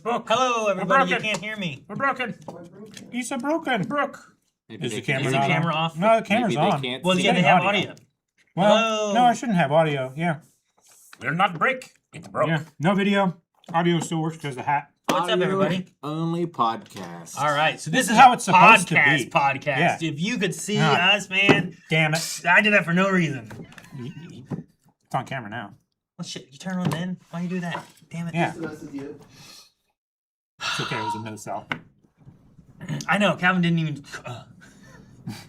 Brooke. Hello, everybody. You can't hear me. We're broken. You said broken. Brooke. Is the camera off? No, the camera's on. Well, yeah, they have audio. Well, Hello. no, I shouldn't have audio. Yeah. We're not brick. It's broke. Yeah. No video. Audio still works because of the hat. What's up, everybody? Only podcast. All right, so this is how it's supposed to be. Podcast. Yeah. If you could see us, man. Damn it. I did that for no reason. It's on camera now. Well, shit, you turn on then? Why you do that? Damn it. Yeah. It's okay. It was a no-sell. I know. Calvin didn't even...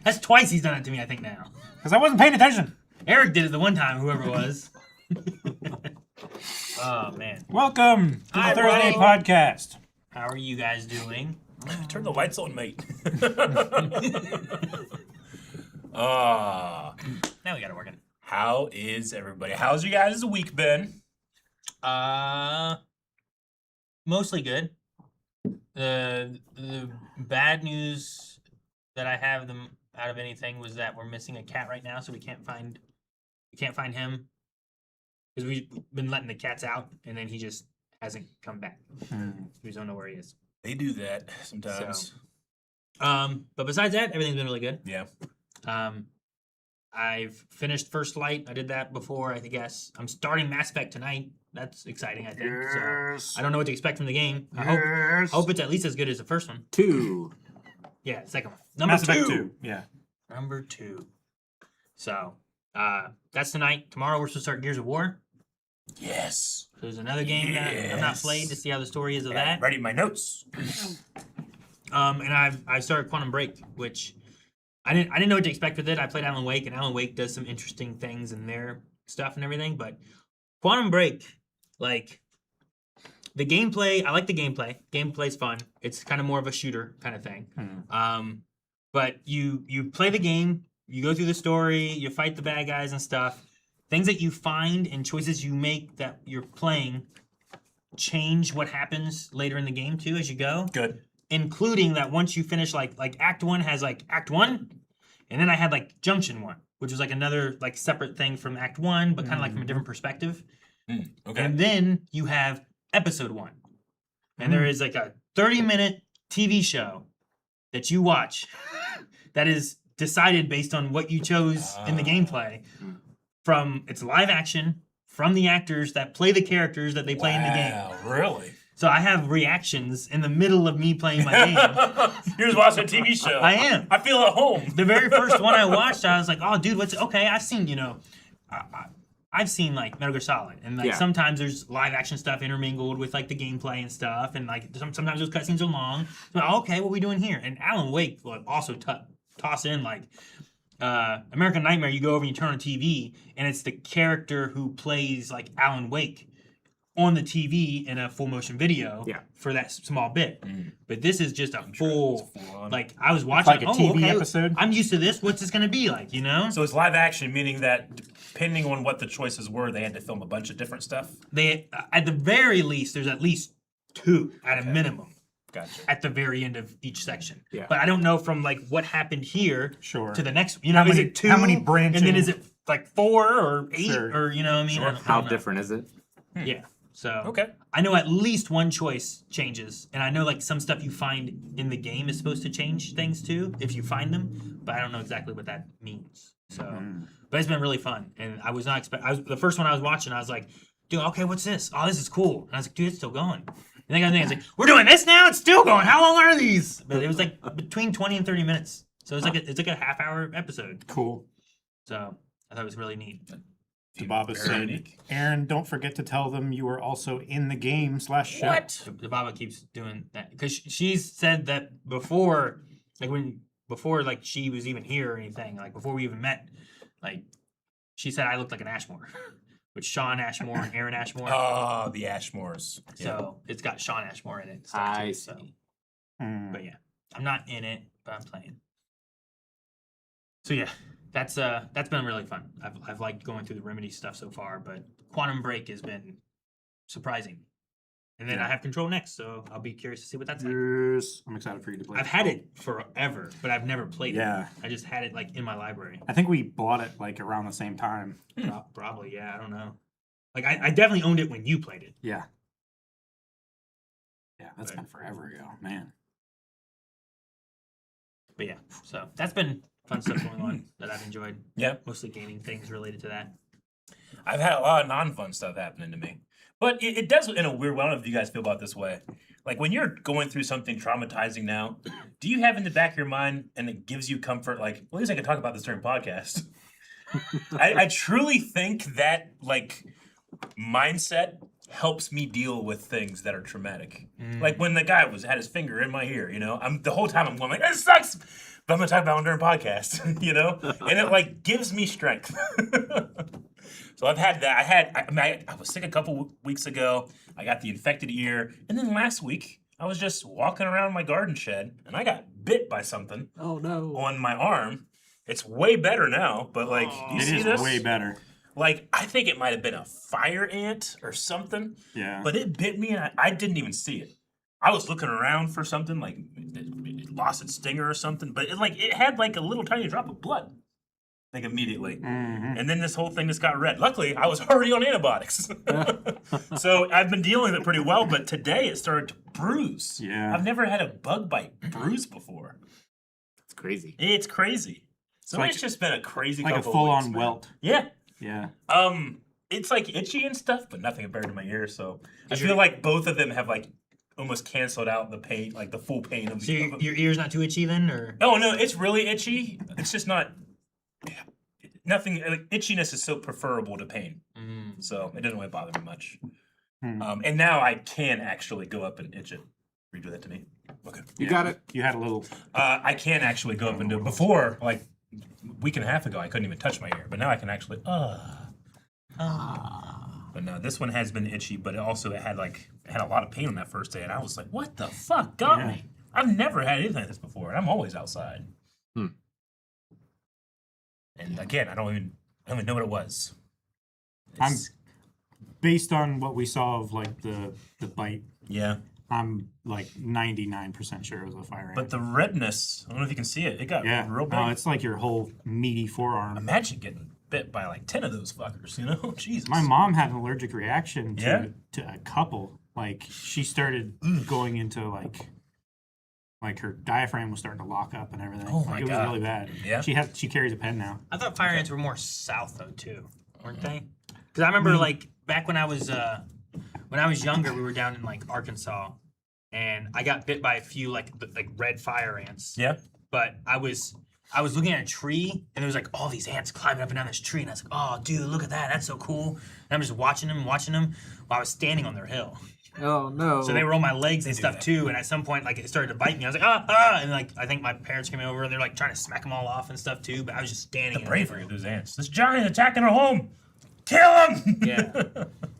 That's twice he's done it to me, I think, now. Because I wasn't paying attention. Eric did it the one time, whoever it was. Oh, man. Welcome to the Thursday podcast. How are you guys doing? Turn the lights on, mate. Now we got it working. How is everybody? How's you guys' week been? Mostly good. The bad news that I have them out of anything was that we're missing a cat right now, so we can't find him because we've been letting the cats out, and then he just hasn't come back. We don't know where he is. They do that sometimes. So, but besides that, everything's been really good. Yeah. I've finished First Light. I did that before, I guess. I'm starting Mass Effect tonight. That's exciting, I think. Yes. So I don't know what to expect from the game. I hope it's at least as good as the first one. 2. Yeah, second one. Mass Effect 2. Yeah. Number 2. So, that's tonight. Tomorrow we're supposed to start Gears of War. Yes. So there's another game that I'm not played to see how the story is of that. Writing my notes. And I started Quantum Break, which I didn't know what to expect with it. I played Alan Wake, and Alan Wake does some interesting things in their stuff and everything. But Quantum Break, like the gameplay, I like the gameplay. Gameplay's fun. It's kind of more of a shooter kind of thing. But you play the game, you go through the story, you fight the bad guys and stuff. Things that you find and choices you make that you're playing change what happens later in the game too as you go. Good. Including that once you finish like Act 1 has like Act 1, and then I had like Junction 1, which was like another like separate thing from Act 1, but kind of like from a different perspective. Okay. And then you have Episode 1. And there is like a 30-minute TV show that you watch that is decided based on what you chose in the gameplay. From it's live action from the actors that play the characters that they play in the game. Wow, really? So I have reactions in the middle of me playing my game. You're just watching a TV show. I am. I feel at home. The very first one I watched, I was like, "Oh, dude, what's okay?" I've seen, I've seen like Metal Gear Solid, and like sometimes there's live action stuff intermingled with like the gameplay and stuff, and like sometimes those cutscenes are long. So, okay, what are we doing here? And Alan Wake like, also toss in like American Nightmare. You go over and you turn on TV, and it's the character who plays like Alan Wake on the TV in a full motion video for that small bit. But this is just a full, like, I was watching like a TV episode. I'm used to this. What's this going to be like, you know? So it's live action, meaning that depending on what the choices were, they had to film a bunch of different stuff? They, at the very least, there's at least 2 at a minimum. Gotcha. At the very end of each section. Yeah. But I don't know from, like, what happened here Sure. to the next, you know, is it 2? How many branching? And then is it, like, 4 or 8? Sure. Or, you know what I mean? Sure. I don't How know. different is it? Yeah. So Okay. I know at least one choice changes, and I know like some stuff you find in the game is supposed to change things too if you find them, but I don't know exactly what that means. So, but it's been really fun, and I was not expect. The first one I was watching, I was like, dude, okay, what's this? Oh, this is cool. And I was like, dude, it's still going. And then I was like, we're doing this now. It's still going. How long are these? But it was like between 20 and 30 minutes. So it's like a half-hour episode. Cool. So I thought it was really neat. Baba said, unique. Aaron, don't forget to tell them you were also in the game /show. What? The Baba keeps doing that because she's said that before, before she was even here or anything, like before we even met, like she said I looked like an Ashmore, with Sean Ashmore and Aaron Ashmore. Oh, the Ashmores. So it's got Sean Ashmore in it. And stuff I too, see. so. But yeah, I'm not in it, but I'm playing. So yeah, that's been really fun. I've liked going through the Remedy stuff so far, but Quantum Break has been surprising. And then I have Control next, so I'll be curious to see what that's like. Yes. I'm excited for you to play. I've had it forever, but I've never played Yeah. it. I just had it like in my library. I think we bought it like around the same time. Probably, yeah. I don't know. Like I definitely owned it when you played it. Yeah. Yeah, that's been forever ago, man. But yeah, so that's been fun stuff going on that I've enjoyed. Yeah. Mostly gaming things related to that. I've had a lot of non-fun stuff happening to me. But it does in a weird way. I don't know if you guys feel about this way. Like when you're going through something traumatizing now, do you have in the back of your mind and it gives you comfort, like, well, at least I can talk about this during podcast? I truly think that like mindset helps me deal with things that are traumatic. Like when the guy had his finger in my ear, you know, the whole time I'm going like, this sucks, but I'm gonna talk about it during podcast, you know, and it like gives me strength. So I've had that. I was sick a couple weeks ago. I got the infected ear, and then last week I was just walking around my garden shed, and I got bit by something Oh no. on my arm. It's way better now, but like, do you It see is this? way better. Like, I think it might have been a fire ant or something, Yeah. but it bit me, and I didn't even see it. I was looking around for something, like it lost its stinger or something, but it had like a little tiny drop of blood. Like immediately. And then this whole thing just got red. Luckily, I was already on antibiotics. So I've been dealing with it pretty well, but today it started to bruise. Yeah. I've never had a bug bite bruise before. It's crazy. It's crazy. So like- it's just been a crazy like a couple full-on weeks, man. welt. Yeah. Yeah. It's like itchy and stuff, but nothing compared to my ear. So I feel like both of them have like almost canceled out the pain, like the full pain of So the your ear's not too itchy then, or? Oh no, it's really itchy. It's just not nothing. Like, itchiness is so preferable to pain, so it doesn't really bother me much. And now I can actually go up and itch it. Redo that to me. Okay. You got it. You had a little. I can actually go up and do it. Before, like a week and a half ago, I couldn't even touch my ear, but now I can actually. But no, this one has been itchy, but it had a lot of pain on that first day, and I was like, "What the fuck got me?" I've never had anything like this before, and I'm always outside. And again, I don't even know what it was. Based on what we saw of like the bite, Yeah, I'm like 99% sure it was a fire ant. but the redness, I don't know if you can see it. It got yeah, real big. no, it's like your whole meaty forearm. Imagine getting bit by like 10 of those fuckers, you know? Jesus. My mom had an allergic reaction Yeah? to a couple. Like she started going into like her diaphragm was starting to lock up and everything. Oh, my It was God. really bad. Yeah? She carries a pen now. I thought fire ants were more south though too, weren't they? Because I remember like back when I was when I was younger, we were down in like Arkansas, and I got bit by a few like red fire ants. Yeah. But I was looking at a tree, and there was like all these ants climbing up and down this tree, and I was like, oh, dude, look at that. That's so cool. And I'm just watching them while I was standing on their hill. Oh no. So they were on my legs and do stuff that. too, and at some point, like, it started to bite me. I was like, ah, and like, I think my parents came over, and they're like trying to smack them all off and stuff too, but I was just standing. The in bravery it. of those ants. This giant attacking our home. Kill him. Yeah.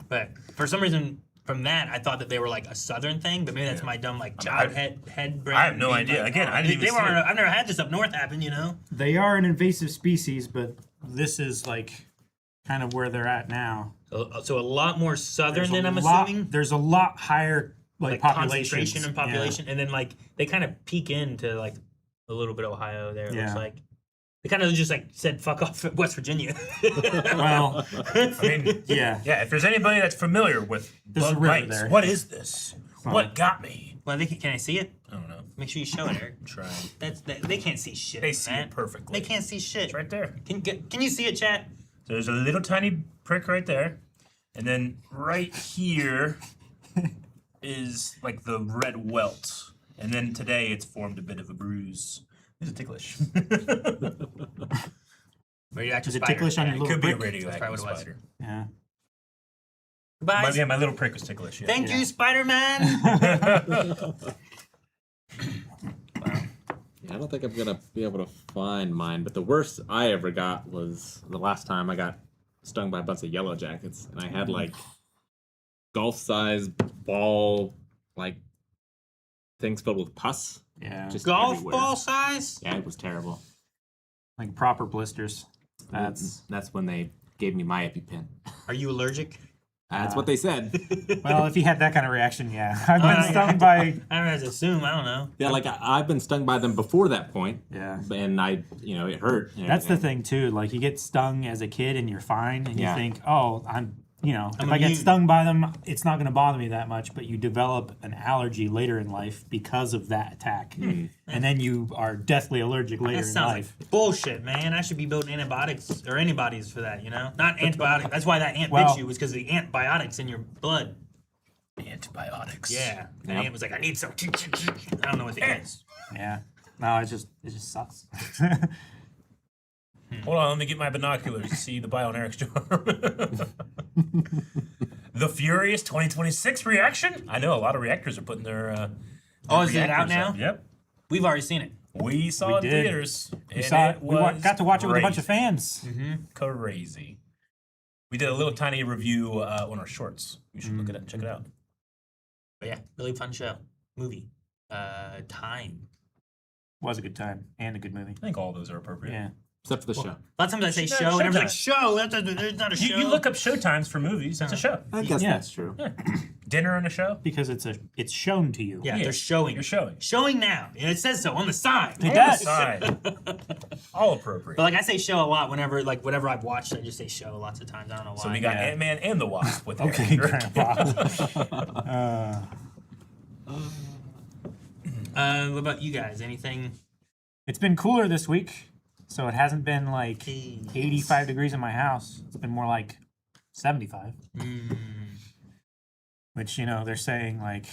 But for some reason, from that, I thought that they were like a southern thing, but maybe that's my dumb like job head brain. I have no being idea. like, Again, I didn't even they see weren't. it. I've never had this up north happen, you know. They are an invasive species, but this is like kind of where they're at now. So a lot more southern than I'm lot, assuming. There's a lot higher like Concentration and Yeah. population, and then like they kind of peek into like a little bit of Ohio there. It looks Yeah. like they kind of just like said fuck off at West Virginia. Well, I mean, yeah. yeah. If there's anybody that's familiar with There's a bug river bites, there. what is this? What got me? Well, can I see it? I don't know. Make sure you show it, Eric. I'm trying. They can't see shit. They see man. it perfectly. They can't see shit. It's right there. Can you see it, chat? So there's a little tiny prick right there, and then right here is like the red welt, and then today it's formed a bit of a bruise. Is it ticklish? Radioactive Is it spider. ticklish on your It little could be a prick? That's radioactive probably what it was. spider. Yeah. Goodbye. My little prick was ticklish. Yeah. Thank Yeah. you, Spider-Man. I don't think I'm gonna be able to find mine, but the worst I ever got was the last time I got stung by a bunch of yellow jackets, and I had like golf-sized ball like things filled with pus. Yeah. Just Golf everywhere. ball size. Yeah, it was terrible. Like proper blisters. That's when they gave me my EpiPen. Are you allergic? That's what they said. Well, if you had that kind of reaction, yeah. I've been stung by. I don't have to assume. I don't know. Yeah, like I've been stung by them before that point, Yeah. and it hurt. and That's the everything. thing too. Like you get stung as a kid and you're fine, and Yeah. you think, oh, if I get immune. stung by them, it's not going to bother me that much. But you develop an allergy later in life because of that attack, and then you are deathly allergic later That in sounds life. like bullshit, man. I should be building antibiotics or antibodies for that, you know? Not antibiotics. That's why that ant Well- bit you, was because of the antibiotics in your blood. Antibiotics. Yeah. The Yep. ant was like, I need some. I don't know what the ant is. Yeah. No, it just sucks. Hold on, let me get my binoculars to see the bio on Eric's arm. The Furious 2026 reaction? I know a lot of reactors are putting their. Oh, is it out reactors now? up. Yep. We've already seen it. We saw We it in did. theaters. We saw it. We got to watch it with a bunch of crazy. fans. Crazy. We did a little tiny review on our shorts. You should look at it and check it out. But yeah, really fun show. Movie. Time. Was a good time and a good movie. I think all those are appropriate. Yeah. Except for the show. A lot of times I say Showtime. show, and everyone's like, show. There's not a show. You look up show times for movies. That's a show. I guess Yeah. that's true. Dinner and a show. Because it's shown to you. Yeah, Yeah, they're showing. You're showing. Showing now. And it says so on the side. It On does. the side. All appropriate. But like I say show a lot whenever like whatever I've watched, I just say show lots of times. I don't know why. So we got Yeah. Ant-Man and the Wasp with Okay, Eric. Grandpa. What about you guys? Anything? It's been cooler this week, so it hasn't been like 85 degrees in my house. It's been more like 75. Which, they're saying like,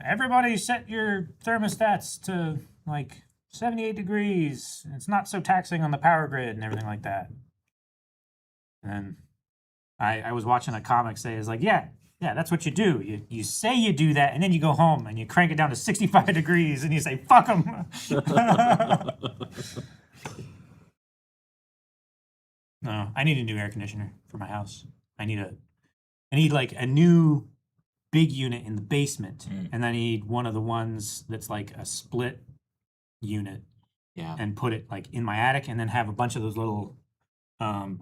everybody set your thermostats to like 78 degrees. It's not so taxing on the power grid and everything like that. And I was watching a comic say, it's like, yeah, that's what you do. You say you do that, and then you go home and you crank it down to 65 degrees and you say, fuck them. No, I need a new air conditioner for my house. I need like a new big unit in the basement, and I need one of the ones that's like a split unit, Yeah. and put it like in my attic, and then have a bunch of those little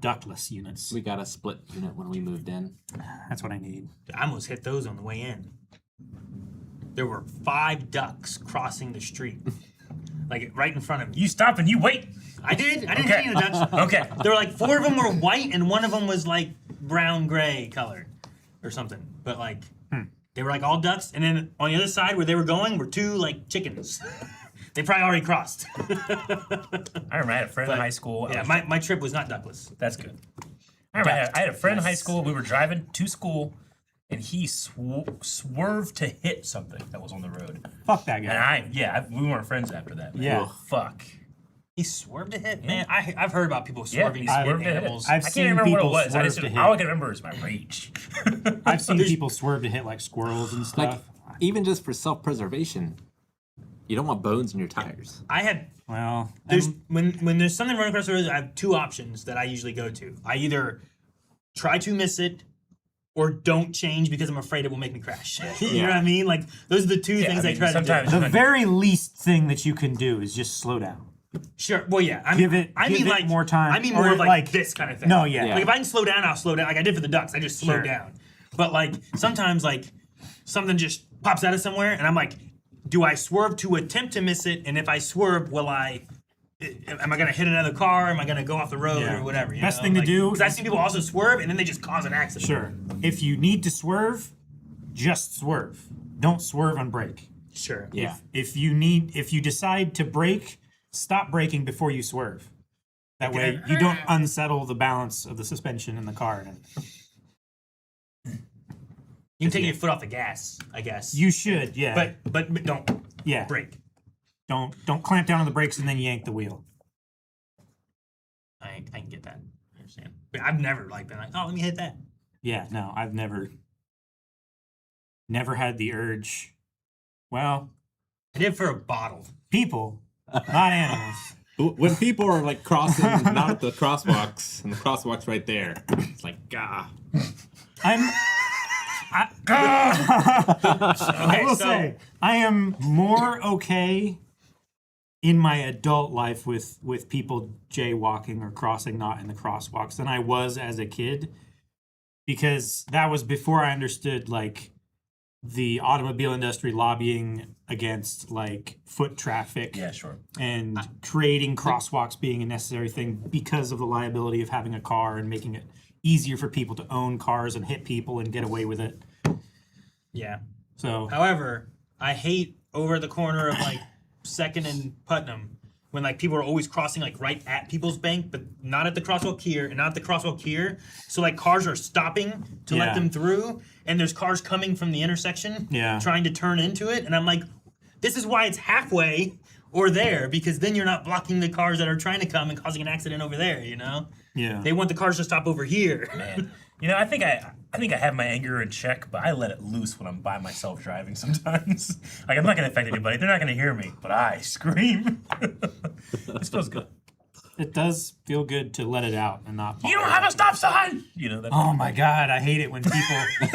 ductless units. We got a split unit when we moved in. That's what I need. I almost hit those on the way in. There were 5 ducks crossing the street, like right in front of me. You stop and you wait. I did. I didn't Okay. see any ducks. Okay. There were like 4 of them were white, and one of them was like brown gray color, or something. But like they were like all ducks, and then on the other side where they were going were 2 like chickens. They probably already crossed. I remember I had a friend in high school. Yeah, my trip was not duckless. That's good. I remember I had a friend in high school. We were driving to school, and he swerved to hit something that was on the road. Fuck that guy. And we weren't friends after that. Man. Yeah. Ugh, fuck. He swerved to hit, man. I've heard about people Yeah, swerving he to hit swerved to hit. animals. I I've can't seen remember what it people was. swerve to hit. All I can remember is my rage. I've seen people swerve to hit like squirrels and Like, stuff. even just for self-preservation, you don't want bones in your tires. I had Well, there's when there's something running across the road, I have two options that I usually go to. I either try to miss it or don't change because I'm afraid it will make me crash. You know what I mean? Like those are the two things I try to do. the very least thing that you can do is just slow down. Sure. Well, yeah. I Give mean, it- I give mean, it like more time, I mean, or more of like, like- this kind of thing. No, yeah. Like if I can slow down, I'll slow down. Like I did for the ducks, I just slowed Sure. down. But like sometimes, like something just pops out of somewhere, and I'm like, do I swerve to attempt to miss it? And if I swerve, will I? Am I gonna hit another car? Am I gonna go off the road Yeah. or whatever? You Best know? thing to do because I've is- seen people also swerve and then they just cause an accident. Sure. If you need to swerve, just swerve. Don't swerve on brake. Sure. Yeah. If you decide to brake, stop braking before you swerve. That way you don't unsettle the balance of the suspension in the car. You can take your foot off the gas, I guess. You should, yeah. but don't yeah. brake. Don't clamp down on the brakes and then yank the wheel. I can get that. I understand. But I've never like been like, oh, let me hit that. Yeah, no, I've never had the urge. Well, I did for a bottle. people, not animals. When people are like crossing, not at the crosswalks, and the crosswalk's right there, it's like, gah. I will so- say, I am more okay in my adult life with people jaywalking or crossing not in the crosswalks than I was as a kid, because that was before I understood like the automobile industry lobbying against like foot traffic. Yeah, sure. And creating crosswalks being a necessary thing because of the liability of having a car and making it easier for people to own cars and hit people and get away with it. Yeah. So However, I hate over the corner of like Second and Putnam when like people are always crossing like right at people's bank, but not at the crosswalk here and not at the crosswalk here. So like cars are stopping to let Yeah. them through, and there's cars coming from the intersection trying to turn into it, and I'm like, this is why it's halfway or there, because then you're not blocking the cars that are trying to come and causing an accident over there, you know? yeah. They want the cars to stop over here. Man, you know, I think I have my anger in check, but I let it loose when I'm by myself driving sometimes. Like I'm not gonna affect anybody; they're not gonna hear me, but I scream. This feels good. It does feel good to let it out and not. You don't have a stop sign. You know that. Oh my God, I hate it when people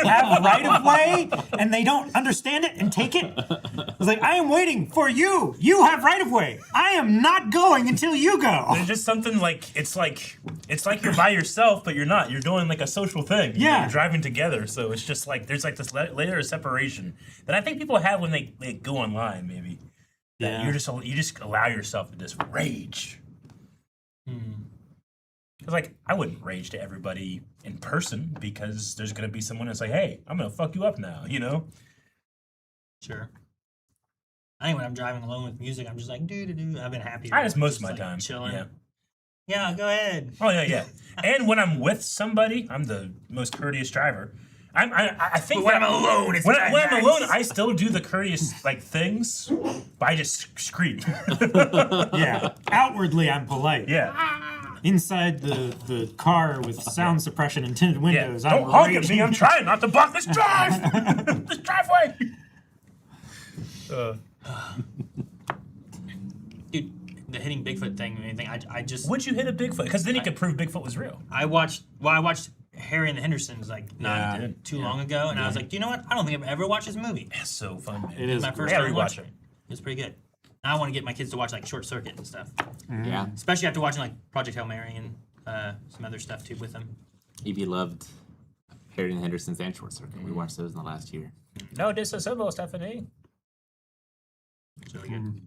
have right of way and they don't understand it and take it. It's like, I am waiting for you. You have right of way. I am not going until you go. There's just something like it's like you're by yourself, but you're not. You're doing like a social thing. You know, Yeah. you're driving together, so it's just like there's like this layer of separation that I think people have when they go online. Maybe that Yeah. you just allow yourself to just rage. Because like I wouldn't rage to everybody in person because there's gonna be someone that's like, hey, I'm gonna fuck you up now. You know. Sure. I think when I'm driving alone with music, I'm just like, do. I've been happy. I just most of my like, time chilling. Yeah. Yeah, go ahead. Oh yeah. And when I'm with somebody, I'm the most courteous driver. I think But when that- I'm alone, it's when not I'm nice. alone, I still do the courteous like things, but I just scream. Yeah. Outwardly, I'm polite. Yeah, Inside the car with sound suppression and tinted yeah. windows, Don't I'm honk at raging. me. I'm trying not to block this drive, this driveway. Dude, the hitting Bigfoot thing, anything. I just Would you hit a Bigfoot? Because then you could prove Bigfoot was real. I watched Harry and the Hendersons like not Yeah. too long ago, and I was like, do you know what? I don't think I've ever watched this movie. That's so fun, man. It is My great. first Yeah, time rewatch watching it. it. It's pretty good. Now I want to get my kids to watch like Short Circuit and stuff, Yeah. especially after watching like Project Hail Mary and some other stuff too with them. Evie loved Harry and the Hendersons and Short Circuit. We watched those in the last year. No disassemble, Stephanie. It's really good.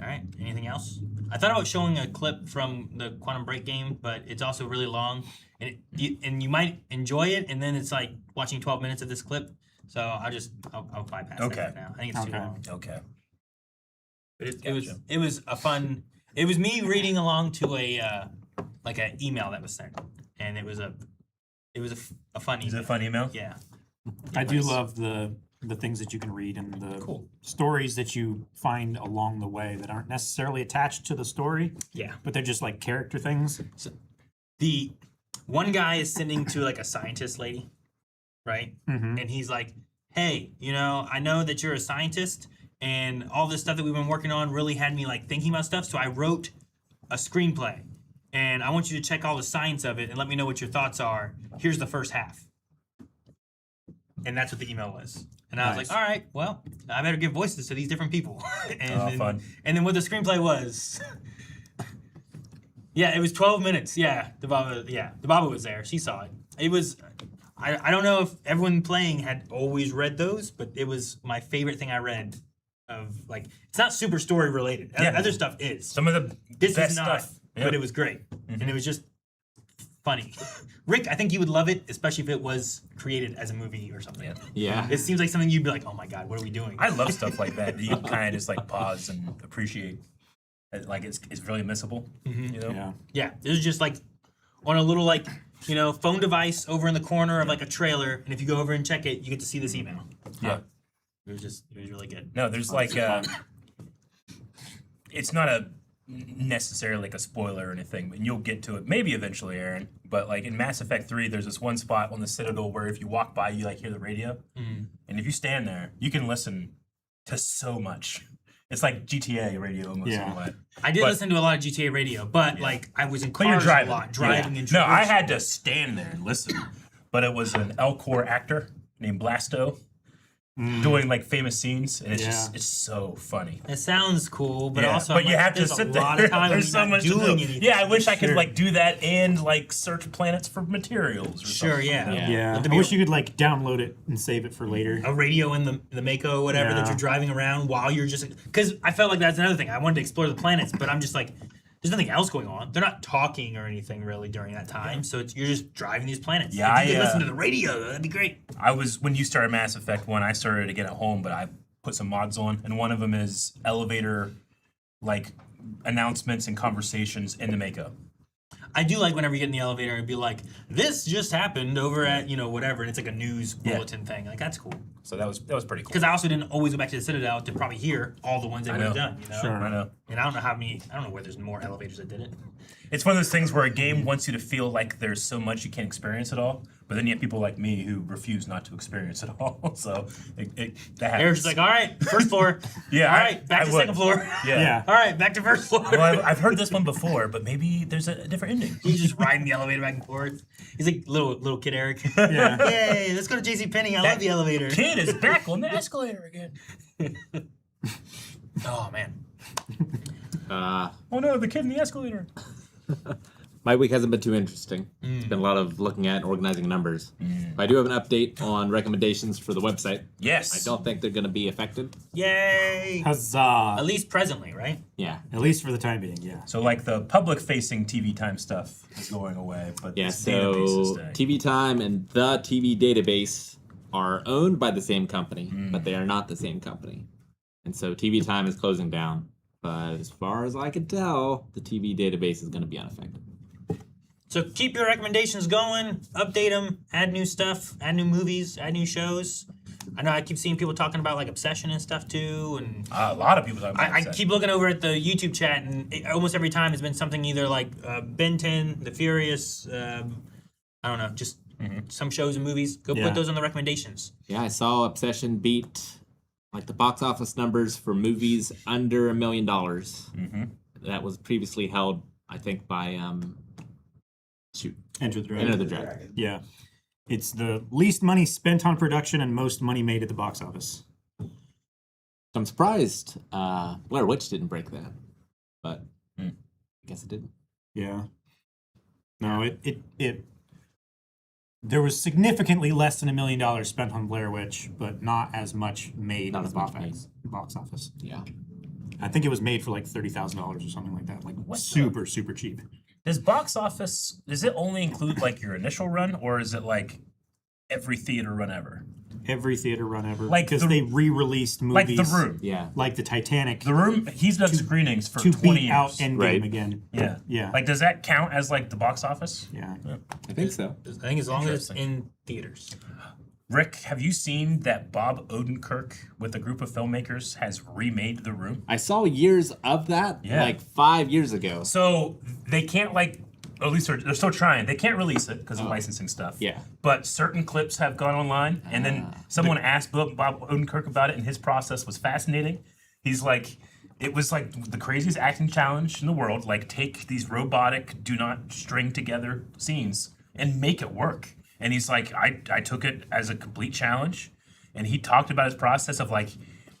All right. Anything else? I thought about showing a clip from the Quantum Break game, but it's also really long, and you might enjoy it, and then it's like watching 12 minutes of this clip. So I'll bypass Okay. that for now. I think it's too Okay. long. Okay. But it Gotcha. was a fun. It was me reading along to a like an email that was sent, and it was a It was a fun Is it email. a fun email? Yeah. I do Nice. love the things that you can read and the Cool. stories that you find along the way that aren't necessarily attached to the story, Yeah. but they're just like character things. The one guy is sending to like a scientist lady, right? Mm-hmm. And he's like, hey, I know that you're a scientist and all this stuff that we've been working on really had me like thinking about stuff. So I wrote a screenplay and I want you to check all the science of it and let me know what your thoughts are. Here's the first half. And that's what the email was. And I was Nice. like, all right, well, I better give voices to these different people. and, Oh, then, fun. and then what the screenplay was. Yeah, it was 12 minutes. Yeah, the Baba was there. She saw it. It was, I don't know if everyone playing had always read those, but it was my favorite thing I read of, like, it's not super story related. Yeah. Other stuff is. Some of the This best is not, stuff. but it was great. And it was just funny. Rick, I think you would love it, especially if it was created as a movie or something. Yeah. It seems like something you'd be like, oh my God, what are we doing? I love stuff like that. You kind of just like pause and appreciate. Like it's really missable. You know. Yeah. Yeah, it was just like on a little like phone device over in the corner of like a trailer, and if you go over and check it, you get to see this email. Yeah. It was really good. No, there's like it's not necessarily like a spoiler or anything, but you'll get to it maybe eventually, Aaron. But like in Mass Effect 3, there's this one spot on the Citadel where if you walk by, you like hear the radio, and if you stand there, you can listen to so much. It's like GTA radio almost. Yeah. In a way. I did But- listen to a lot of GTA radio, but like I was in But you're cars driving. a lot, driving Yeah. and No, I had to stand there and listen. But it was an Elcor actor named Blasto doing like famous scenes, and it's so funny. It sounds cool, but Yeah, also but I'm you like, have to there's sit a there. lot of time There's so when you're much not to doing do. anything. Yeah, I wish I could Sure. like do that and like search planets for materials. Or Sure, something. yeah. Yeah. Yeah. Let there I be wish you could like download it and save it for later. a radio in the Mako or whatever that Yeah. you're driving around while you're just because I felt like that's another thing. I wanted to explore the planets, but I'm just like, there's nothing else going on. They're not talking or anything really during that time, so you're just driving these planets. Yeah, if you could I, listen to the radio, that'd be great. I was when you started Mass Effect 1, I started again at home, but I put some mods on, and one of them is elevator like announcements and conversations in the Mako. I do like whenever you get in the elevator and be like, this just happened over at whatever, and it's like a news bulletin thing. Like that's cool. So that was pretty cool. Because I also didn't always go back to the Citadel to probably hear all the ones they I would have know. done. Sure. I know. And I don't know where there's more elevators that did it. It's one of those things where a game wants you to feel like there's so much you can't experience it all, but then you have people like me who refuse not to experience it all. So that happens. Eric's like, all right, first floor. Yeah, All right, back I to would. second floor. Yeah. All right, back to first floor. Well, I've heard this one before, but maybe there's a different ending. He's just riding the elevator back and forth. He's like little kid Eric. Yeah. Yay, let's go to JCPenney. I love the elevator. Kid is back on the escalator again. Oh, man. Oh no, the kid in the escalator. My week hasn't been too interesting. It's been a lot of looking at and organizing numbers. I do have an update on recommendations for the website. Yes. I don't think they're going to be affected. Yay. Huzzah! At least presently, right? Yeah. At least for the time being, yeah. So like the public-facing TV time stuff is going away, but Yeah, this database is so staying. TV Time and the TV database are owned by the same company, but they are not the same company. And so TV Time is closing down. But as far as I can tell, the TV database is going to be unaffected. So keep your recommendations going, update them, add new stuff, add new movies, add new shows. I know I keep seeing people talking about like Obsession and stuff too, and A lot of people talking about I that. keep looking over at the YouTube chat, and almost every time it's been something either like Ben 10, The Furious, I don't know, just some shows and movies. Go Yeah. put those on the recommendations. Yeah, I saw Obsession beat like the box office numbers for movies under $1 million. That was previously held, I think, by Enter the Dragon. Enter the Dragon. Yeah. It's the least money spent on production and most money made at the box office. I'm surprised Blair Witch didn't break that, but I guess it didn't. Yeah. No, it there was significantly less than $1 million spent on Blair Witch, but not as much made Not at as the much made. box office. Yeah. I think it was made for like $30,000 or something like that. Like What the- super cheap. Does box office, does it only include like your initial run, or is it like every theater run ever? every theater run ever. Like because the- they re-released Like movies. The Room. Yeah. Like the Titanic. The Room, he's done screenings for to 20 beat years. out Endgame Right. again. Yeah. Yeah. Like, does that count as, like, the box office? Yeah. I think so. I think as long as it's Interesting. in theaters. Rick, have you seen that Bob Odenkirk with a group of filmmakers has remade The Room? I saw years of that Yeah. like 5 years ago. So they can't, like, or at least they're still trying. They can't release it because of licensing stuff. Yeah. But certain clips have gone online, and then someone asked Bob Odenkirk about it, and his process was fascinating. He's like, it was like the craziest acting challenge in the world. Like, take these robotic, do not string together scenes and make it work. And he's like, I took it as a complete challenge, and he talked about his process of like,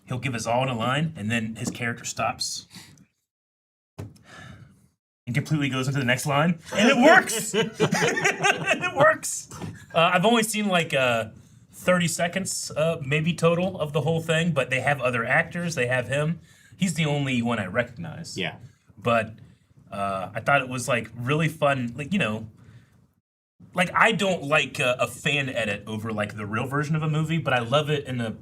he'll give us all in a line, and then his character stops and completely goes into the next line, and it works. It works. I've only seen like 30 seconds, maybe total of the whole thing, but they have other actors. They have him. He's the only one I recognize. Yeah. But I thought it was like really fun. Like, you know, like I don't like a fan edit over like the real version of a movie, but I love it in a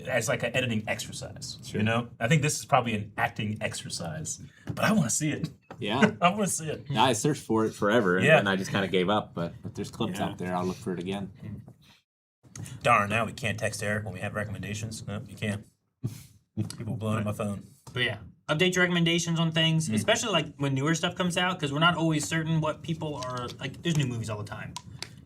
as like an editing exercise. Sure. You know, I think this is probably an acting exercise, but I want to see it. Yeah. I want to see it. I searched for it forever, and Yeah. then I just kind of gave up. But if there's clips Yeah. out there, I'll look for it again. Darn, now we can't text Eric when we have recommendations. No, you can't. People blowing up my phone. But yeah, update your recommendations on things, especially like when newer stuff comes out, because we're not always certain what people are like. There's new movies all the time,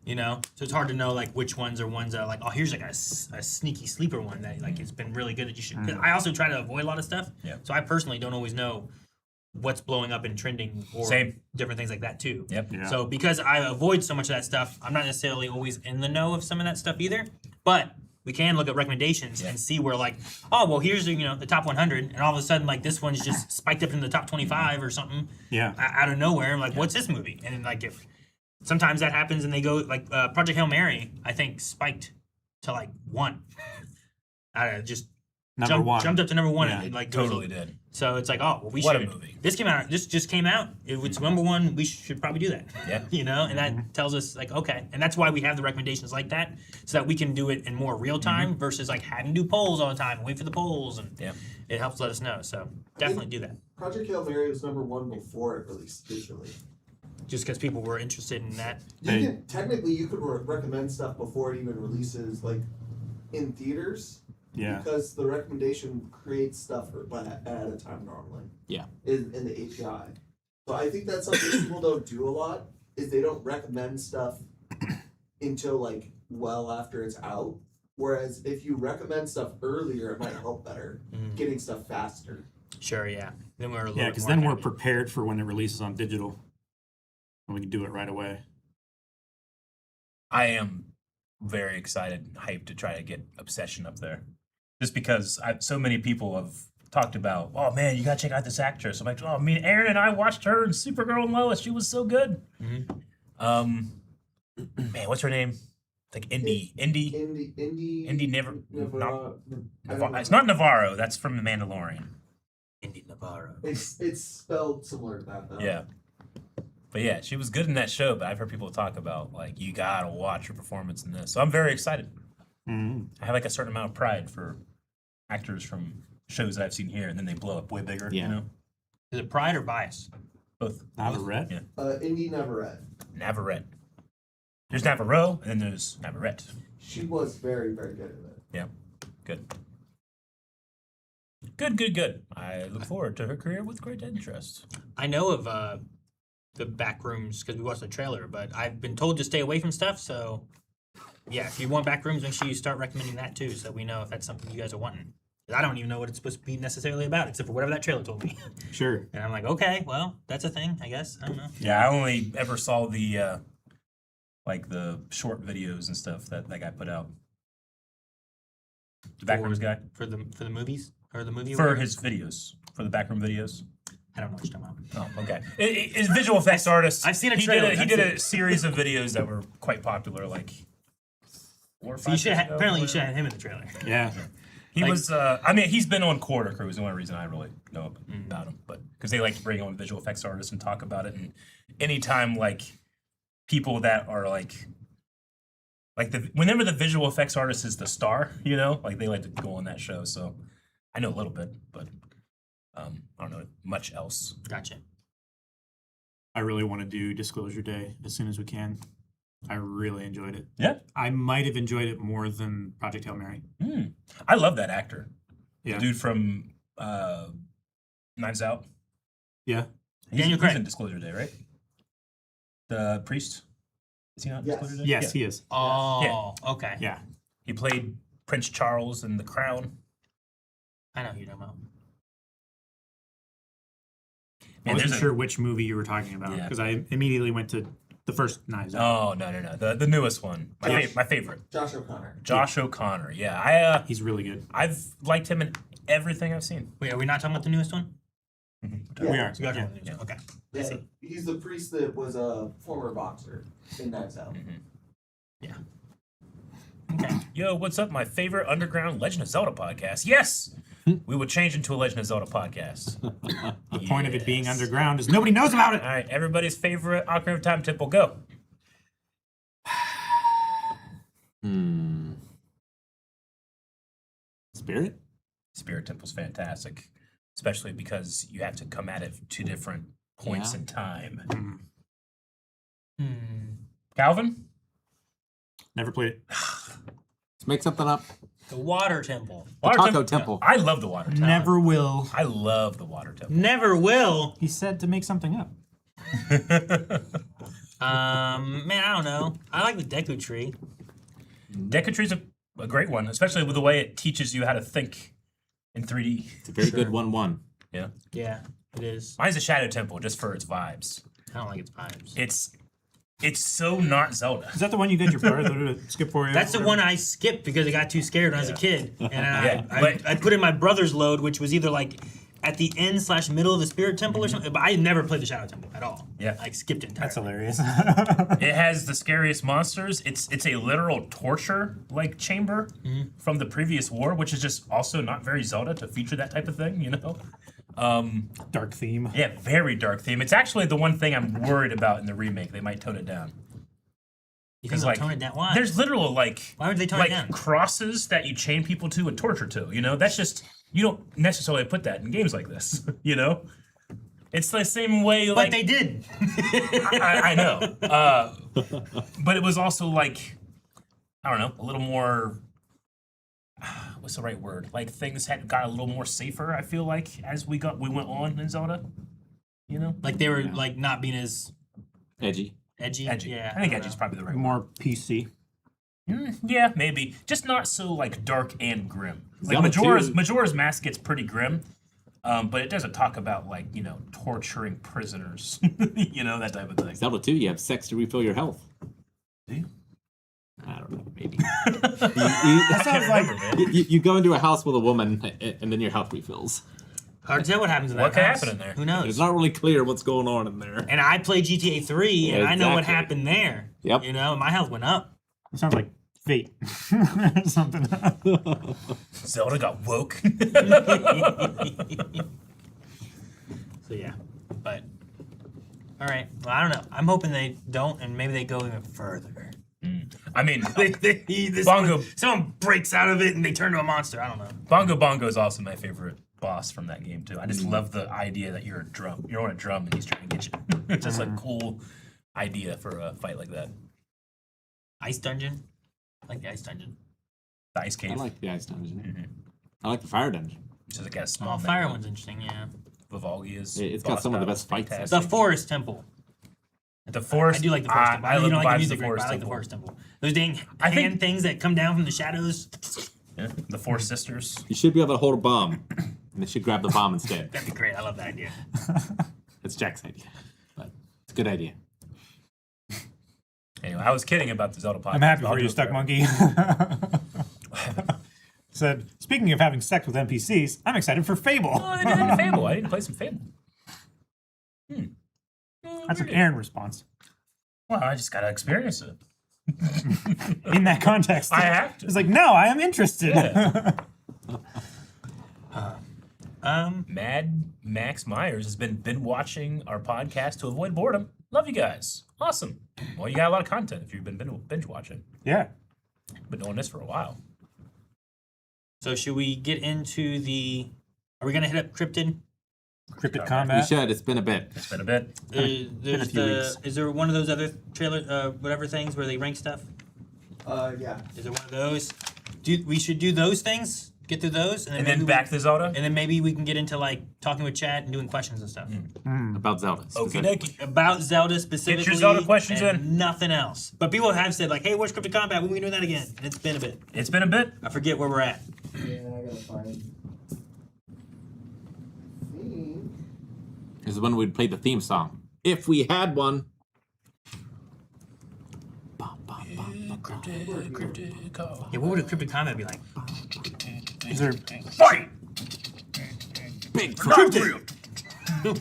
you know, so it's hard to know like which ones are ones that are like, oh, here's like a sneaky sleeper one that like it's been really good that you should. 'Cause I also try to avoid a lot of stuff, Yeah. so I personally don't always know what's blowing up and trending or Same. different things like that too. Yep. Yeah. So because I avoid so much of that stuff, I'm not necessarily always in the know of some of that stuff either. But we can look at recommendations and see where like, oh well, here's the top 100, and all of a sudden like this one's just spiked up into the top 25 or something Yeah. out of nowhere. I'm like, what's this movie? And then, like if sometimes that happens and they go like Project Hail Mary, I think spiked to like 1. Just Number one. jumped up to number 1 Yeah, and like Totally did. So it's like, oh, well, we What a should. movie. This came out. This just came out. If it's number 1, we should probably do that. Yeah. You know, and that tells us like, okay, and that's why we have the recommendations like that, so that we can do it in more real time versus like having to do polls all the time and wait for the polls, and Yeah. it helps let us know. So definitely do that. Project Hail Mary was number 1 before it released digitally. Just because people were interested in that. Technically, you could recommend stuff before it even releases, like in theaters. Yeah. Because the recommendation creates stuff at a time normally. Yeah. In the API. So I think that's something people don't do a lot, is they don't recommend stuff until like well after it's out. Whereas if you recommend stuff earlier, it might help better, getting stuff faster. Sure, yeah. Then we're a little Yeah, bit because more then we're happy. prepared for when it releases on digital. And we can do it right away. I am very excited and hyped to try to get Obsession up there. Just because so many people have talked about, oh man, you gotta check out this actress. I'm like, oh, me and Aaron and I watched her in Supergirl and Lois. She was so good. Man, what's her name? Like Indy Indie Navarro. I don't know. It's not Navarro. That's from The Mandalorian. Indy Navarro. It's spelled similar to that though. Yeah. But yeah, she was good in that show, but I've heard people talk about, like, you gotta watch her performance in this. So I'm very excited. Mm-hmm. I have, like, a certain amount of pride for actors from shows that I've seen here, and then they blow up way bigger, Yeah. you know? Is it pride or bias? Both. Navarette? Yeah. Indie Navarette. Navarette. There's Navarro, and then there's Navarette. She was very, very good at it. Yeah. Good. Good. I look forward to her career with great interest. I know of the back rooms because we watched the trailer, but I've been told to stay away from stuff. So, yeah, if you want back rooms, make sure you start recommending that too, so we know if that's something you guys are wanting. 'Cause I don't even know what it's supposed to be necessarily about, except for whatever that trailer told me. Sure. And I'm like, okay, well, that's a thing, I guess. I don't know. Yeah, I only ever saw the, like, the short videos and stuff that guy put out. The Backrooms guy. For the movies or the movie. For his videos. For the backroom videos. I don't know what you're talking about. Oh, okay. His visual effects artist. I've seen a He trailer, did that's a it. series of videos that were quite popular, like 4 or 5 So you should years ha- ago, apparently you whatever. should have him in the trailer. Yeah. He like- was. I mean, he's been on Quarter Crew. Is the only reason I really know about him. But because they like to bring on visual effects artists and talk about it, and anytime like people that are like like whenever the visual effects artist is the star, you know, like they like to go on that show. So I know a little bit, but I don't know much else. Gotcha. I really want to do Disclosure Day as soon as we can. I really enjoyed it. Yeah. I might have enjoyed it more than Project Hail Mary. I love that actor. Yeah. The dude from Knives Out. Yeah. Daniel He's Craig. in Disclosure Day, right? The priest. Is he on Yes. Disclosure Day? Yes, Yeah. he is. Oh, okay. Yeah. He played Prince Charles in The Crown. I know who you're talking about. I Man, wasn't there's a- sure which movie you were talking about Yeah. because I immediately went to the first Knives Out. Oh no! The newest one, my favorite, Josh O'Connor. Josh O'Connor. Yeah, He's really good. I've liked him in everything I've seen. Wait, are we not talking about the newest one? We are. So we are talking Yeah. about the newest one. Okay. Yeah, see. he's the priest that was a former boxer in Knives Out. Okay. Yo, what's up? My favorite underground Legend of Zelda podcast. Yes, we will change into a Legend of Zelda podcast. The point of it being underground is nobody knows about it. All right, everybody's favorite Ocarina of Time temple. Go. Spirit? Spirit Temple's fantastic, especially because you have to come at it 2 different points Yeah. in time. Hmm. Calvin? Never played it. Let's make something up. The Water Temple. Water Taco Temple. I love the Water Temple. Never will. I love the Water Temple. Never will. He said to make something up. Man, I don't know. I like the Deku Tree. Deku Tree's a great one, especially with the way it teaches you how to think in 3D. It's a very good 1-1. Yeah. Yeah, it is. Mine's a Shadow Temple just for its vibes. I don't like its vibes. It's so not Zelda. Is that the one you got your brother to skip for you? That's the one I skipped because I got too scared when I was a kid, and Yeah, I put in my brother's load, which was either like at the end/middle of the Spirit Temple or something. But I never played the Shadow Temple at all. Yeah. I skipped it entirely. That's hilarious. It has the scariest monsters. It's a literal torture like chamber from the previous war, which is just also not very Zelda to feature that type of thing, you know? Dark theme. Yeah, very dark theme. It's actually the one thing I'm worried about in the remake. They might tone it down. You think they'll like, tone it down? Why? There's literal Why would they tone it down? crosses that you chain people to and torture to. You know, that's just you don't necessarily put that in games like this. You know, it's the same way. But Like they did. I know, but it was also like I don't know, a little more. What's the right word? Like things had got a little more safer. I feel like as we went on in Zelda. You know, Like they were like not being as Edgy. edgy. edgy. Yeah, I think don't edgy's know. probably the right word. More PC. Yeah, maybe. Just not so like dark and grim. Like Zelda 2. Majora's Mask gets pretty grim, but it doesn't talk about like torturing prisoners, that type of thing. Zelda 2, you have sex to refill your health. Do you? I don't know, maybe. That sounds like You go into a house with a woman, and then your health refills. Hard to tell what happens in that What could house. happen in there? Who knows? It's not really clear what's going on in there. And I played GTA 3, and Yeah, I know what exactly. happened there. Yep. My health went up. it sounds like Fate or something. Zelda got woke. So yeah, but all right. Well, I don't know. I'm hoping they don't, and maybe they go even further. I mean, Bongo. Someone breaks out of it, and they turn to a monster. I don't know. Bongo Bongo is also my favorite boss from that game too. I just love the idea that you're on a drum, and he's trying to get you. It's just a cool idea for a fight like that. Ice dungeon. I like the ice dungeon. The ice cave. I like the ice dungeon. I like the fire dungeon. Which is like a small. Oh, fire one's interesting. Yeah. Vivaldi is. It's got boss some of the battle best fights I've fantastic. The forest temple. The forest. I do like the forest temple. I You love don't the like the vibes music, of the right, but forest I like the temple. forest temple. Those dang I think- hand things that come down from the shadows. Yeah, the Four Sisters. You should be able to hold a bomb, and they should grab the bomb instead. That'd be great. I love that idea. It's Jack's idea, but it's a good idea. Anyway, I was kidding about the Zelda podcast. I'm happy I'll for do you, it Stuck forever. Monkey. Said, speaking of having sex with NPCs, I'm excited for Fable. Oh, they did it in Fable. I didn't play some Fable. That's an Aaron response. Well, I just gotta experience it. In that context. I have to. It's like, no, I am interested. Yeah. Mad Max Myers has been watching our podcast to avoid boredom. Love you guys. Awesome. Well, you got a lot of content if you've been binge watching. Yeah. Been doing this for a while. So should we get into the? Are we gonna hit up Cryptid? Cryptid We Combat. should. It's been a bit. It's been a bit. There's few the. weeks. Is there one of those other trailer, whatever things where they rank stuff? Yeah. Is there one of those? We should do those things. Get through those, And then back to Zelda. and then maybe we can get into like talking with chat and doing questions and stuff About Zelda. Okie dokie. about Zelda specifically. Zelda questions and in. Nothing else. But people have said like, "Hey, where's Cryptid Combat? When are we doing that again?" And it's been a bit. It's been a bit. I forget where we're at. Yeah, I gotta find it. This is when we'd play the theme song. If we had one. Yeah, what would a Cryptid Combat be like? Is there Fight! Big Not real.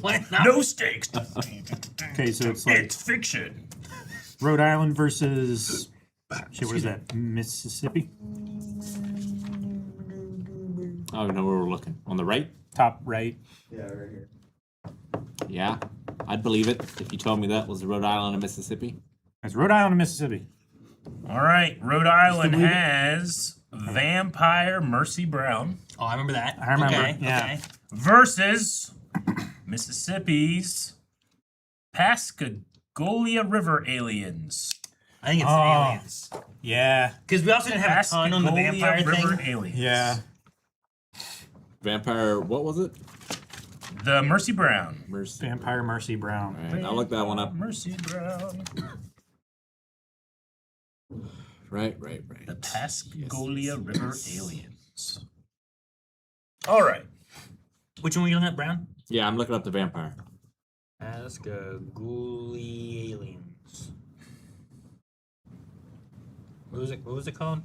Why not? No stakes. okay? So it's like It's fiction. Rhode Island versus shit. What is that? Mississippi. I don't know where we're looking. On the right? Top right. Yeah, right here. Yeah. I'd believe it if you told me that was Rhode Island and Mississippi. That's Rhode Island and Mississippi. All right. Rhode Island believe it? has Vampire Mercy Brown Oh, I remember that. I remember, Okay, yeah. okay. versus Mississippi's Pascagoula River Aliens. I think it's Oh. aliens. Yeah. Because we also didn't have a ton on the Pascagoula vampire River thing. Aliens. Yeah. Vampire, what was it? The Mercy Brown. Mercy. Vampire Mercy Brown. All right, I'll look that one up. Mercy Brown. Right. The Pascagoula Yes. River Aliens. All right. Which one were you looking at, Brown? Yeah, I'm looking up the vampire. Pascagoula aliens. What was it called?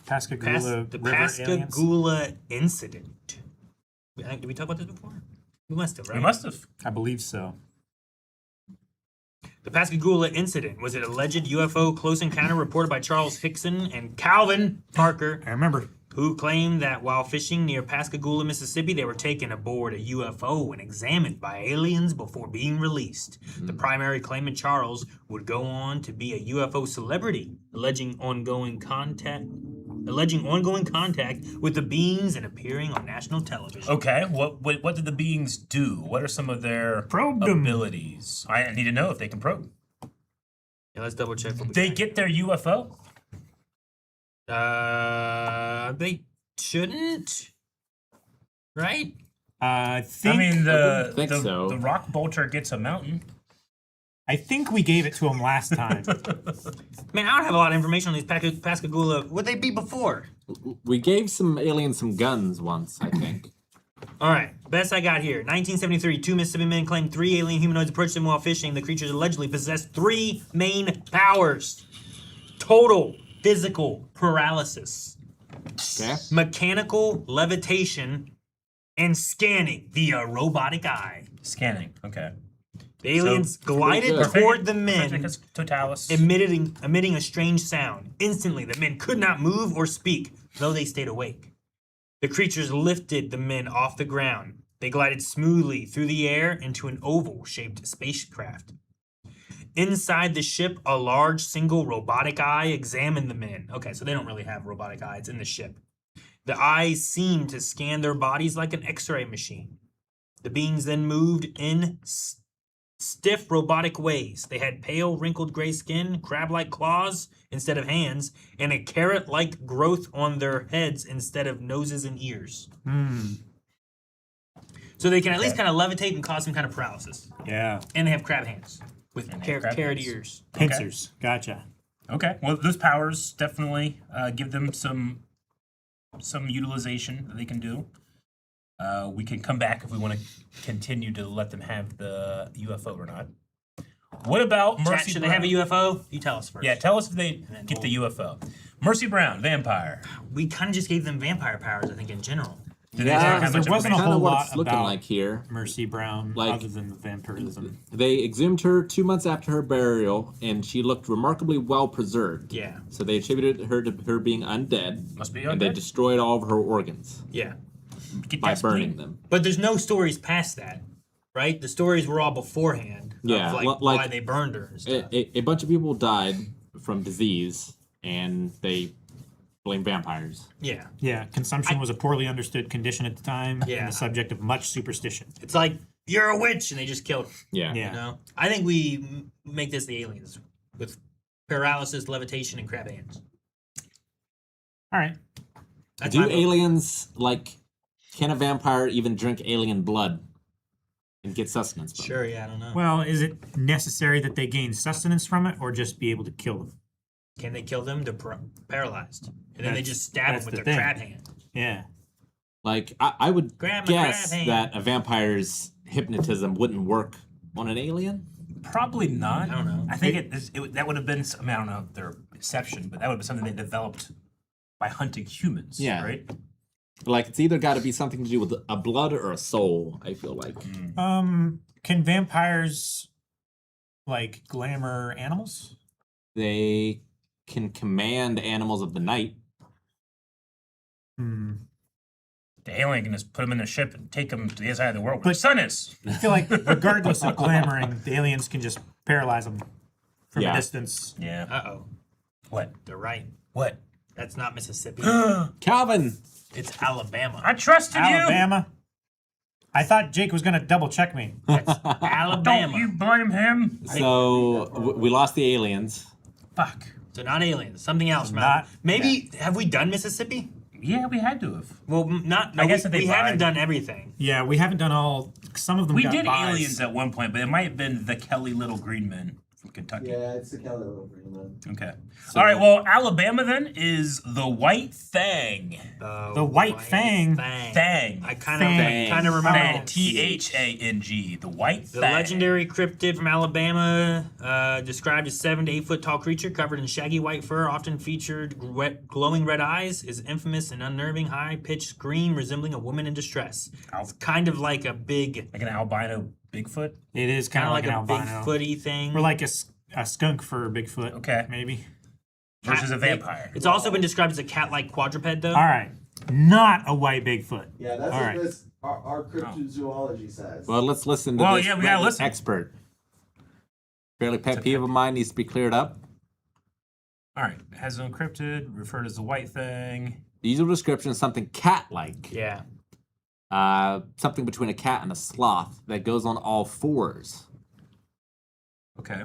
Pascagoula The River Aliens. Pascagoula incident. Did we talk about this before? We must have, right? We must have. I believe so. The Pascagoula incident was an alleged UFO close encounter reported by Charles Hickson and Calvin Parker, I remember. who claimed that while fishing near Pascagoula, Mississippi, they were taken aboard a UFO and examined by aliens before being released. The primary claimant, Charles, would go on to be a UFO celebrity, alleging ongoing contact with the beings and appearing on national television. Okay. What did the beings do? What are some of their Probed 'em. abilities? I need to know if they can probe. Yeah, let's double check. What we They got. get their UFO? They shouldn't, right? I think. I mean, wouldn't think so. the rock bolter gets a mountain. I think we gave it to him last time. Man, I don't have a lot of information on these Pascagoula. What'd they be before? We gave some aliens some guns once, I think. All right, best I got here. 1973, two Mississippi men claimed 3 alien humanoids approached them while fishing. The creatures allegedly possessed 3 main powers: total physical paralysis, Okay. mechanical levitation, and scanning via robotic eye. Scanning. Okay. The aliens glided good. toward the men, Perfectus totalis. emitting a strange sound. Instantly, the men could not move or speak, though they stayed awake. The creatures lifted the men off the ground. They glided smoothly through the air into an oval-shaped spacecraft. Inside the ship, a large single robotic eye examined the men. Okay, so they don't really have robotic eye. It's in the ship. The eyes seemed to scan their bodies like an X-ray machine. The beings then moved in stiff robotic ways. They had pale, wrinkled gray skin, crab-like claws instead of hands, and a carrot-like growth on their heads instead of noses and ears. So they can at least kind of levitate and cause some kind of paralysis. Yeah. And they have crab hands with And they have crab carrot hands. ears. Pincers. Gotcha. Okay. Well, those powers definitely give them some utilization that they can do. We can come back if we want to continue to let them have the UFO or not. What about Chat, Mercy should Brown? they have a UFO? You tell us first. Yeah, tell us if they then get the UFO. Mercy Brown, vampire. We kind of just gave them vampire powers, I think, in general. Do they Yeah, have there much wasn't a information? Kind whole of what lot it's looking about like here. Mercy Brown, Like- other than the vampirism. They exhumed her 2 months after her burial, and she looked remarkably well preserved. Yeah. So they attributed her to her being undead, Must be and they undead. destroyed all of her organs Yeah. Get by that burning spleen. them. But there's no stories past that, right? The stories were all beforehand. Yeah, Of, like, like- why they burned her and stuff. A bunch of people died from disease, and they blame vampires. Yeah. Yeah, consumption was a poorly understood condition at the time, Yeah. and the subject of much superstition. It's like, you're a witch, and they just killed her. Yeah. Yeah. You know? I think we make this the aliens with paralysis, levitation, and crab hands. All right. That's Do my vote. aliens, like, can a vampire even drink alien blood and get sustenance from it? Sure, yeah, I don't know. Well, is it necessary that they gain sustenance from it, or just be able to kill them? Can they kill them? They're paralyzed. And then they That's- just stab that's them with the their thing. crab hand. Yeah. Like, I would Grab my guess crab hand. that a vampire's hypnotism wouldn't work on an alien. Probably not. I don't know. I think that would have been. I don't know their exception, but that would have been something they developed by hunting humans. Yeah. Right. Like, it's either got to be something to do with a blood or a soul, I feel like. Can vampires like glamour animals? They can command animals of the night. Hmm. The alien can just put them in a ship and take them to the other side of the world where But- the sun is. I feel like regardless of glamoring, the aliens can just paralyze them from Yeah. a distance. Yeah. Uh-oh. What? They're right. What? That's not Mississippi. Calvin! It's Alabama. I trusted you. Alabama. I thought Jake was going to double check me. That's Don't Alabama. you blame him? So, we lost the aliens. Fuck. So not aliens. Something else. So man. not- Maybe, have we done Mississippi? Yeah, we had to have. Well, not. No, I guess we, if they we haven't lied. done everything. Yeah, we haven't done all. Some of them We got did buys. aliens at one point, but it might have been the Kelly Little Green Men from Kentucky. Yeah, it's the Kelly Little Green Man. Okay. All right. Well, Alabama then is the White Fang. The White Fang. Fang. I kind Fang. of remember. Fang. THANG. The White The Fang. legendary cryptid from Alabama, described as 7 to 8 foot tall creature covered in shaggy white fur, often featured glowing red eyes, is infamous and unnerving high pitched scream resembling a woman in distress. It's kind of like a big, Like an albino Bigfoot. It is kind kind of of like like a an albino. Bigfooty thing. Or like a skunk for Bigfoot. Okay. Maybe. Versus a vampire. It's also been described as a cat-like quadruped, though. All right. Not a white Bigfoot. Yeah, that's All what right. this our cryptozoology says. Well, let's listen to Well, this yeah, we gotta Reddit listen. expert. Fairly pet peeve of mine needs to be cleared up. All right. Has no cryptid, referred as the White Fang. The usual description is something cat-like. Yeah. Something between a cat and a sloth that goes on all fours. Okay.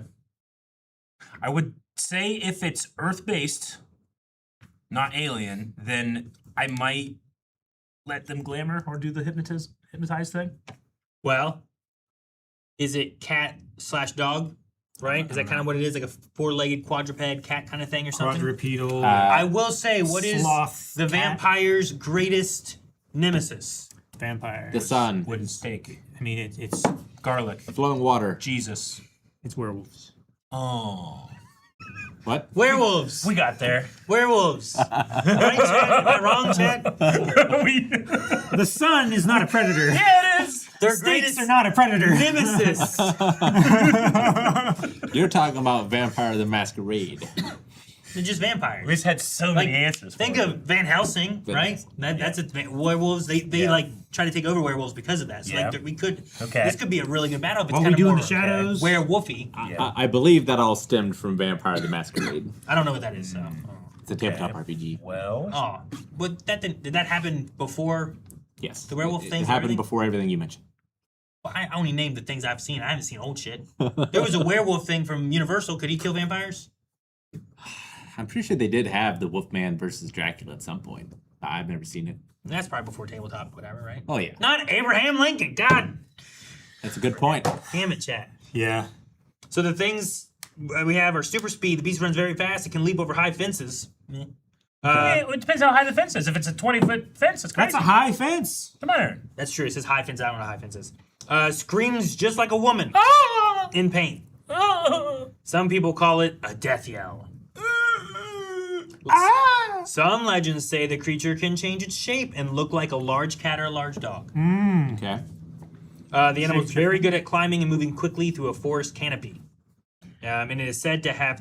I would say if it's Earth-based, not alien, then I might let them glamour or do the hypnotize thing. Well, is it cat/dog? Right? Is that kind of what it is? Like a 4-legged quadruped cat kind of thing or something? Quadrupedal. I will say, what is Sloth the cat. vampire's greatest nemesis? Vampire. The sun. Wooden steak, I mean, it's garlic, Flowing water. Jesus. it's werewolves. Oh, What? Werewolves. we got there. Werewolves. Right, Chad? Am I wrong, Chad? The sun is not a predator. Yeah, it is. Their Snakes greatest are not a predator. nemesis. You're talking about Vampire the Masquerade. They're just vampires. We just had so Like, many answers. Think for of it. Van Helsing, Van right? Helsing. That's werewolves. They Yeah. like try to take over werewolves because of that. So Yeah. like we could. Okay. This could be a really good battle if it's What we kind of do in more the shadows. werewolfy. Yeah. I believe that all stemmed from Vampire the Masquerade. I don't know what that is. So. It's a tabletop RPG. Well, Oh, but did that happen before? Yes. The werewolf it things and happened everything? before everything you mentioned. Well, I only named the things I've seen. I haven't seen old shit. There was a werewolf thing from Universal. Could he kill vampires? I'm pretty sure they did have the Wolfman versus Dracula at some point. I've never seen it. That's probably before tabletop, whatever, right? Oh, yeah. Not Abraham Lincoln. God That's a good point. damn it, chat. Yeah. So the things we have are super speed. The beast runs very fast. It can leap over high fences. it depends how high the fence is. If it's a 20-foot fence, it's crazy. That's a high fence. Come on. That's true. It says high fence. I don't know high fence is. Screams just like a woman in pain. Some people call it a death yell. Some legends say the creature can change its shape and look like a large cat or a large dog. Okay. The animal is very good at climbing and moving quickly through a forest canopy. And it is said to have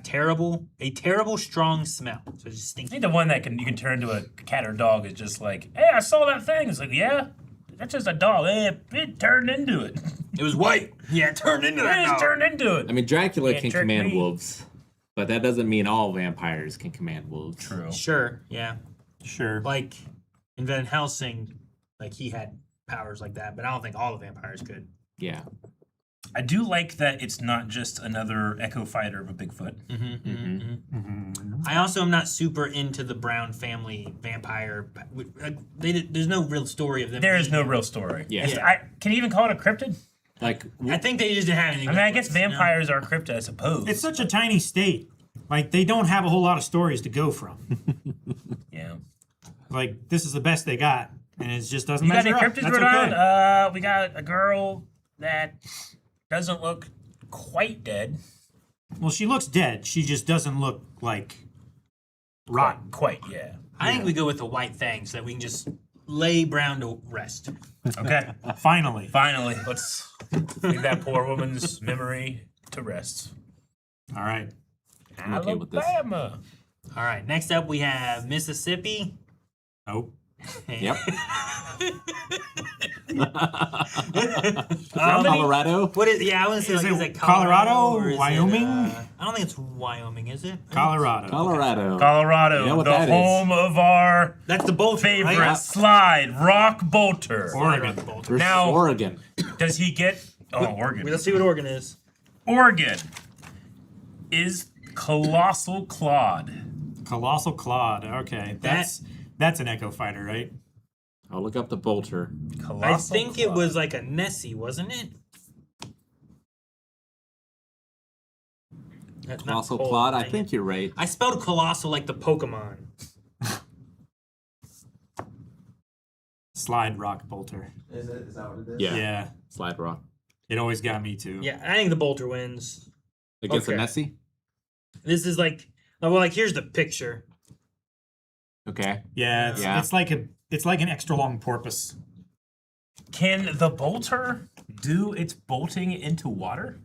a terrible strong smell. So it's I stinky. think the one that you can turn into a cat or dog is just like, hey, I saw that thing. It's like, yeah, that's just a dog. Hey, it turned into it. It was white. Yeah, it turned into It that just dog. turned into it. I mean, Dracula Can't can trick command me. wolves. But that doesn't mean all vampires can command wolves. True. Sure, yeah. Sure. Like in Van Helsing, like he had powers like that, but I don't think all the vampires could. Yeah. I do like that it's not just another echo fighter of a Bigfoot. I also am not super into the Brown family vampire. There's no real story of them. There is being- no real story. Yeah. Can you even call it a cryptid? Like, I think they just didn't have anything. I mean, I with guess it, you know? vampires are a cryptid, I suppose. It's such a tiny state. Like, they don't have a whole lot of stories to go from. Yeah. Like, this is the best they got, and it just doesn't You got measure any up. cryptids, That's Rhode okay. Island? We got a girl that doesn't look quite dead. Well, she looks dead. She just doesn't look like rotten. Quite, yeah. I think we go with the white thing so that we can just lay Brown to rest. Okay. Finally. Finally, let's leave that poor woman's memory to rest. All right. I'm okay with this. Alabama. All right, next up we have Mississippi. Oh. Yep. How many- Colorado. What is? Yeah, I want to say Is like, it is it Colorado, or is it, Wyoming? I don't think it's Wyoming, is it? Colorado. Colorado. Colorado, You know what the that is? home of our That's the Bolter, favorite right? slide, Rock Bolter. Oregon. Bolter. Versus Now- Oregon. Does he get... Oh, Oregon. Let's see what Oregon is. Oregon is Colossal Claude. Colossal Claude. Okay. That's an Echo Fighter, right? I'll look up the bolter. Colossal I think it Claude. was like a Nessie, wasn't it? That's not Colossal cold, Claude. I dang think it. you're right. I spelled colossal like the Pokemon. Slide Rock Bolter. Is that what it is? Yeah. Yeah. Slide rock. It always got me too. Yeah, I think the Bolter wins. Against Okay. a Nessie? This is like, well, like here's the picture. Okay. Yeah. Yeah. It's like an extra long porpoise. Can the bolter do its bolting into water?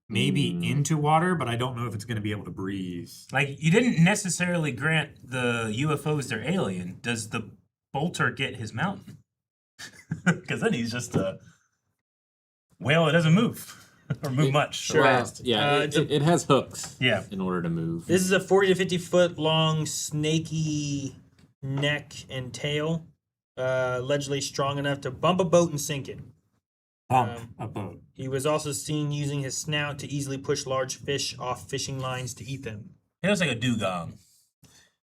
Maybe into water, but I don't know if it's going to be able to breathe. Like, you didn't necessarily grant the UFOs their alien. Does the bolter get his mountain? Because then he's just a whale that doesn't move or move much. Sure. Well, yeah, it's it has hooks Yeah. in order to move. This is a 40 to 50 foot long, snaky neck and tail, allegedly strong enough to bump a boat and sink it. Bump a boat. He was also seen using his snout to easily push large fish off fishing lines to eat them. He looks like a dugong.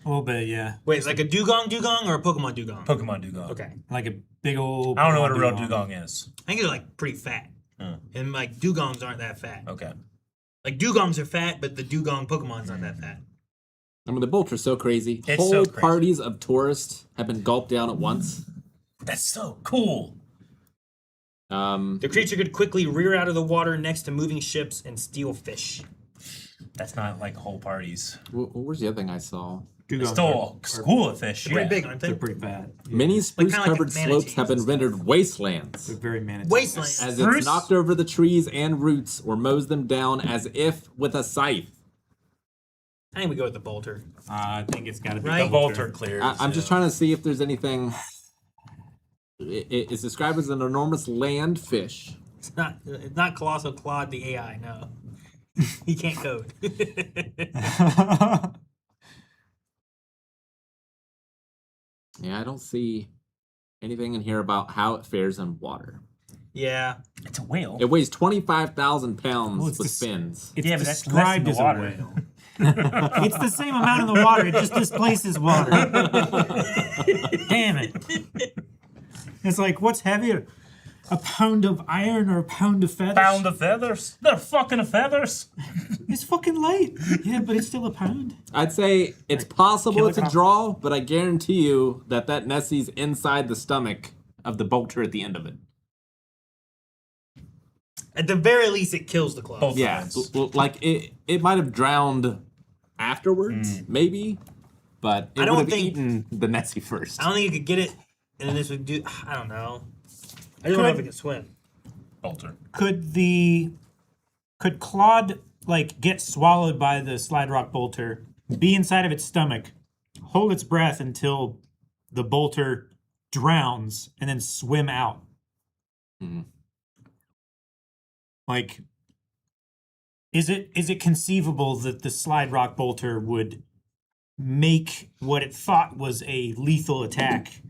A little bit, yeah. Wait, like a dugong or a Pokemon dugong? Pokemon dugong. Okay. Like a big old. I don't know what a real Pokemon dugong is. I think they're like pretty fat. And like dugongs aren't that fat. Okay. Like dugongs are fat, but the dugong Pokemon's not that fat. I mean, the bolter's so crazy. It's Whole so crazy. parties of tourists have been gulped down at once. That's so cool. The creature could quickly rear out of the water next to moving ships and steal fish. That's not like whole parties. Where's the other thing I saw? Dugongs Still a school of fish. They're Yeah. pretty big, aren't they? They're pretty bad. Many spruce-covered kinda like slopes have been manatees and rendered wastelands They're very manatee. Wasteland. as Spruce? it's knocked over the trees and roots or mows them down as if with a scythe. I think we go with the bolter. I think it's got to be Right. The bolter clears. I'm just trying to see if there's anything. It's described as an enormous land fish. It's not Colossal Claude the AI, no. He can't code. Yeah, I don't see anything in here about how it fares in water. Yeah. It's a whale. It weighs 25,000 pounds Well, it's with dis- fins. It's Yeah, but that's less described in as the a water. whale. It's the same amount in the water. It just displaces water. Damn it! It's like, what's heavier, a pound of iron or a pound of feathers? Pound of feathers. They're fucking feathers. It's fucking light. Yeah, but it's still a pound. I'd say it's possible it's a kilogram. draw, but I guarantee you that Nessie's inside the stomach of the bolter at the end of it. At the very least, it kills the claw. Both Yeah, sides. like it might have drowned afterwards, maybe, but it I don't would have think- eaten the Nessie first. I don't think you could get it, and then this would do. I don't know. I don't know if it can swim. Bolter. Could Claude like get swallowed by the slide rock bolter, be inside of its stomach, hold its breath until the bolter drowns, and then swim out? Mhm. Like, Is it conceivable that the slide rock bolter would make what it thought was a lethal attack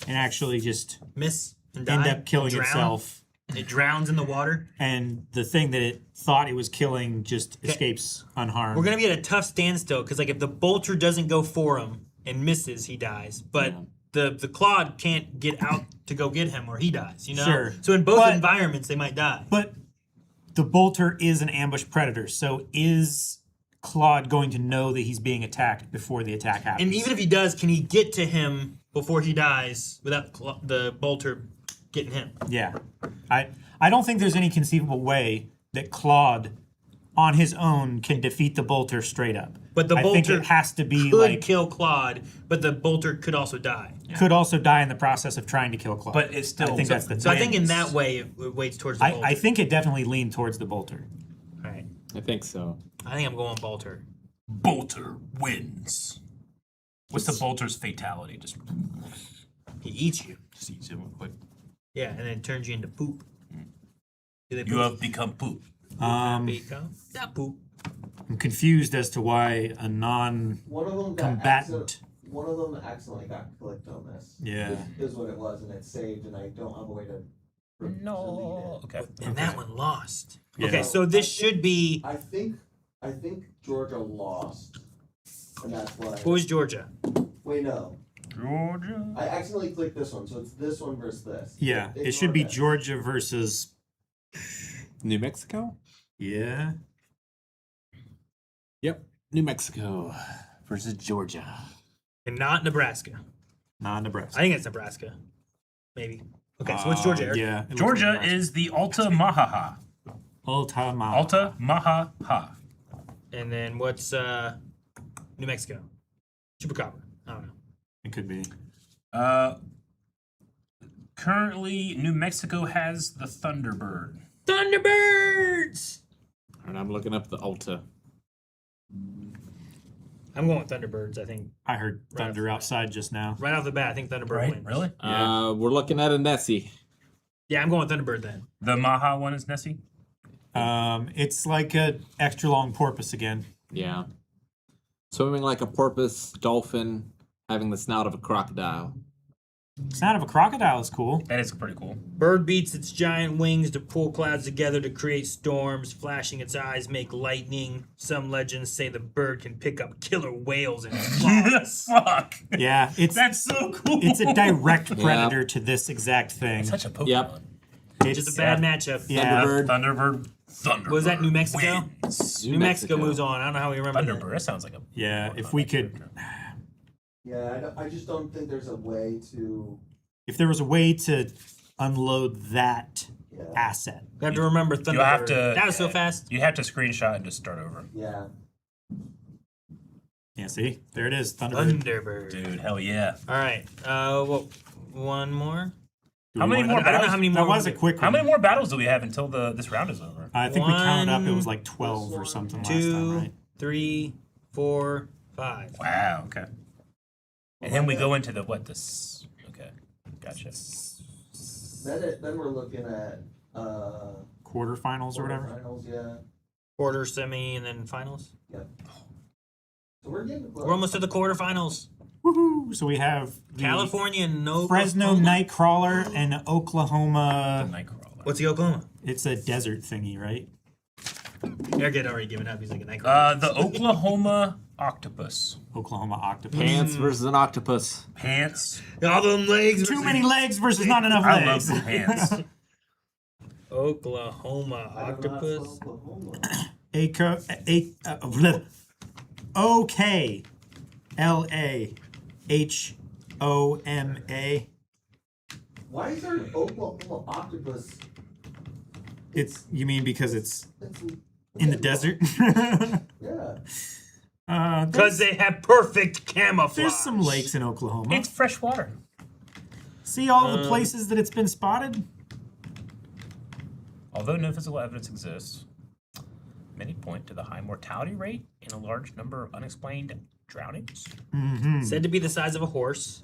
and actually just Miss and die. end up killing Drown. itself? It drowns in the water. And the thing that it thought it was killing just escapes unharmed. We're gonna be at a tough standstill because like if the bolter doesn't go for him and misses, he dies. But the Claude can't get out to go get him or he dies. You know. Sure. So in both But- environments, they might die. But the bolter is an ambush predator, so is Claude going to know that he's being attacked before the attack happens? And even if he does, can he get to him before he dies without the bolter getting him? Yeah. I don't think there's any conceivable way that Claude on his own can defeat the bolter straight up. But the I think bolter it has to be could like kill Claude, but the bolter could also die. could also die in the process of trying to kill Claude. But it's still. I think that's the So I think in wins. that way it weights towards the bolter. I think it definitely leaned towards the bolter. All right. I think so. I think I'm going bolter. Bolter wins. What's the bolter's fatality? Just He eats you. eats him real quick. Yeah, and then turns you into poop. Do they You have become poop. become that poop? I'm confused as to why a non One of them got combatant. One of them accidentally got clicked on this. Yeah. Is what it was, and it's saved, and I don't have a way to. No. Okay. And that one lost. Yeah. Okay, so this should be. I think Georgia lost, and that's why. What was Georgia? Wait, no. Georgia. I accidentally clicked this one, so it's this one versus this. Yeah, it Ignore should be this. Georgia versus. New Mexico? Yeah. Yep. New Mexico versus Georgia. And not Nebraska. Not I Nebraska. think it's Nebraska. Maybe. Okay, so what's Georgia? Eric? Yeah. it looks Georgia like Nebraska. is the Alta Mahaha. Altamont. Alta Mahaha. And then what's New Mexico? Chupacabra. I don't know. It could be. Currently, New Mexico has the Thunderbird. Thunderbirds! And I'm looking up the Alta. I'm going with Thunderbirds, I think. I heard Right thunder off- outside just now. Right off the bat, I think Thunderbird wins. Really? Yeah. We're looking at a Nessie. Yeah, I'm going with Thunderbird then. The Maha one is Nessie? It's like a extra long porpoise again. Yeah. Swimming like a porpoise, dolphin, having the snout of a crocodile. Snout of a crocodile is cool. That is pretty cool. Bird beats its giant wings to pull clouds together to create storms. Flashing its eyes make lightning. Some legends say the bird can pick up killer whales in its claws. Fuck. Yeah, it's That's so cool. it's a direct predator to this exact thing. Such a Pokemon. Yep. It's Just a bad matchup. Yeah. Thunderbird. Thunderbird. Thunderbird. Was that New Mexico? Wins. New Mexico moves on. I don't know how we remember that. Thunderbird. That sounds like a. Yeah, if we could, Yeah, I just don't think there's a way to. if there was a way to unload that Yeah. asset. We have to remember Thunderbird. You have to. That was so fast. You have to screenshot and just start over. Yeah. Yeah, see, there it is, Thunderbird. Thunderbird. Dude, hell yeah. All right. Well, one more. Do How we many want- more I don't know battles? how many That more. was a quick How one. many more battles do we have until this round is over? I think we counted up. It was One, like 12 or something last 2, time, right? 3, 4, 5. Wow. Okay. And then we go into the what? This. Okay. Gotcha. Then we're looking at Quarterfinals or whatever. Finals, yeah. Quarter, semi, and then finals. Yep. So we're getting close. We're almost to the quarterfinals. Woohoo! So we have the California, no. Fresno Oklahoma. Nightcrawler and Oklahoma. Nightcrawler. What's the Oklahoma? It's a desert thingy, right? Eric had already given up. He's like a Nightcrawler. The Oklahoma octopus. Oklahoma octopus. Pants versus an octopus. Pants. All them legs. Too many legs versus not enough I love legs. the pants. Oklahoma I don't know how to spell octopus. Oklahoma. OKLAHOMA. Why is there an Oklahoma octopus? It's you mean because it's It's in the desert? Yeah. Because they have perfect camouflage. There's some lakes in Oklahoma. It's fresh water. See all the places that it's been spotted? Although no physical evidence exists, many point to the high mortality rate and a large number of unexplained drownings. Said to be the size of a horse.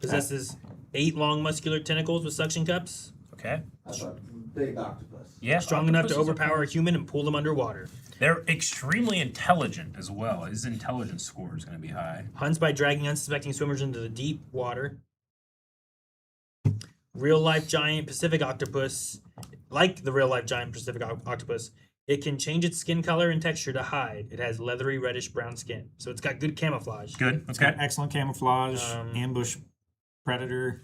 Possesses 8 long muscular tentacles with suction cups. Okay. That's a big octopus. Yeah. Strong enough to octopuses are overpower a human and pull them underwater. They're extremely intelligent as well. His intelligence score is going to be high. Hunts by dragging unsuspecting swimmers into the deep water. Real-life giant Pacific octopus, like the real-life giant Pacific octopus, it can change its skin color and texture to hide. It has leathery reddish-brown skin, so it's got good camouflage. Good. It's Okay. got excellent camouflage, Um, ambush, predator.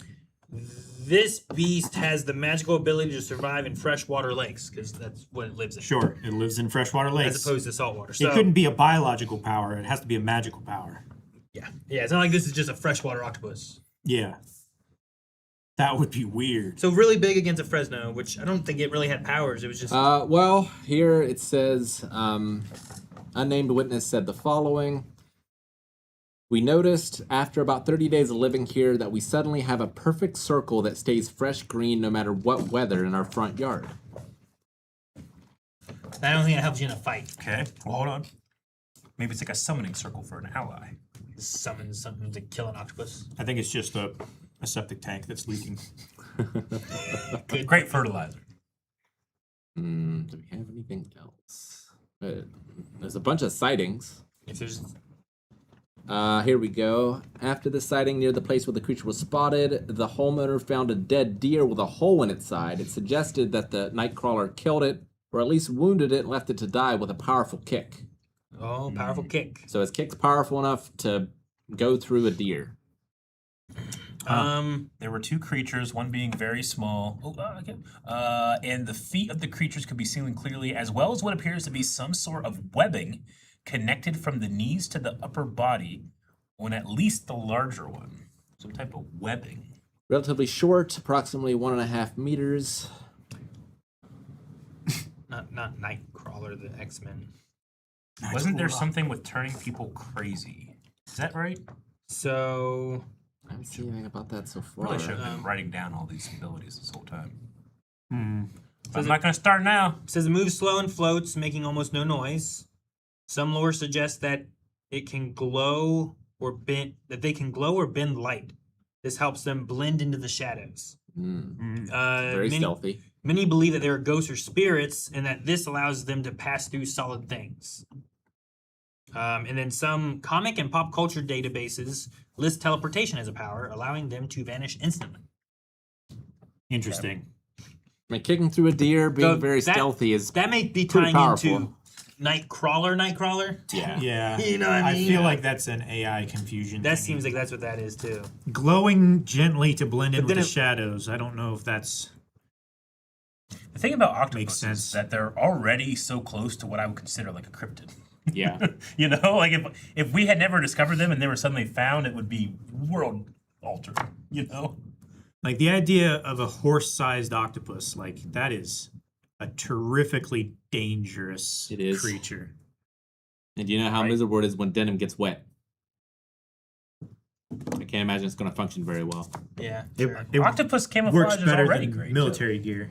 This beast has the magical ability to survive in freshwater lakes, because that's what it lives in. Sure, it lives in freshwater lakes. As opposed to saltwater. So, it couldn't be a biological power. It has to be a magical power. Yeah, it's not like this is just a freshwater octopus. Yeah. That would be weird. So really big against a Fresno, which I don't think it really had powers. It was just Well, here it says, unnamed witness said the following. We noticed after about 30 days of living here that we suddenly have a perfect circle that stays fresh green no matter what weather in our front yard. I don't think it helps you in a fight. Okay. Well, hold on. Maybe it's like a summoning circle for an ally. Summon something to kill an octopus. I think it's just a septic tank that's leaking. Great fertilizer. Do we have anything else? There's a bunch of sightings. If there's Here we go. After the sighting near the place where the creature was spotted, the homeowner found a dead deer with a hole in its side. It suggested that the nightcrawler killed it, or at least wounded it and left it to die with a powerful kick. powerful kick. So his kick's powerful enough to go through a deer. There were two creatures, one being very small. And the feet of the creatures could be seen clearly, as well as what appears to be some sort of webbing connected from the knees to the upper body on at least the larger one. Some type of webbing. Relatively short, approximately 1.5 meters. Not Nightcrawler, the X-Men. Wasn't there something with turning people crazy? Is that right? So I haven't seen anything about that so far. Really should have been writing down all these abilities this whole time. Hmm. But I'm not going to start now. it says it moves slow and floats, making almost no noise. Some lore suggests that it can glow or bend light. This helps them blend into the shadows. Very stealthy. Many believe that they are ghosts or spirits, and that this allows them to pass through solid things. And then some comic and pop culture databases list teleportation as a power, allowing them to vanish instantly. Interesting. I mean, kicking through a deer, being So very that- stealthy is That may be pretty tying powerful. into Nightcrawler. Yeah. You know what I mean? feel like that's an AI confusion. That thingy. seems like that's what that is too. glowing gently to blend in But with then the shadows. I don't know if that's The thing about Makes octopuses sense. is that they're already so close to what I would consider like a cryptid. yeah. You know, like if we had never discovered them and they were suddenly found, it would be world altering. You know, like the idea of a horse-sized octopus. Like that is a terrifically dangerous It is. creature. And do you know how miserable it is when denim gets wet? I can't imagine it's going to function very well. Yeah. It octopus works camouflage is better already than great. military gear.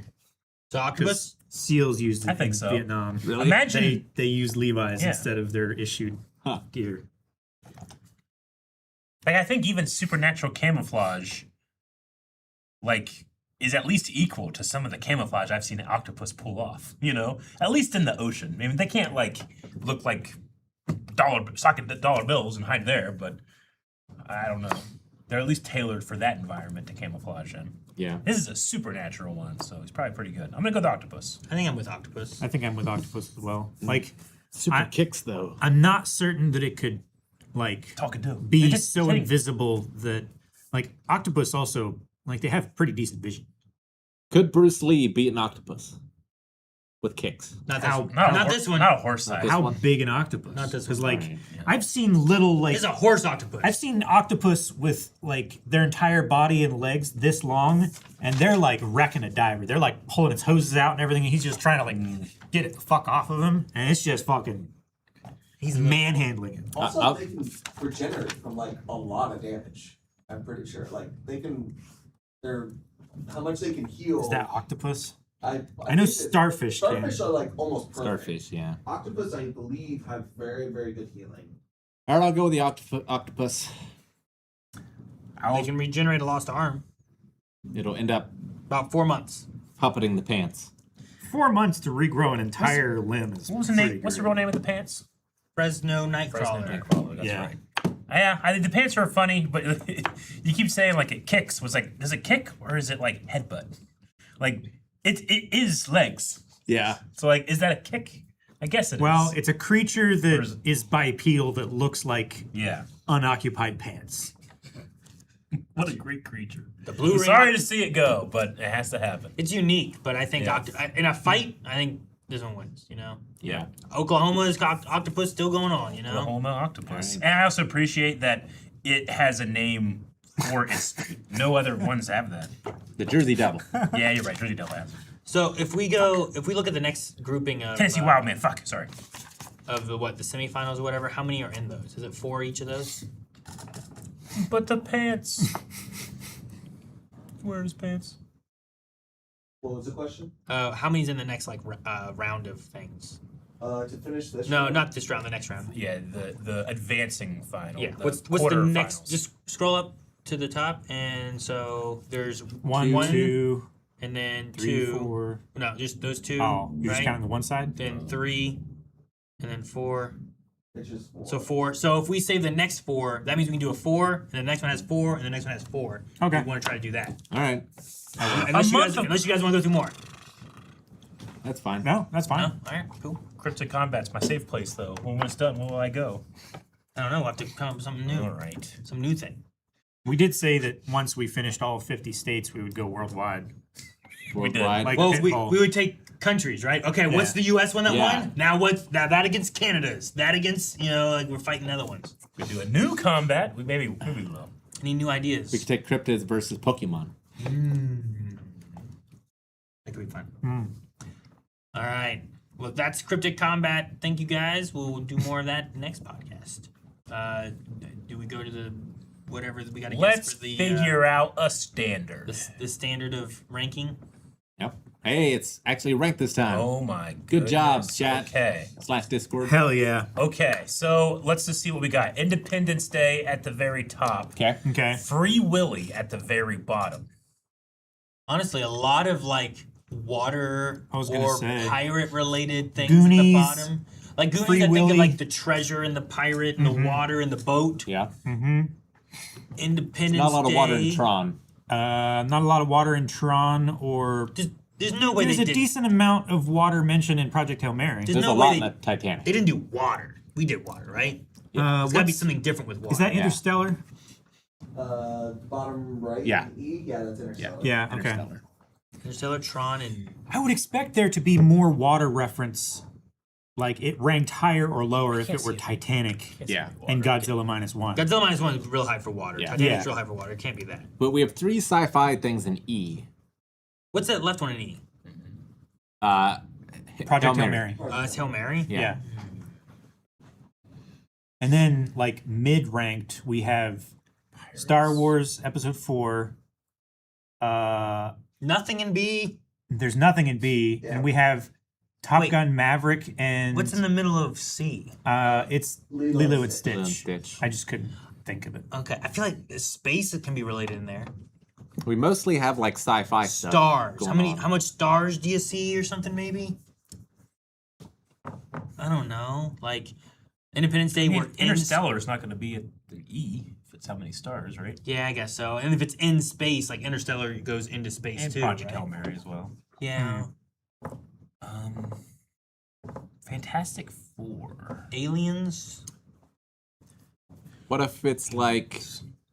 So octopus. Because SEALs used it I think in so. Vietnam. Really? Imagine They use Levi's Yeah. instead of their issued Huh. gear. Like I think even supernatural camouflage, like, is at least equal to some of the camouflage I've seen an octopus pull off. You know, at least in the ocean. I mean, they can't like look like dollar bills and hide there, but I don't know. They're at least tailored for that environment to camouflage in. Yeah. This is a supernatural one, so it's probably pretty good. I'm gonna go with octopus. I think I'm with octopus. I think I'm with octopus as well. Like Super kicks, though. I'm not certain that it could like Talk and do. be They're just so hitting- invisible that like octopus also like they have pretty decent vision. Could Bruce Lee beat an octopus with kicks? Not How- this. Not, Not this one. Not a horse size. This How one? big an octopus? Not this Because one. like Right, I've seen little like It's a horse octopus. I've seen octopus with like their entire body and legs this long, and they're like wrecking a diver. They're like pulling its hoses out and everything, and he's just trying to like get it the fuck off of him, and it's just fucking. He's manhandling it. Also, they can regenerate from like a lot of damage. I'm pretty sure. Like they can, they're how much they can heal. Is that octopus? I I know think that starfish can. starfish are like almost perfect. Starfish, yeah. Octopus, I believe, have very very good healing. All right, I'll go with the octopus. They can regenerate a lost arm. It'll end up About 4 months. puppeting the pants. 4 months to regrow an entire limb is What was the pretty name? What's the great. real name of the pants? Fresno Nightcrawler. Fresno Nightcrawler. That's Yeah. right. Yeah, I think the pants are funny, but you keep saying like it kicks. Was like, does it kick or is it like headbutt? Like it is legs. Yeah. So like, is that a kick? I guess it is. Well, it's a creature that is it- is bipedal that looks like yeah. unoccupied pants. What a great creature. The blue ring. Sorry to see it go, but it has to happen. It's unique, but I think Yeah. in a fight, I think this one wins. You know, Yeah. Oklahoma's octopus still going on. You know, Oklahoma octopus. Alright. And I also appreciate that it has a name for its state. No other ones have that. The Jersey Devil. Yeah, you're right. Jersey Devil has it. so if we look at the next grouping of Tennessee Wildman. Fuck. Sorry. of the semifinals or whatever, how many are in those? Is it 4 each of those? But the pants. Where's pants? What was the question? How many's in the next round of things? To finish this. No, round? not this round. The next round. Yeah, the advancing final. Yeah. The What's the quarterfinals. next? Just scroll up to the top, and so there's One, two, and then 3, 2. 4. No, just those 2. Oh, you're just right? counting the one side? Then 3, and then 4. It's just 4. So 4. So if we save the next 4, that means we can do a 4, and the next one has 4, and the next one has 4. Okay. We want to try to do that. All right. Unless you guys want to go through more. That's fine. No, that's fine. No? All right, cool. Cryptid Combat's my safe place, though. When it's done, where will I go? I don't know. We'll have to come up with something new. All right. Some new thing. We did say that once we finished all 50 states, we would go worldwide. Worldwide. Like Well, pinball. we would take countries, right? Okay, what's the U.S. one that Yeah. won? Now that against Canada's? That against, like we're fighting other ones. We do a new combat. Maybe we will. Any new ideas? We could take cryptids versus Pokemon. That could be fun. All right. Well, that's Cryptid Combat. Thank you, guys. We'll do more of that next podcast. Do we go to the whatever we got to guess Let's for the figure out a standard. the standard of ranking? Yep. Hey, it's actually ranked this time. Oh my Good job, goodness. chat. Okay. / Discord. Hell yeah. Okay, so let's just see what we got. Independence Day at the very top. Okay. Okay. Free Willy at the very bottom. Honestly, a lot of water I was gonna or say. pirate related things at the Goonies, bottom. Like Goonies, Free I think of Willy. the treasure and the pirate and the water and the boat. Yeah. Mm-hmm. Independence Not a lot of water in Day. Tron. Not a lot of water in Tron, or There's no way there's they a did. decent amount of water mentioned in Project Hail Mary. There's There's no a way lot they- in the Titanic. They didn't do water. We did water, right? There's got to be What's- something different with water. Is that Yeah. Interstellar? Bottom right. Yeah. E. Yeah, that's Interstellar. Yeah. Okay. Interstellar. Interstellar, Tron, and I would expect there to be more water reference, like it ranked higher or lower if can't it were see it. Titanic Yeah. and Godzilla -1. Godzilla minus one is real high for water. Yeah. Titanic's Yeah. real high for water. It can't be that. But we have 3 sci-fi things in E. What's that left one in E? Project Hail Mary. It's Hail Mary. Yeah. And then, like mid-ranked, we have Star Wars Episode 4. Nothing in B. There's nothing in B, Yeah. and we have Top Wait. Gun Maverick and What's in the middle of C? it's Lilo Lilo and and Stitch. Lilo and Stitch. Stitch. I just couldn't think of it. Okay, I feel like space can be related in there. We mostly have like sci-fi stuff. Stars. going on. How much stars do you see or something maybe? I don't know. Like Independence Day, we're in Interstellar is not going to be at the E if it's how many stars, right? Yeah, I guess so. And if it's in space, like Interstellar goes into space And too. Project right? Hail Mary as well. Yeah. Fantastic Four. Aliens. What if it's like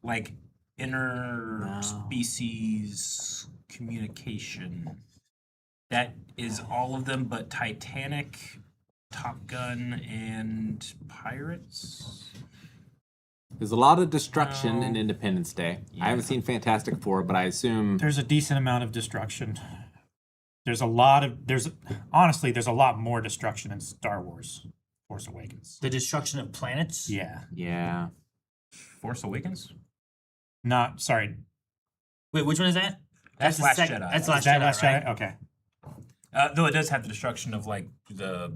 Like interspecies communication. That is all of them but Titanic, Top Gun, and Pirates. there's a lot of destruction in No. Independence Day. Yeah. I haven't seen Fantastic Four, but I assume There's a decent amount of destruction. There's a lot more destruction in Star Wars Force Awakens. The destruction of planets. Yeah. yeah. Force Awakens? Not sorry. Wait, which one is that? That's the Last sec- Jedi. That's Is Last Is that Jedi, Last right? Jedi? Okay. Though it does have the destruction of like the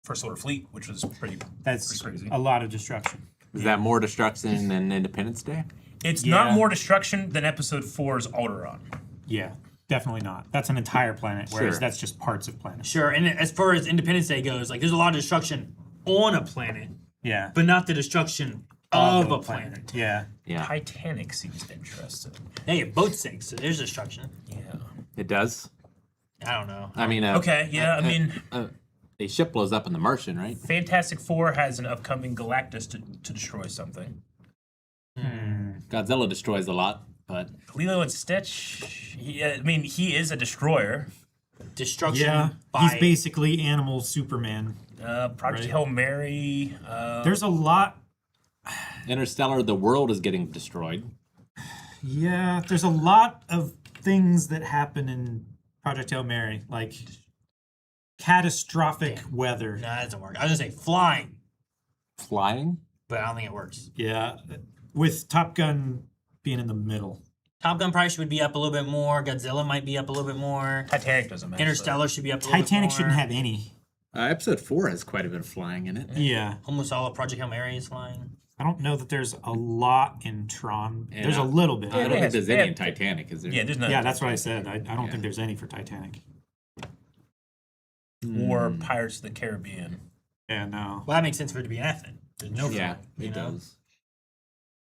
First Order Fleet, which was pretty That's crazy. a lot of destruction. Is that more destruction than Independence Day? It's Yeah. not more destruction than Episode 4's Alderaan. Yeah. definitely not. That's an entire planet, whereas Sure. that's just parts of planets. Sure, and as far as Independence Day goes, like there's a lot of destruction on a planet, Yeah. but not the destruction of a planet. Yeah. Yeah, Titanic seems interesting. Hey, a boat sinks, so there's destruction. Yeah. it does. I don't know. I mean, Okay, yeah, I mean, a ship blows up in the Martian, right? Fantastic Four has an upcoming Galactus to destroy something. Godzilla destroys a lot, but Lilo and Stitch, he is a destroyer. Destruction. Yeah. By He's basically Animal Superman. Project Right. Hail Mary. There's a lot. Interstellar, the world is getting destroyed. Yeah. There's a lot of things that happen in Project Hail Mary, like catastrophic weather. No, that doesn't work. I was gonna say flying, Flying? but I don't think it works. Yeah. With Top Gun being in the middle. Top Gun probably should be up a little bit more. Godzilla might be up a little bit more. Titanic doesn't matter. Interstellar should be up a little Titanic bit more. shouldn't have any. Episode 4 has quite a bit of flying in it. Yeah. Almost all of Project Hail Mary is flying. I don't know that there's a lot in Tron. Yeah. There's a little bit. I don't it think has- there's yeah. any in Titanic, is there? Yeah, there's none. Yeah, that's what I said. I don't Yeah. think there's any for Titanic. Or Pirates of the Caribbean. Yeah, no. Well, that makes sense for it to be an F then. There's no Yeah, flying, it you know? does.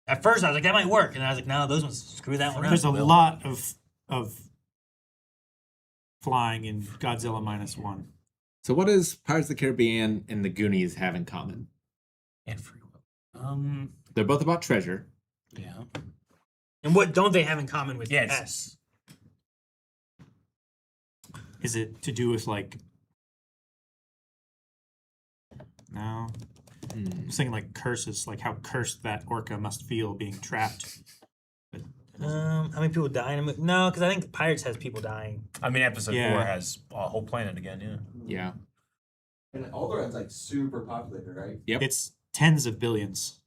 At first, I was like, that might work, and I was like, no, those ones, screw that one up. There's a lot of flying in Godzilla -1. So what does Pirates of the Caribbean and the Goonies have in common? And Free Will. They're both about treasure. Yeah. And what don't they have in common with Yes. S? Is it to do with like? No. I'm thinking like curses, like how cursed that orca must feel being trapped. How many people die in a movie? No, because I think Pirates has people dying. I mean, episode Yeah. 4 has a whole planet again, yeah. Yeah. And Alderaan's like super populated, right? Yep. It's tens of billions.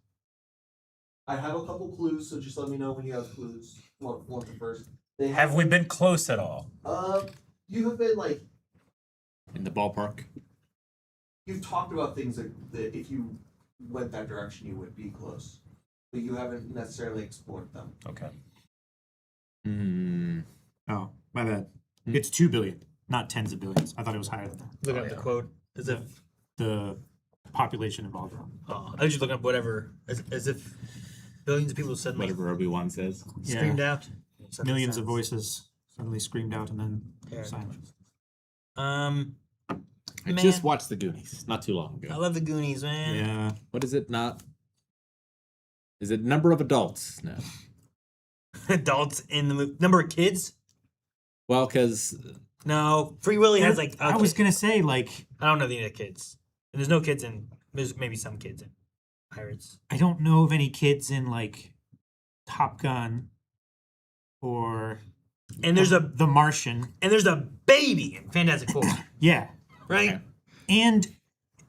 I have a couple clues, so just let me know when you have clues. Want the first? They Have we been close at all? You have been like In the ballpark. you've talked about things that if you went that direction, you would be close, but you haven't necessarily explored them. Okay. Hmm. Oh, my bad. Hmm. It's 2 billion, not tens of billions. I thought it was higher than that. Looking up the quote. As if, The population of Alderaan. I was just looking up whatever, as if billions of people suddenly Whatever Obi-Wan says. screamed out. Millions of voices suddenly screamed out and then Yeah. silence. I I Man. just watched the Goonies not too long ago. love the Goonies, man. Yeah. What is it not? Is it number of adults? No. Adults in the movie. Number of kids? Well, because No. Free Willy has like. I was gonna say like I don't know the kids. And there's no kids in. There's maybe some kids in Pirates. I don't know of any kids in like Top Gun or And there's The Martian. a baby in Fantastic Four, Yeah. right? Okay. And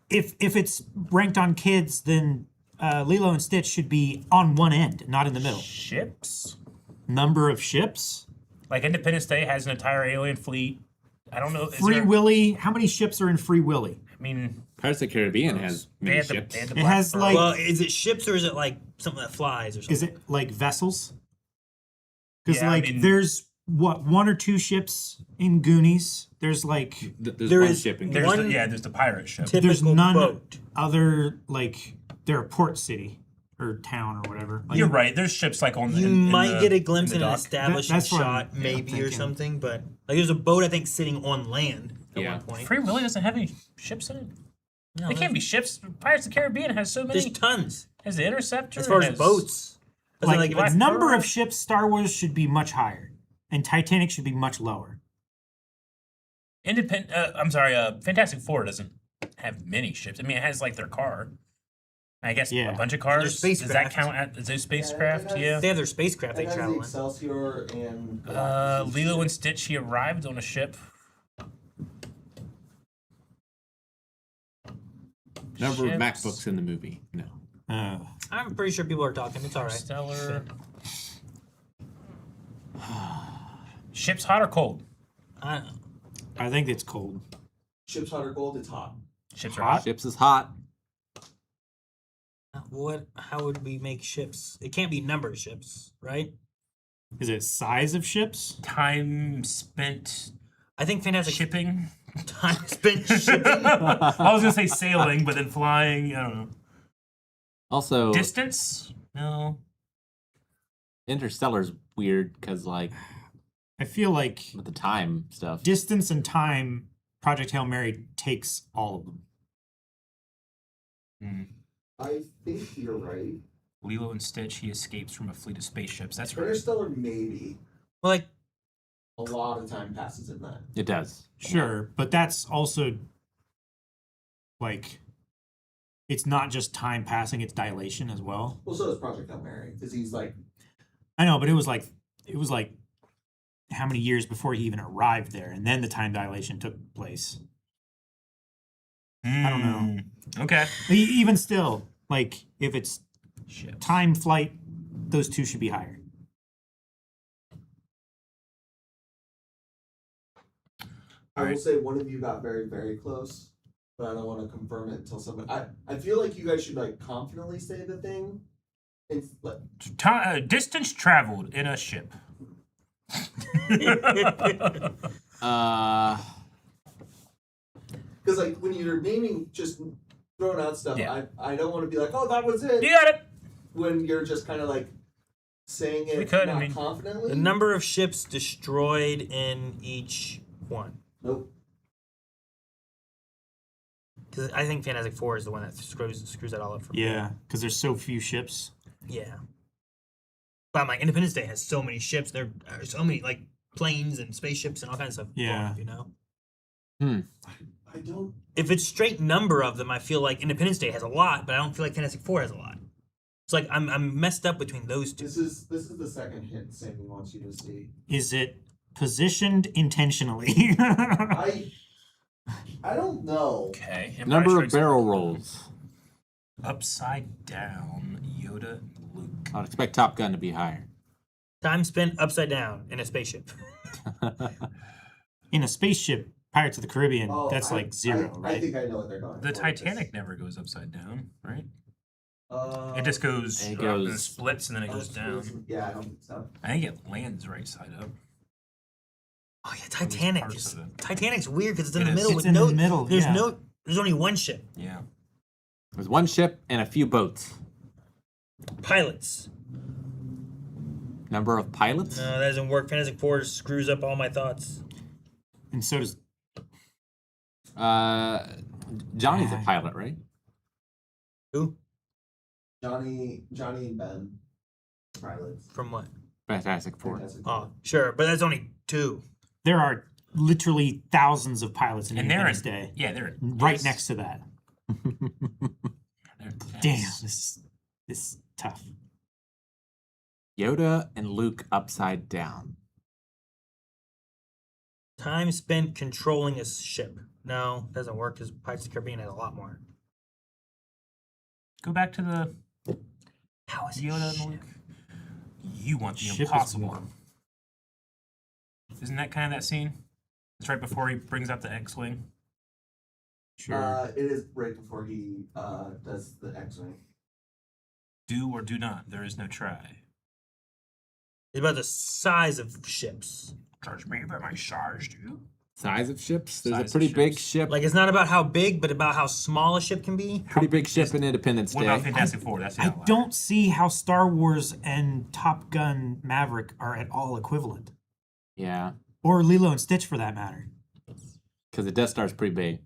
if it's ranked on kids, then Lilo and Stitch should be on one end, not in the middle. Ships? Number of ships. Like Independence Day has an entire alien fleet. I don't know. Free Willy. How many ships are in Free Willy? I mean, Pirates of the Caribbean has they many had the, ships. they had the It has, Blackbird. like- Well, is it ships or is it like something that flies or something? Is it like vessels? Because Yeah, I like mean- there's what 1 or 2 ships in Goonies. There's like There's There one is ship in There's one- there's the pirate ship. there's Typical none boat. other like they're a port city or town or whatever. Like, You're right. There's ships like on the. You in might the- get a glimpse in in the an dock. establishing That's what shot, I'm maybe or thinking. something, but like there's a boat I think sitting on land at Yeah. one point. Free Willy doesn't have any ships in it. No, They can't be ships. Pirates of the Caribbean has so many. There's tons Has the Interceptor. as far it as has- boats. As in, like, if it's number of ships Star Wars should be much higher and Titanic should be much lower. I'm sorry. Fantastic Four doesn't have many ships. I mean, it has like their car. I guess Yeah. a bunch of cars. Does that spacecraft. count as those spacecraft? has- Yeah. they have their spacecraft It they has the travel in. Excelsior and Lilo and Stitch. He arrived on a ship. Number of Ships. MacBooks in the movie. No. I'm pretty sure people are talking. It's all right. Stellar. Ships hot or cold? I don't know. I think it's cold. Ships hot or cold. It's hot. Ships are hot. Ships is hot. What? How would we make ships? It can't be number of ships, right? Is it size of ships? Time spent I think fantastic shipping. time spent shipping. I was gonna say sailing, but then flying. I don't know. Also, Distance? No. Interstellar's weird because, like, I feel like with the time stuff. distance and time, Project Hail Mary takes all of them. I think you're right. Lilo and Stitch. He escapes from a fleet of spaceships. That's right. Interstellar, maybe. Like A lot of time passes in that. It does. Sure, but that's also like it's not just time passing; it's dilation as well. Well, so is Project Hail Mary, because he's like, I know, but it was like how many years before he even arrived there, and then the time dilation took place. I don't know. Okay. Even still, like if it's Ships. time flight, those two should be higher. I will say one of you got very, very close, but I don't want to confirm it until someone. I feel like you guys should like confidently say the thing. And like, Distance traveled in a ship. because like when you're naming, just throwing out stuff, Yeah. I don't want to be like, oh, that was it. You got it. When you're just kind of like saying it We could, I not mean, confidently. the number of ships destroyed in each one. Nope. Because I think Fantastic Four is the one that screws that all up for me. Yeah, because there's so few ships. Yeah. But like Independence Day has so many ships. There are so many like planes and spaceships and all kinds of stuff. Yeah. You know. I don't. If it's straight number of them, I feel like Independence Day has a lot, but I don't feel like Fantastic Four has a lot. It's like I'm messed up between those two. This is the second hint Sammy wants you to see. Is it positioned intentionally? I don't know. Okay. Empire Number of Strikes barrel rolls. Upside down. Yoda, Luke. I would expect Top Gun to be higher. Time spent upside down in a spaceship. In a spaceship, Pirates of the Caribbean, Oh, that's like zero, I right? think I know what they're going The for. Titanic never goes upside down, right? It It just goes, It up goes- and splits and then it goes down. Yeah, I don't think so. I think it lands right side up. Oh yeah, Titanic. parts of it. Titanic's weird because it's in It the is. middle. It's with in no, the middle, There's yeah. There's only one ship. Yeah. There's one ship and a few boats. Pilots. Number of pilots? No, that doesn't work. Fantastic Four screws up all my thoughts. And so does Johnny's a pilot, right? Who? Johnny and Ben, pilots. From what? Fantastic Four. Fantastic. Oh, sure, but that's only two. there are literally thousands of pilots in And they're Independence Day. Yeah, they're Right next to that. they're Damn, this is tough. Yoda and Luke upside down. Time spent controlling a ship. No, doesn't work because Pirates of the Caribbean has a lot more. Go back to the How is Yoda and Luke. You want the Ship is impossible. warm. Isn't that kind of that scene? It's right before he brings out the X-wing. Sure. It is right before he does the X-wing. Do or do not. There is no try. It's about the size of ships. Charge me by my size, dude. Size of ships? There's Size a of pretty big ships. ship. Like it's not about how big, but about how small a ship can be. Pretty big ship in Independence What Day. about Fantastic Four? That's the I outlier. don't see how Star Wars and Top Gun Maverick are at all equivalent. Yeah, Or Lilo and Stitch for that matter. because the Death Star's pretty big.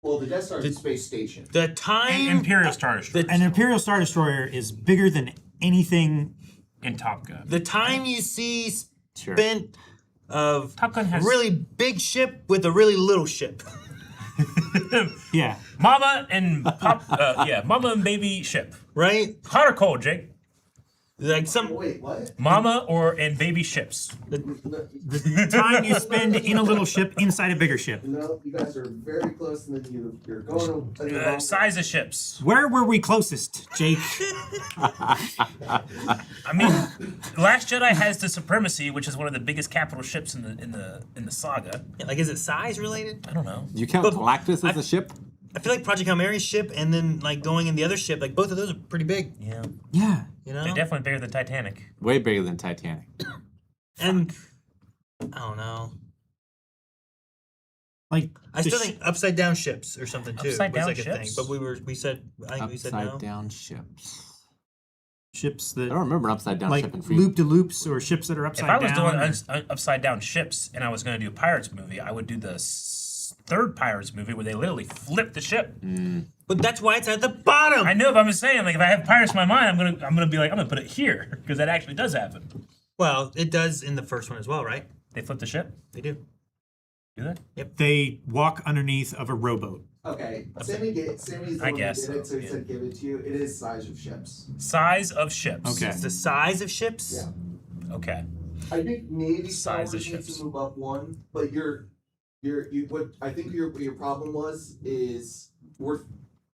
Well, the Death Star is a space station. The time Imperial Star Destroyer An Imperial Star Destroyer is bigger than anything. in Top Gun. the time you see Sure. spent of Top Gun has really big ship with a really little ship. Yeah. Mama and Mama and baby ship. Right? Hot or cold, Jake? Like some Wait, what? Mama and baby ships. The time you spend in a little ship inside a bigger ship. No, you guys are very close, and then you're going in the wrong Size of ships. Where were we closest, Jake? I mean, Last Jedi has the Supremacy, which is one of the biggest capital ships in the saga. like is it size related? I don't know. You count But Galactus as a ship? I feel like Project Hail Mary's ship and then like going in the other ship, like both of those are pretty big. Yeah. Yeah. You know, They're definitely bigger than Titanic. Way bigger than Titanic. and I don't know. Like I still think upside down ships or something too. Upside was down like a thing, ships? but we said we said no. Upside down ships. ships I that don't remember an upside down like ship in Free. loop to loops or ships that are If upside I was down. doing upside down ships and I was going to do a Pirates movie, I would do the third Pirates movie where they literally flip the ship. But that's why it's at the bottom. I know, but I'm just saying, like, if I have Pirates in my mind, I'm gonna be like, I'm gonna put it here because that actually does happen. Well, it does in the first one as well, right? They flip the ship. They do. Do they? They walk underneath of a rowboat. Okay, Sammy's the one who guess did it, so so, he yeah. said give it to you. It is size of ships. Size of ships. Okay. It's the size of ships. Yeah. Okay. I think maybe Star Size of Wars needs ships. to move up one, but what I think your problem was is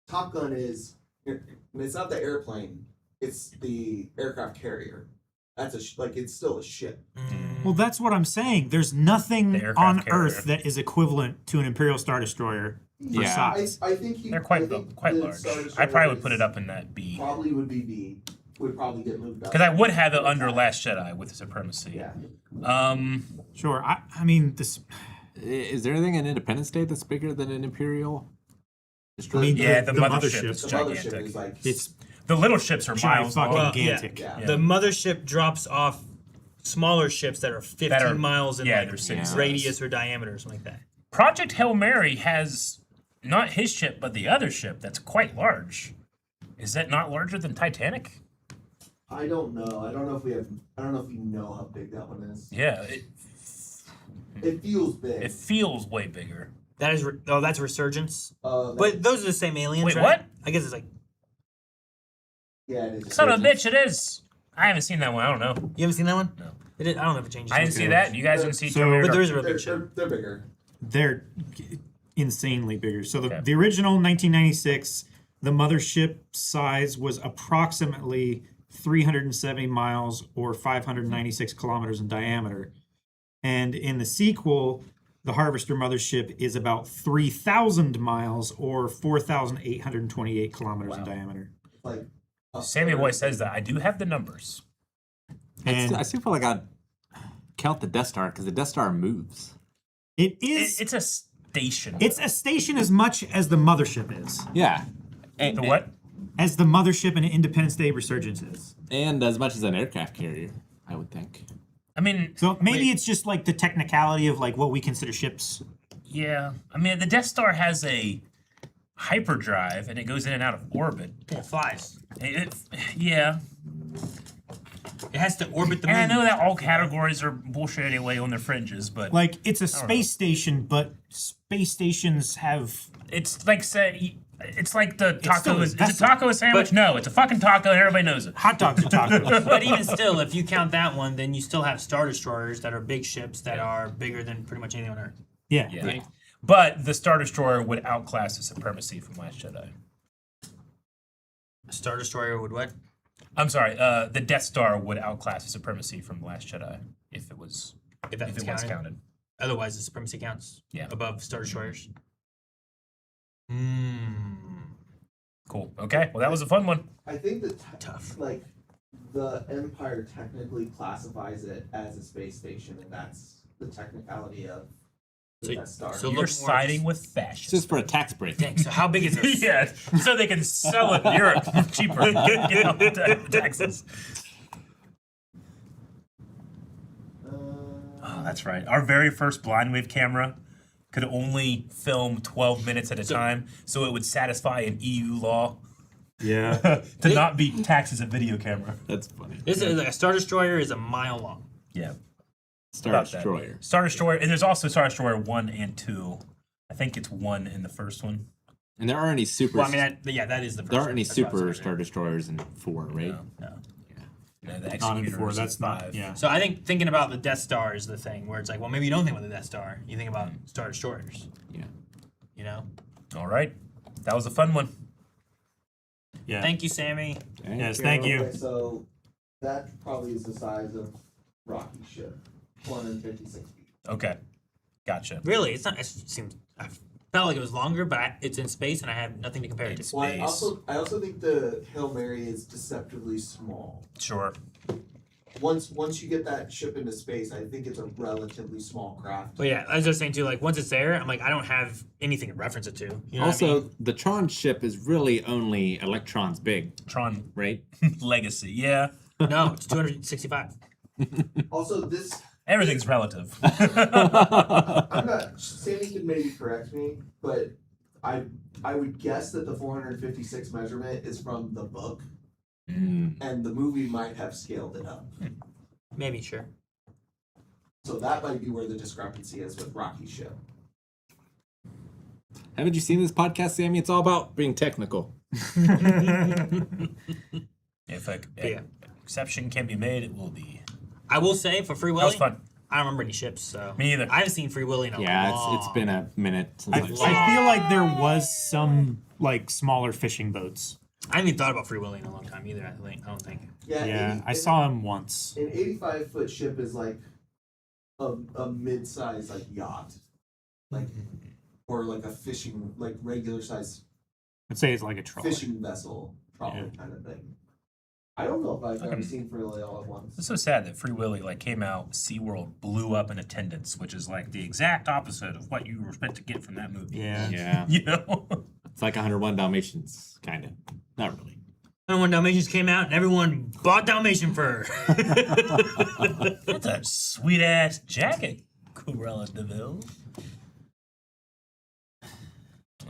Top Gun is it's not the airplane, it's the aircraft carrier. That's it's still a ship. Well, that's what I'm saying. There's The nothing aircraft on carrier. Earth that is equivalent to an Imperial Star Destroyer for Yeah. size. I think They're quite the large. Star I Destroyer probably would put is- it up in that B Probably would be B. Would probably get moved up. because I would have it under Last Jedi with Supremacy. Yeah. Sure. I mean, this. Is there anything in Independence Day that's bigger than an Imperial destroyer? I mean, Yeah, the the mothership mothership. is The mothership gigantic. is like It's The little ships are giant, miles fucking long. gigantic. yeah. The mothership drops off smaller ships that are 15 That are- miles in yeah, like they're six radius or diameter or something like that. Project Hail Mary has not his ship, but the other ship that's quite large. Is that not larger than Titanic? I don't know. I don't know if we know how big that one is. Yeah, It feels big. it feels way bigger. That is that's Resurgence. That- But those are the same aliens, Wait, right? what? I guess it's like yeah, it is. Son of a bitch, it is. I haven't seen that one. I don't know. you haven't seen that one? No. It did, I don't know if it changes. I didn't see that. You guys didn't see So- Terminator. But there is a real They're, big ship. they're bigger. They're insanely bigger. So Okay. the original 1996, the mothership size was approximately 370 miles or 596 kilometers in diameter. And in the sequel, the Harvester mothership is about 3,000 miles or 4,828 kilometers in diameter. Like Sammy Boy says that. I do have the numbers. And I still feel like I'd count the Death Star because the Death Star moves. it is It's a station. it's a station as much as the mothership is. Yeah. the what? As the mothership in Independence Day Resurgence is. And as much as an aircraft carrier, I would think. I mean, So maybe it's just like the technicality of like what we consider ships. yeah. I mean, the Death Star has a hyperdrive and it goes in and out of orbit. It flies. Yeah. It has to orbit the moon. And I know that all categories are bullshit anyway on their fringes, but Like it's a don't know. space station, but space stations have it's like it's like the still taco. a Is a vessel. taco a sandwich? But- No, it's a fucking taco and everybody knows it. hot dogs and tacos. But even still, if you count that one, then you still have Star Destroyers that are big ships that are bigger than pretty much anything on Earth. Yeah. Yeah. But the Star Destroyer would outclass the Supremacy from Last Jedi. A Star Destroyer would what? I'm sorry, the Death Star would outclass the Supremacy from Last Jedi if it was If that's if it was counted. Otherwise, the Supremacy counts. Yeah. Above Star Destroyers. Cool. Okay. Well, that was a fun one. I think the Tough. like the Empire technically classifies it as a space station, and that's the technicality of the So- Death Star. so You're look more siding just- with It's fascists. just for a tax break. Dang, so how big is this? Yeah, so they can sell it in Europe cheaper. Get off the taxes. Oh, that's right. Our very first blind wave camera could only film 12 minutes at a time, so it would satisfy an EU law Yeah. to not be taxed as a video camera. That's funny. This is like a Star Destroyer is a mile long. Yeah. Star About that. Destroyer. Star Destroyer, and there's also Star Destroyer 1 and 2. I think it's 1 in the first one. And there aren't any super. Well, I mean, that is the first there aren't one. any That's what I was super saying. Star Destroyers in 4, right? No. No. The Not in Executor 4. is That's 5. not. Yeah. So I think thinking about the Death Star is the thing where it's like, well, maybe you don't think about the Death Star. You think about Star Destroyers. Yeah. You know? All right. That was a fun one. Yeah. Thank you, Sammy. Yes. Thank you. Okay, so that probably is the size of Rocky's ship, 456 feet. Okay. Gotcha. Really? It's not. It seems. felt like it was longer, but it's in space and I have nothing to compare it to. Well, Space. I also think the Hail Mary is deceptively small. Sure. Once you get that ship into space, I think it's a relatively small craft. But yeah, I was just saying too, like once it's there, I'm like, I don't have anything to reference it to. You know what I Also, mean? the Tron ship is really only electrons big, Tron right? Legacy. Yeah. No, it's 265. Also, this Everything's relative. I'm not. Sammy can maybe correct me, but I would guess that the 456 measurement is from the book, and the movie might have scaled it up. Maybe, sure. So that might be where the discrepancy is with Rocky's ship. Haven't you seen this podcast, Sammy? It's all about being technical. If an Yeah. exception can be made, it will be. I will say for Free That Willy, was fun. I don't remember any ships, so Me either. I haven't seen Free Willy in a Yeah, long. it's been a minute since I I've feel like there was some like smaller fishing boats. I haven't even thought about Free Willy in a long time either. I don't think. Yeah, Yeah, I saw him once. An 85-foot ship is like a mid-size like yacht, like or like a fishing like regular size I'd say it's like a trawler. fishing vessel trawler kind of thing. I don't know if I've ever seen Free Willy all at once. It's so sad that Free Willy came out, SeaWorld blew up in attendance, which is like the exact opposite of what you were meant to get from that movie. Yeah. Yeah, You know? it's like 101 Dalmatians, kind of. Not really. And when Dalmatians came out, and everyone bought Dalmatian fur. That's a sweet ass jacket, Cruella DeVille.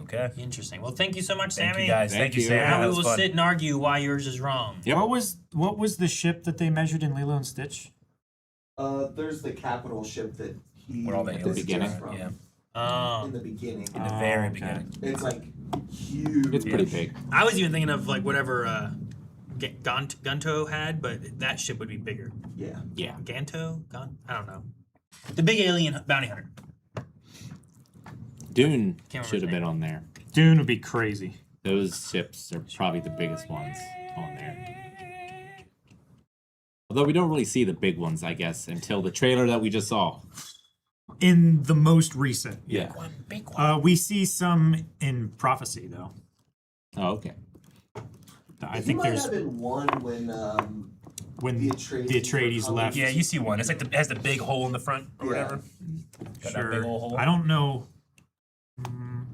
Okay. Interesting. Well, thank you so much, Thank Sammy. you guys. Thank Thank you, you. Sam. Now That we was will fun. sit and argue why yours is wrong. Yep. What was the ship that they measured in Lilo and Stitch? There's the capital ship that he Where all the this aliens is beginning? from Yeah. Oh. in the beginning. In the very okay. beginning. It's like huge. It's pretty big. I was even thinking of like whatever Gunto had, but that ship would be bigger. Yeah. Yeah. Ganto? I don't know. The big alien bounty hunter. Dune Can't remember should his have been name. on there. Dune would be crazy. Those ships are probably the biggest ones on there. Although we don't really see the big ones, I guess, until the trailer that we just saw. In the most recent. Yeah. One big one. We see some in Prophecy though. Oh, okay. I He think might there's have been one when the Atreides Atreides were left. Yeah, you see one. It's like it has the big hole in the front or Yeah. whatever. Got that big old hole. I don't know.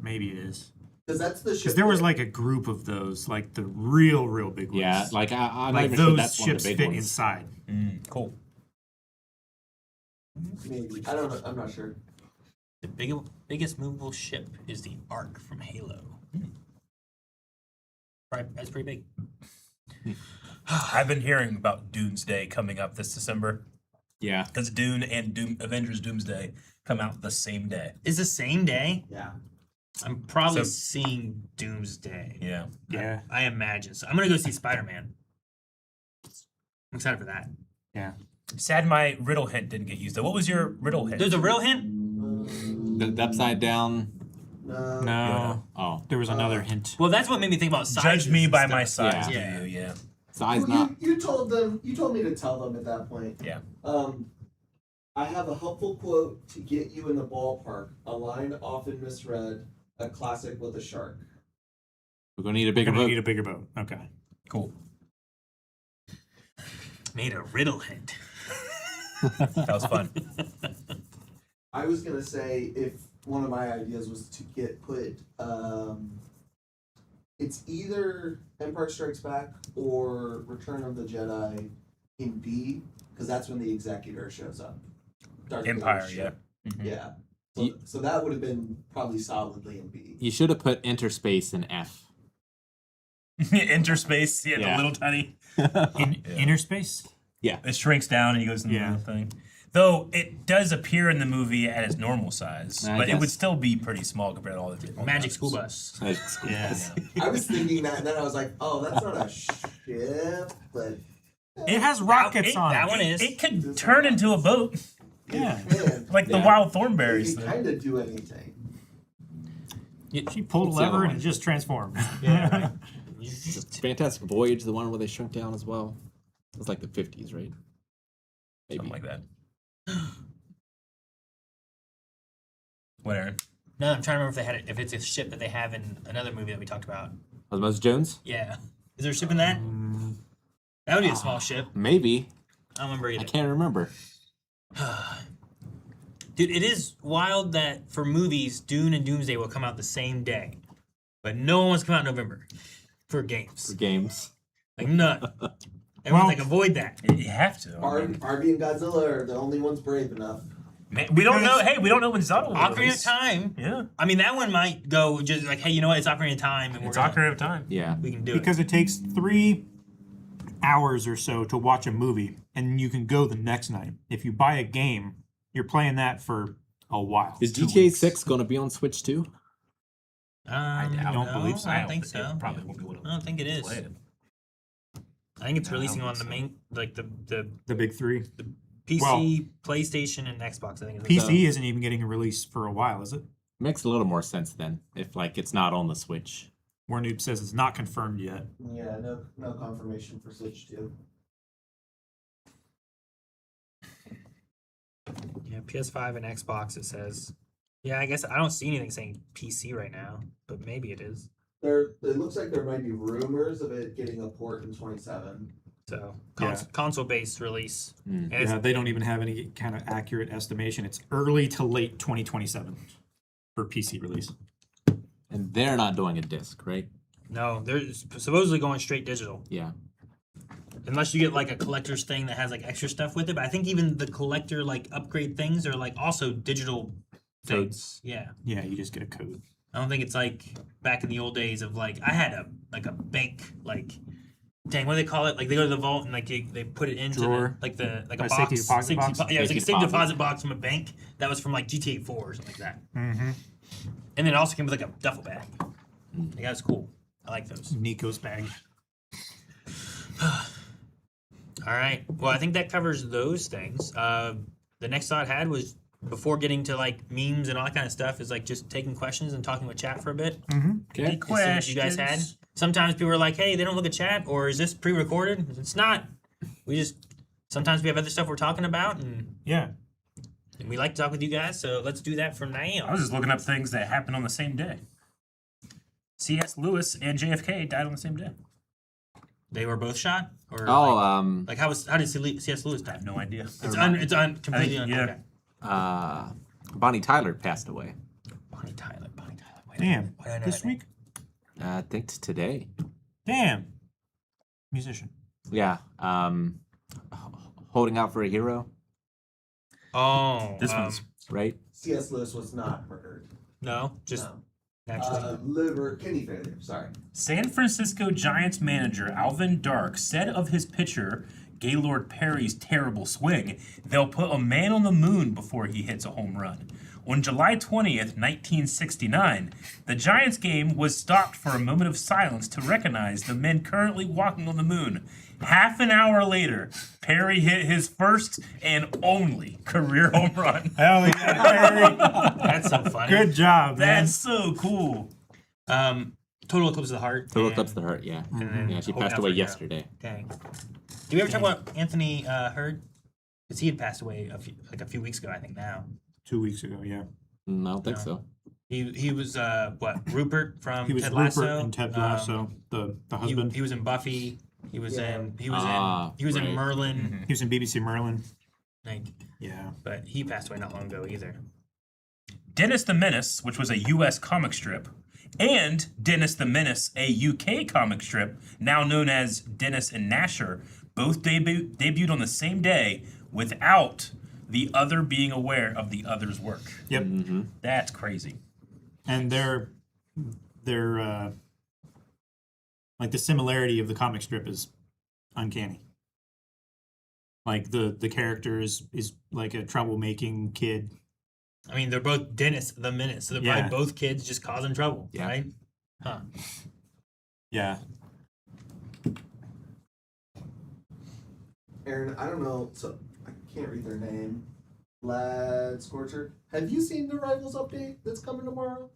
Maybe it is. because that's the ship. Because there was that- like a group of those, like the real big ones. Yeah, like I'm not like even sure those that's one of ships the big fit ones. inside. Cool. maybe I don't know. I'm not sure. The biggest movable ship is the Ark from Halo. Right, that's pretty big. I've been hearing about Doomsday coming up this December Yeah. because Dune and Avengers Doomsday come out the same day. Is the same day? Yeah. I'm probably So- seeing Doomsday. Yeah. Yeah. I imagine. So I'm gonna go see Spider-Man. I'm excited for that. Yeah. Sad my riddle hint didn't get used though. What was your riddle hint? There's a real hint. The upside down. No. No. Oh, There was another hint. Well, that's what made me think about sizes Judge me and by stuff. my size, Yeah. do you? Yeah. size Well, not. you told them. You told me to tell them at that point. Yeah. I have a helpful quote to get you in the ballpark. A line often misread. A classic with a shark. We're gonna need a You're bigger gonna boat. need a bigger boat. Okay. Cool. Made a riddle hint. That was fun. I was gonna say if one of my ideas was to put it's either Empire Strikes Back or Return of the Jedi in B, because that's when the Executor shows up. Darth Vader's Empire, ship. Mhm. Yeah. So, Ye- so that would have been probably solidly in B. You should have put interspace in F. Interspace, yeah, Yeah. the little tiny. Inner space? It shrinks down and he goes in the Yeah. little thing. Though it does appear in the movie at its normal size, I but it would guess. still be pretty small compared to all the different Magic ones. school bus. Yeah. I was thinking that, and then I was like, oh, that's not a ship, but It has rockets it- on that it. one is. It could turn into a boat, Yeah. man, like the Yeah. wild it thornberries. can thing. kind of do anything. She pulled a What's the other lever and one? it just transformed. Yeah. Fantastic Voyage, the one where they shrunk down as well. It was like the 50s, right? Maybe. Something like that. What, Aaron? No, I'm trying to remember if they had it, if it's a ship that they have in another movie that we talked about. Osmosis Jones? Yeah. Is there a ship in that? That would be a small ship. Maybe. I don't remember either. I can't remember. Dude, it is wild that for movies, Dune and Doomsday will come out the same day. But no one wants to come out in November for games. For games. Like, none. Everyone's like, avoid that. You have to. Barbie and Godzilla are the only ones brave enough. Man, we don't know. Hey, we don't know when Zelda will Ocarina of release. Time. Yeah. I mean, that one might go just like, hey, you know what? It's Ocarina of Time. And It's we're gonna- Ocarina of Time. Yeah. We can do Because it. it takes 3 hours or so to watch a movie, and you can go the next night. If you buy a game, you're playing that for a while. Is 2 GTA weeks. 6 going to be on Switch too? I don't believe so. I don't think so. It probably won't be able to I don't think it is. play it. I think it's No, I releasing don't on the think main, like the The big 3. PC, Well- PlayStation, and Xbox. I think. PC isn't even getting a release for a while, is it? Makes a little more sense then if like it's not on the Switch. War Noob says it's not confirmed yet. Yeah, no confirmation for Switch 2. Yeah, PS5 and Xbox. It says. Yeah, I guess I don't see anything saying PC right now, but maybe it is. It looks like there might be rumors of it getting a port in 27. So Yeah. console-based release. Mm. And it's, Yeah, they don't even have any kind of accurate estimation. It's early to late 2027 for PC release. And they're not doing a disc, right? no, they're supposedly going straight digital. Yeah. Unless you get like a collector's thing that has like extra stuff with it. But I think even the collector like upgrade things are like also digital things. Yeah. Yeah, you just get a code. I don't think it's like back in the old days of like I had a bank like dang, what do they call it? Like they go to the vault and like they put it into Drawer? like a A box. safety deposit box? Yeah, it was like a Safety safe deposit. deposit box from a bank that was from like GTA 4 or something like that. Mm-hmm. And then it also came with like a duffel bag. Like, that was cool. I like those. Nico's bag. All right. Well, I think that covers those things. The next thought I had was before getting to like memes and all that kind of stuff is like just taking questions and talking with chat for a bit. Mm-hmm. Okay. To see what you guys had. Sometimes people are like, "Hey, they don't look at chat," or "Is this pre-recorded?" It's not. We just sometimes we have other stuff we're talking about, and Yeah. we like to talk with you guys. So let's do that from I now. was just looking up things that happened on the same day. C.S. Lewis and JFK died on the same day. They were both shot, or Oh, like how did C.S. Lewis I die? have no idea. It's completely I think, yeah. okay. Bonnie Tyler passed away. Bonnie Tyler. Wait, Damn. why do I know This that name? week? I think it's today. Damn. Musician. Yeah. Holding Out for a Hero, Oh, This one's right? C.S. Lewis was not murdered. no, just No. naturally. Kidney failure, sorry. San Francisco Giants manager Alvin Dark said of his pitcher, Gaylord Perry's terrible swing, they'll put a man on the moon before he hits a home run. On July 20th, 1969, the Giants game was stopped for a moment of silence to recognize the men currently walking on the moon. Half an hour later, Perry hit his first and only career home run. Hell yeah, Perry. That's so funny. Good job, man. That's so cool. Total Eclipse of the Heart. Total and- Eclipse of the Heart, yeah. and then Yeah, she Holding passed Out for away a Hero. yesterday. Dang. Did we ever talk about Anthony Hurd? Because he had passed away a few weeks ago, I think now. 2 weeks ago, yeah. I don't think No. so. He was Rupert from He was Ted Rupert Lasso. and Ted Lasso, the husband. He was in Buffy. He was Yeah. in right. Merlin. He was in BBC Merlin. Like, Yeah. but he passed away not long ago either. Dennis the Menace, which was a U.S. comic strip, and Dennis the Menace, a UK comic strip, now known as Dennis and Gnasher, both debuted on the same day without the other being aware of the other's work. Yep. Mm-hmm. That's crazy. And they're like the similarity of the comic strip is uncanny. Like the character is like a troublemaking kid. I mean, they're both Dennis the Menace, so they're Yeah. probably both kids just causing trouble, Yeah. right? Huh. Yeah. Aaron, I don't know, so I can't read their name. Lad Scorcher. Have you seen the Rivals update that's coming tomorrow?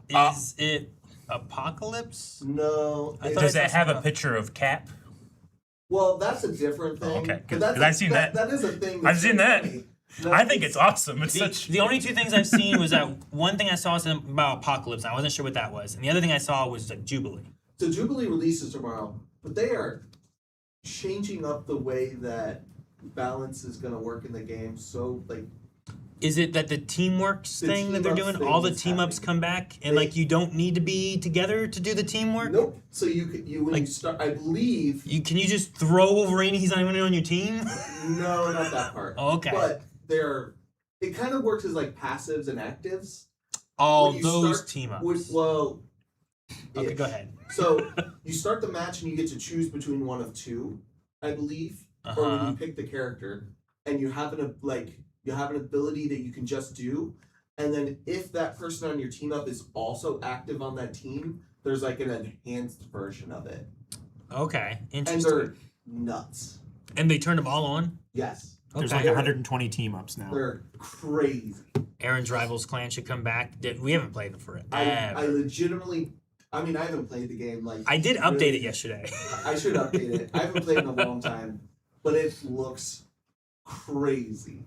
Is it Apocalypse? No. I it- thought Does I that saw have a some- picture of Cap? Well, that's a different thing. okay, but 'cause I've seen that. That is a thing. I've seen that. funny. No, I think it's awesome. It's The, such. the only two things I've seen was that one thing I saw was about Apocalypse. I wasn't sure what that was, and the other thing I saw was like Jubilee. So Jubilee releases tomorrow, but they are changing up the way that balance is going to work in the game. So like, Is it that the teamwork The thing that they're team-ups doing, all the thing is team ups happening. come back, and like you don't need to be together to do the teamwork? nope. So you when Like- you start, I believe. Can you just throw Wolverine? He's not even on your team. No, not that part. Oh, okay. But it kind of works as like passives and actives. All When you those start team ups. Okay, Go ahead. So you start the match and you get to choose between one of two, I believe, or when Uh-huh. you pick the character, and you have an ability that you can just do, and then if that person on your team up is also active on that team, there's like an enhanced version of it, Okay, and interesting. they're nuts. And they turned them all on. Yes, There's Okay. like 120 team ups now. they're crazy. Aaron's Rivals Clan should come back. We haven't played them forever. I legitimately. I mean, I haven't played the game like. I did update really- it yesterday. I should update it. I haven't played in a long time, but it looks crazy.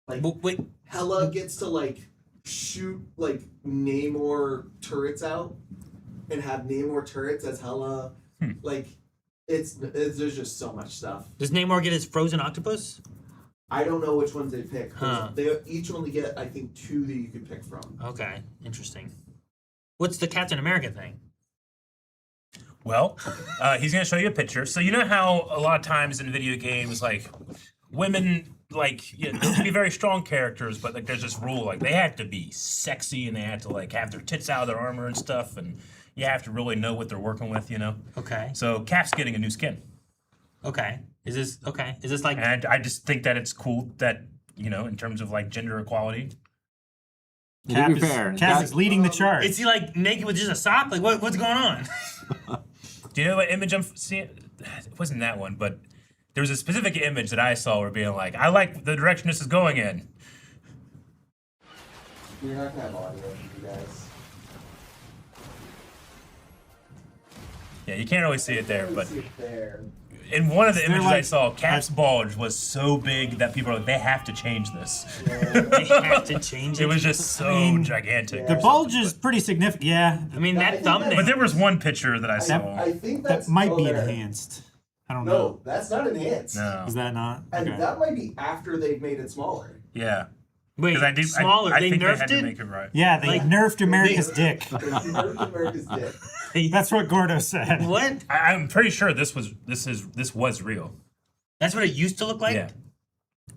Like Wait, Hela gets to like shoot like Namor turrets out, and have Namor turrets as Hela. Like it's there's just so much stuff. does Namor get his frozen octopus? I don't know which ones they pick. 'Cause Huh. They each only get I think 2 that you can pick from. Okay, interesting. What's the Captain America thing? Well, he's gonna show you a picture. So you know how a lot of times in video games, like women, like they can be very strong characters, but like there's this rule, like they have to be sexy and they have to like have their tits out of their armor and stuff, and you have to really know what they're working with, you know. Okay. So Cap's getting a new skin, Okay. Is this okay? Is this like and I just think that it's cool that in terms of like gender equality. To be fair, Cap is leading the charge. is he like naked with just a sock? Like what's going on? Do you know what image I'm seeing? It wasn't that one, but there was a specific image that I saw where being like, I like the direction this is going in. You're not gonna have audio, you guys. Yeah, you can't really see it there, but See it there. in one of the They're images I like- saw, Cap's bulge was so big that people are like, they have to change this. They have to change it. It was just so mean, gigantic. the bulge is pretty significant. Yeah, I mean I that think thumbnail. But there was one picture that I saw. I think that's that might oh, be there. enhanced. I don't No, know. that's not enhanced. No. Is that not? And Okay. that might be after they've made it smaller. Yeah. Wait, Because I do. smaller. I they think they nerfed had to it. make it right. Yeah, they like, nerfed America's dick. They nerfed America's dick. That's what Gordo said. What? I'm pretty sure this was real. That's what it used to look like. Yeah.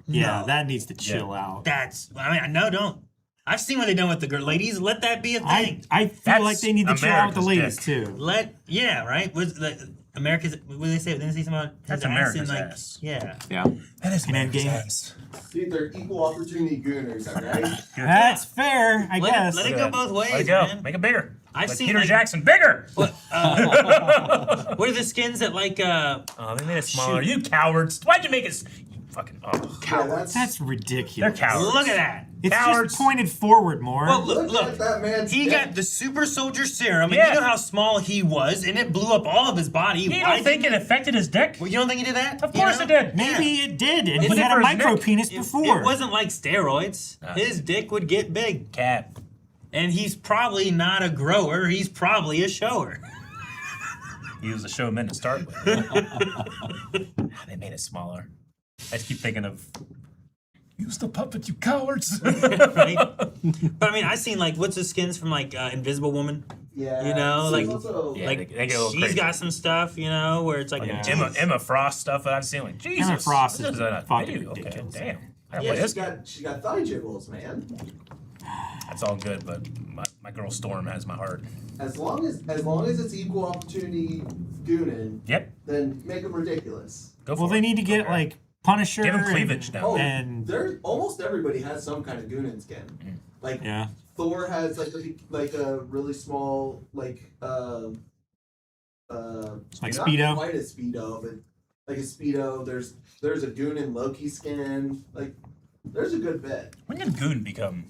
Yeah, No. that needs to chill out. That's. I mean, no, don't. I've seen what they've done with the girl ladies. Let that be a thing. I feel That's like they need to chill out with the America's ladies dick. too. Yeah, right. Was the America's? What did they say? Didn't they say something about That's his ass in, America's like, ass. Yeah. Yeah. That is Can end America's game. ass. Dude, they're equal opportunity gooners, alright? That's fair, I guess. Let it go both ways, Let it go. man. Make it bigger. I've like seen, Peter like- Jackson, bigger. What? What are the skins that like? Oh, they made it smaller. Shoot. You cowards! Why'd you make it? You fucking. Oh. Yeah, That's ridiculous. They're cowards. Look at that. It's Cowards. just pointed forward more. Well, Look look. at that man's He dick. got the super soldier serum, and Yeah. you know how small he was, and it blew up all of his body. You Why don't think it didn't affected his dick? Well, you don't think he did that? Of You course know? it did. Maybe Yeah. it did, and Was he it had a for his micro neck? penis It before. wasn't like steroids. His dick would get big. Cat. And he's probably not a grower, he's probably a shower. He was a showman to start with. They made it smaller. I just keep thinking of. Use the puppet, you cowards! Right? But I mean, I've seen like, what's the skins from like Invisible Woman? Yeah. You know, there's like- also, Yeah, Like, they get a little she's crazy. got some stuff, you know, where it's like, Like Yeah. Emma Frost stuff that I've seen. Like Jesus, Frost this is a fucking video. Okay, ridiculous. damn. I gotta Yeah, play this. she got thigh jiggles, man. That's all good, but my girl Storm has my heart. As long as it's equal opportunity gooning, Yep, then make them ridiculous. go for Well, it. they need to get Okay. like Punisher. Give him cleavage and, now. Oh, And there almost everybody has some kind of goonin skin. Like yeah, Thor has like a really small like not Speedo. quite a speedo, but like a speedo. There's a goonin Loki skin. Like there's a good bit. When did goon become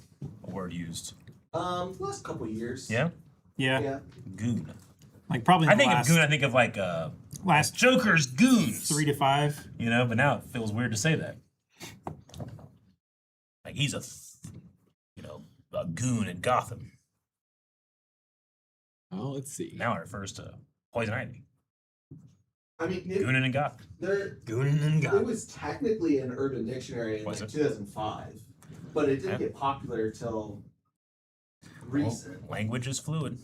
a word used? Last couple years. Yeah, Yeah, Yeah. goon. like probably I the think of last, goon. I think of like last Joker's goons. 3 to 5. You know, but now it feels weird to say that. Like he's a goon in Gotham. Oh, let's see. Now it refers to Poison Ivy. I mean, Goonin in Gotham. Goonin and it God. was technically an Urban Dictionary in Was like it? 2005, but it didn't Yeah. get popular till recent. Well, language is fluid.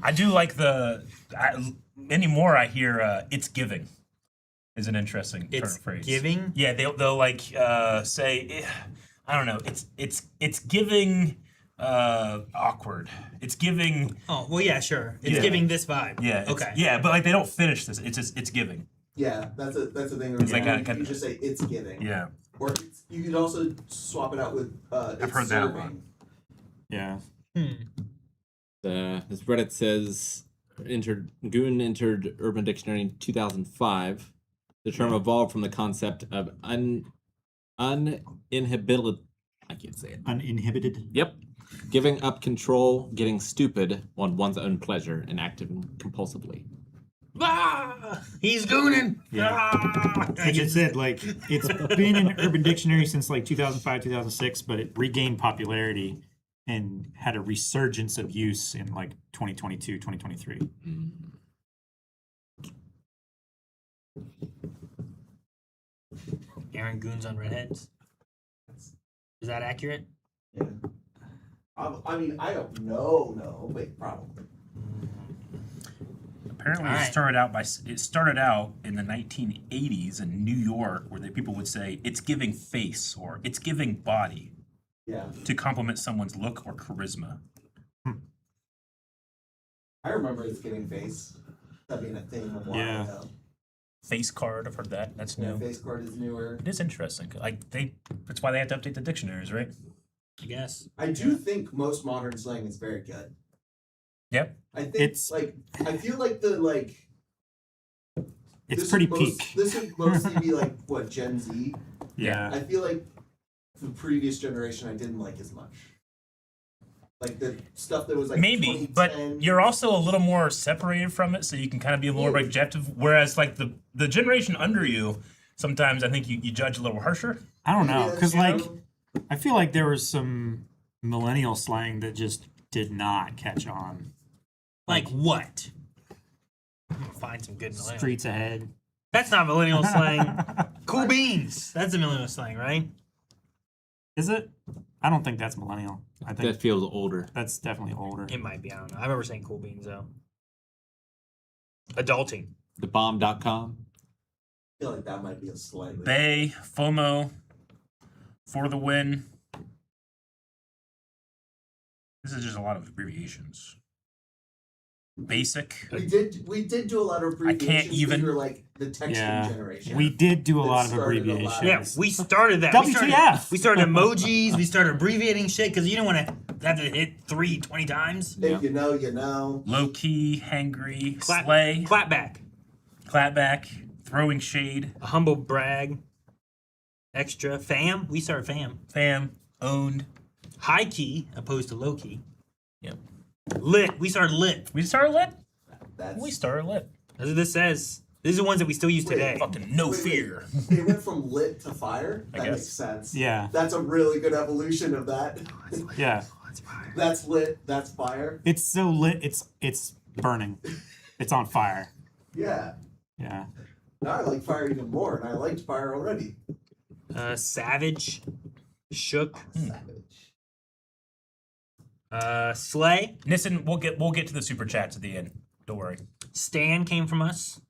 I do like anymore. I hear "it's giving" is an interesting turn It's of phrase. giving. Yeah, they'll like say, I don't know. It's giving awkward. It's giving. Oh well, yeah, sure. It's Yeah. giving this vibe. Yeah. Okay. Yeah, but like they don't finish this. It's just it's giving. Yeah, that's a thing. It's like Where a- you just say it's giving. Yeah. Or you could also swap it out with it's heard that serving. one. Yeah. This Reddit says Goon entered Urban Dictionary in 2005. The term evolved from the concept of uninhibited. I can't say it. Uninhibited. Yep. Giving up control, getting stupid on one's own pleasure, and acting compulsively. Ah, he's gooning. Yeah. Ah, Like I said, like it's been in Urban Dictionary since like 2005, 2006, but it regained popularity and had a resurgence of use in like 2022, 2023. Aaron goons on redheads. Is that accurate? Yeah. I mean, I don't know, but probably. Apparently, All right. it started out in the 1980s in New York, where people would say it's giving face or it's giving body Yeah. to compliment someone's look or charisma. I remember it's giving face. That being a thing a while Yeah. ago. Face card, I've heard that. That's Yeah, new. face card is newer. It is interesting. That's why they have to update the dictionaries, right? I guess. I do think most modern slang is very good. Yep. I think It's- I feel like It's this pretty would peak. This would mostly be like what Gen Z. Yeah. I feel like the previous generation I didn't like as much. Like the stuff that was like Maybe, but 2010. you're also a little more separated from it, so you can kind of be a little more Yeah. objective. Whereas, like the generation under you, sometimes I think you judge a little harsher. I don't know, Yeah, because you like know? I feel like there was some millennial slang that just did not catch on. Like what? I'm gonna find some good millennial. Streets ahead. That's not millennial slang. Cool beans. That's a millennial slang, right? Is it? I don't think that's millennial. I think That feels older. that's definitely older. It might be. I don't know. I remember saying cool beans though. Adulting. Thebomb.com. I feel like that might be a slightly. Bay, FOMO, for the win. This is just a lot of abbreviations. Basic. We did do a lot of I can't abbreviations. 'cause even- we were like the texting Yeah. generation. We did do a It lot of started a lot. abbreviations. Yeah, we started that. WTF? We started emojis. We started abbreviating shit because you don't want to have to hit 20 times. If you know, you know. Low key, hangry, Clap, slay, clap back. clapback, throwing shade, A humble brag. Extra. Fam. We started fam. fam, owned. High key opposed to low key. Yep. Lit. We started lit. We started lit. That's We started lit. That's what this says. These are the ones that we still use Wait, today. Fucking no Wait, wait. fear. It went from lit to fire. I That guess. makes sense. Yeah. That's a really good evolution of that. Yeah. That's lit. That's fire. It's so lit. It's burning. It's on fire. Yeah. Yeah. Now I like fire even more, and I liked fire already. Savage. Shook. Savage. Slay. Nissen, we'll get to the super chats at the end. Don't worry. Stan came from us.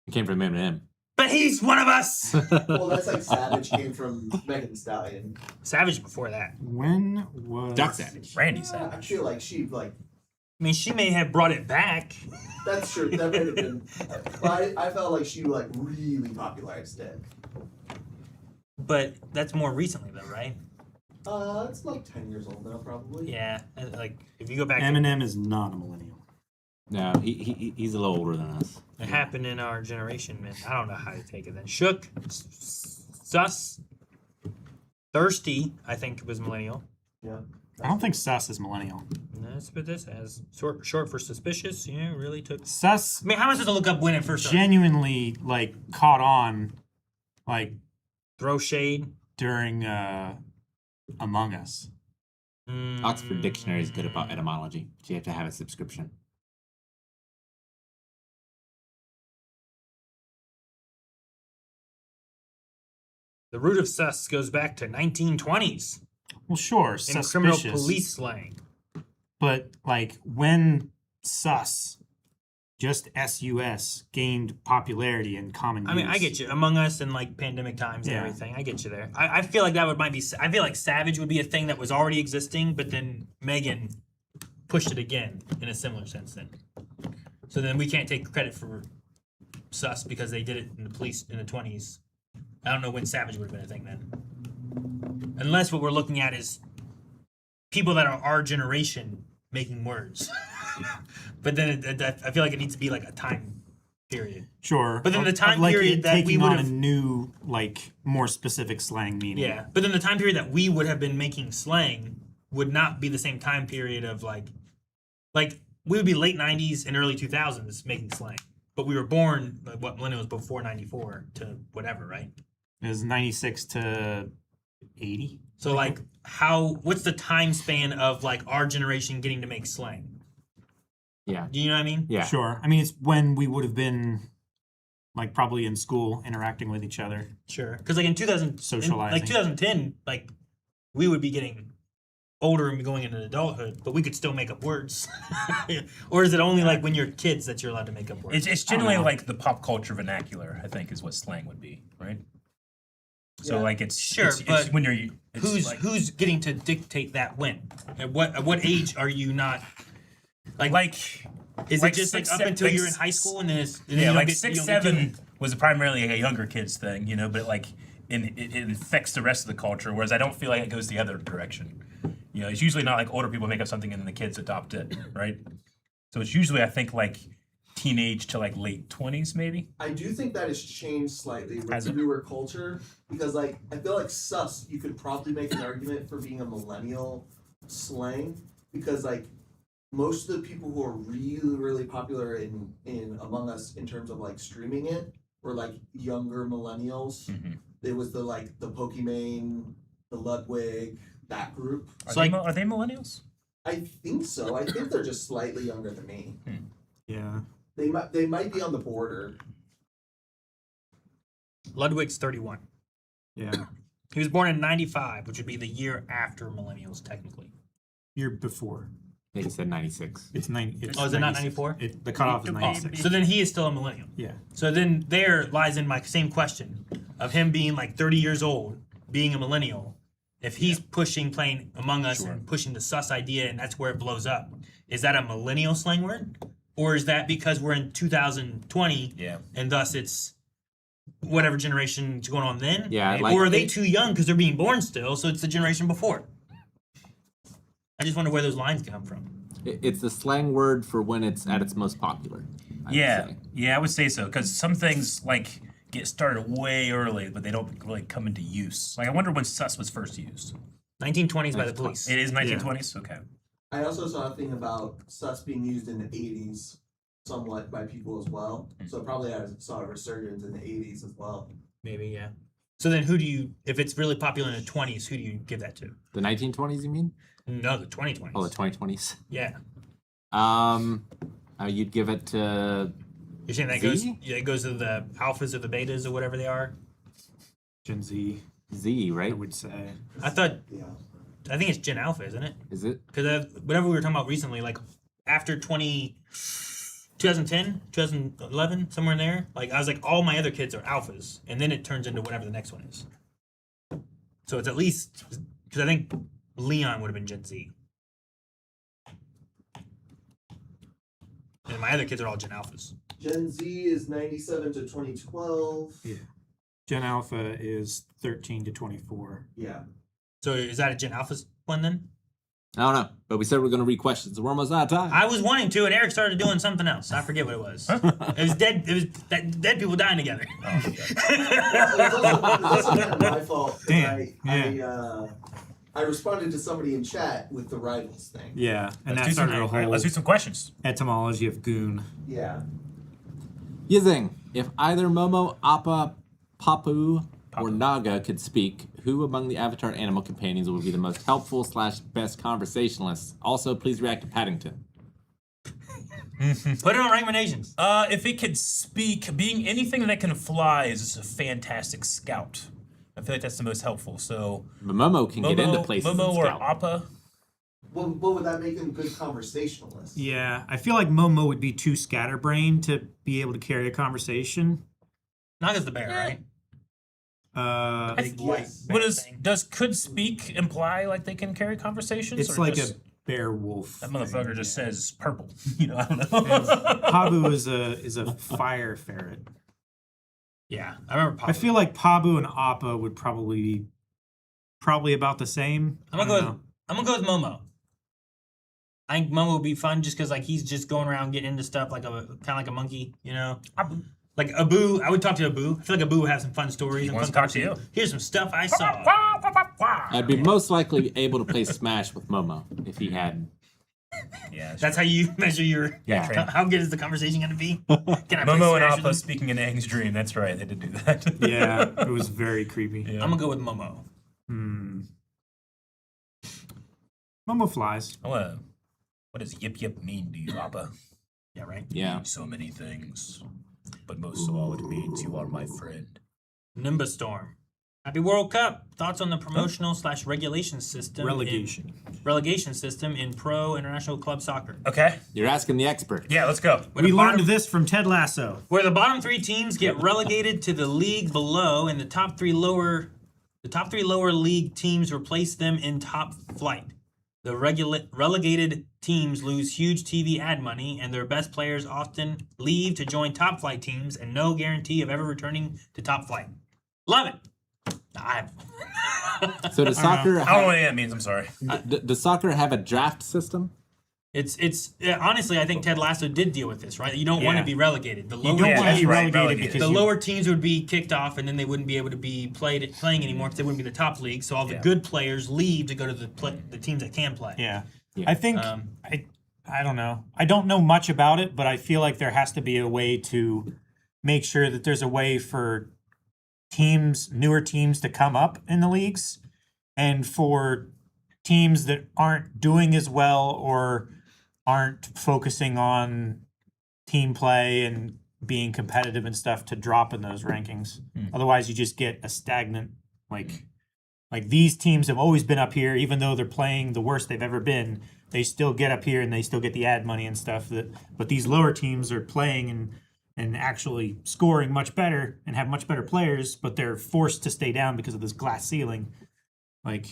It came from Eminem. But he's one of us. Well, that's like Savage came from Megan Thee Stallion. Savage before that. When was Doc Savage. Randy I Savage. feel like she like. I mean, she may have brought it back. That's true. That might have been. But I felt like she like really popularized it. But that's more recently, though, right? It's like 10 years old now, probably. Yeah. Like, if you go back to Eminem is not a millennial. No, he's a little older than us. it happened in our generation, man. I don't know how to take it then. Shook. Sus. Thirsty, I think was millennial. Yeah. I don't think sus is millennial. That's what this has. Short for suspicious. Yeah, it really took. Sus I mean, how am I supposed to look up when it first started? genuinely like caught on like Throw shade. during Among Us. Oxford Dictionary is good about etymology, but you have to have a subscription. The root of sus goes back to 1920s Well, sure, in criminal suspicious. police slang. But like when sus, just SUS, gained popularity in common use. I mean, I get you. Among Us and like pandemic times and Yeah. everything. I get you there. I feel like that might be. I feel like savage would be a thing that was already existing, but then Megan pushed it again in a similar sense. Then, so then we can't take credit for sus because they did it in the police in the 20s. I don't know when savage would have been a thing then, unless what we're looking at is people that are our generation making words. But then I feel like it needs to be like a time period. Sure. But then the time like period it that we taking on a would've- new, like, more specific slang meaning. Yeah, but then the time period that we would have been making slang would not be the same time period of like we would be late 90s and early 2000s making slang. But we were born, like, what, millennials before 94 to whatever, right? It was 96 to 80. So like what's the time span of like our generation getting to make slang? Yeah. Do you know what I mean? Yeah. Sure. I mean, it's when we would have been, like, probably in school interacting with each other. Sure. Because like in 2000, Socializing. like 2010, like we would be getting older and going into adulthood, but we could still make up words. Or is it only like when you're kids that you're allowed to make up words? It's generally like the pop culture vernacular, I think, is what slang would be, right? So Yeah. like it's Sure, it's but when you're it's who's getting to dictate that when? At what age are you not like is like it just like six, up se- until like you're in s- high school and then it's and then yeah, you don't like get, 6, you don't get to- 7 was primarily a younger kids thing, you know, but like it infects the rest of the culture, whereas I don't feel like it goes the other direction. You know, it's usually not like older people make up something and then the kids adopt it, right? So it's usually I think like teenage to like late 20s maybe. I do think that has changed slightly with Has it? newer culture because, like, I feel like sus, you could probably make an argument for being a millennial slang because, like, most of the people who are really, really popular in Among Us in terms of like streaming it were like younger millennials. Mhm. It was the Pokimane, the Ludwig, that group. Are they millennials? I think so. I think they're just slightly younger than me. Yeah. They might be on the border. Ludwig's 31. Yeah. He was born in 95, which would be the year after millennials technically. Year before. I think he said 96. It's 90. It's Oh, is it not 96. 94? The cutoff is 96. So then he is still a millennial. Yeah. So then there lies in my same question of him being like 30 years old, being a millennial. If he's playing Among Us Sure. and pushing the sus idea and that's where it blows up, is that a millennial slang word? Or is that because we're in 2020 Yeah. and thus it's whatever generation's going on then? Yeah, like- or are they too young because they're being born still, so it's the generation before? I just wonder where those lines come from. It's the slang word for when it's at its most popular. I would Yeah, say. yeah, I would say so because some things like get started way early, but they don't really come into use. Like I wonder when sus was first used. 1920s by the police. It is 1920s. Okay. I also saw a thing about sus being used in the 80s somewhat by people as well. So probably I saw a resurgence in the 80s as well. Maybe, yeah. So then who do you, if it's really popular in the 20s, who do you give that to? The 1920s, you mean? No, the 2020s. Oh, the 2020s. Yeah. You'd give it to You're saying that Z? it goes to the alphas or the betas or whatever they are? Gen Z, Z, I right? would say. I Yeah. think it's Gen Alpha, isn't it? Is it? Because whatever we were talking about recently, like after 2010, 2011, somewhere in there, like I was like, all my other kids are alphas, and then it turns into whatever the next one is. So it's at least, because I think Leon would have been Gen Z. And my other kids are all Gen Alphas. Gen Z is 97 to 2012. Yeah. Gen Alpha is 13 to 24. Yeah. So is that a Gen Alpha one then? I don't know. But we said we're going to read questions. We're almost out of time. I was wanting to, and Eric started doing something else. I forget what it was. It was dead. It was dead people dying together. Well, it's also kind of my fault. 'Cause Damn, I responded to somebody in chat with the rivals thing. Yeah. And Let's that do some, started a all right, whole let's do some questions. etymology of goon. Yeah. Yizing, if either Momo, Appa, Papu, or Naga could speak, who among the Avatar animal companions would be the most helpful / best conversationalists? Also, please react to Paddington. Put it on recommendations. If it could speak, being anything that can fly is a fantastic scout. I feel like that's the most helpful. So Momo can get into places Momo and or scout. Appa. What would that make them good conversationalists? Yeah, I feel like Momo would be too scatterbrained to be able to carry a conversation. Naga's the bear, right? It's Big white yes. bear What thing. does could speak imply like they can carry conversations? or like just, a bear wolf. that motherfucker just says purple. You know, I don't know. Pabu is a fire ferret. Yeah, I remember. I feel like Pabu and Appa would probably about the same. I'm gonna go with Momo. I think Momo would be fun just because like he's just going around getting into stuff like kind of like a monkey, you know. Like Abu, I would talk to Abu. I feel like Abu would have some fun stories. He and wants fun to talk to you. conversations. Here's some stuff I saw. I'd be most likely able to play Smash with Momo if he had. Yeah, That's how you measure your. Yeah, train. How good is the conversation going to be? Can I play Momo and Smash with Appa him? speaking in Aang's dream. That's right, they did do that. Yeah, it was very creepy. Yeah. I'm gonna go with Momo. Momo flies. What does yip yip mean to you, Appa? Yeah, right. Yeah. So many things, but most of all, it means you are my friend. Nimbus Storm. Happy World Cup. Thoughts on the promotional / regulation system? Relegation system in pro international club soccer. Okay. You're asking the expert. Yeah, let's go. Where We the learned bottom- this from Ted Lasso. Where the bottom 3 teams get relegated to the league below, and the top three lower league teams replace them in top flight. The relegated teams lose huge TV ad money, and their best players often leave to join top flight teams, and no guarantee of ever returning to top flight. Love it. So does soccer I don't know what that means. I'm sorry. does soccer have a draft system? Honestly, I think Ted Lasso did deal with this, right? You don't want to Yeah. be relegated. The You lower don't Yeah, want to that's be right, relegated relegated. because the you- lower teams would be kicked off, and then they wouldn't be able to be playing anymore because they wouldn't be the top league. So all the Yeah. good players leave to go to the teams that can play. Yeah. Yeah. I think I don't know. I don't know much about it, but I feel like there has to be a way to make sure that there's a way for newer teams to come up in the leagues, and for teams that aren't doing as well or aren't focusing on team play and being competitive and stuff to drop in those rankings. Otherwise, you just get a stagnant like these teams have always been up here, even though they're playing the worst they've ever been. They still get up here and they still get the ad money and stuff. But these lower teams are playing and actually scoring much better and have much better players, but they're forced to stay down because of this glass ceiling. Like,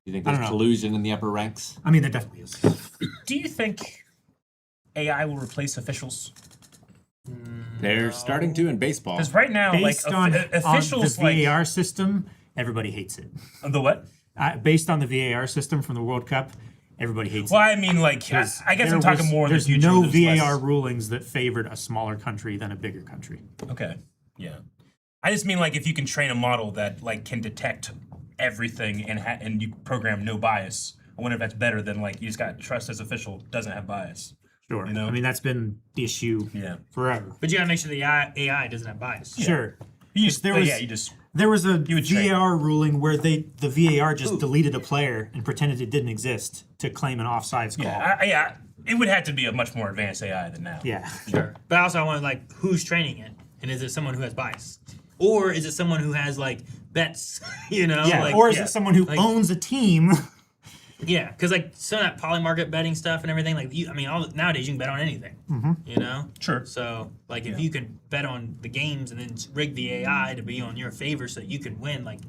You think I there's don't know. collusion in the upper ranks? I mean, there definitely is. Do you think AI will replace officials? They're starting to in baseball. Because right now, Based like on officials, the VAR system, everybody hates it. the what? Based on the VAR system from the World Cup, everybody hates Well, it. I mean, like, I guess I'm There talking was- more in the There's future. no there's VAR less- rulings that favored a smaller country than a bigger country. Okay. Yeah. I just mean like if you can train a model that like can detect everything and you program no bias. I wonder if that's better than like you just got trust this official doesn't have bias. Sure. You know? I mean, that's been the issue Yeah. forever. But you gotta make sure the AI doesn't have bias. Sure. You just, There but was- yeah, you just There was a would train. VAR ruling where the VAR just deleted a player and pretended it didn't exist to claim an offsides call. yeah. It would have to be a much more advanced AI than now. Yeah. Sure. But also, I want like who's training it, and is it someone who has bias, or is it someone who has like bets? You know, Yeah. like, Or is it someone who like- owns a team? Yeah, because like some of that polymarket betting stuff and everything, like nowadays you can bet on anything. You know, Sure. so like if you can bet on the games and then rig the AI to be on your favor so that you can win, like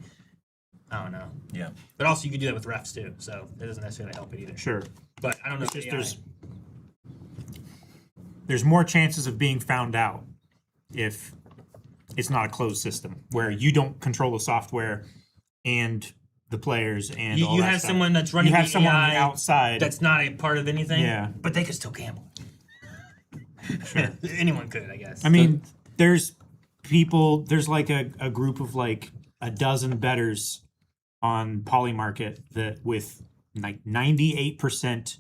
I don't know. Yeah. But also you can do that with refs too, so that doesn't necessarily help it either. Sure. But I don't know. It's If just AI, there's more chances of being found out if it's not a closed system where you don't control the software and the players and all you that have stuff. someone that's running You have the someone on the AI outside. that's not a part of anything. Yeah. But they could still gamble. Sure. Anyone could, I guess. I mean, there's like a group of like a dozen bettors on Polymarket that with like 98%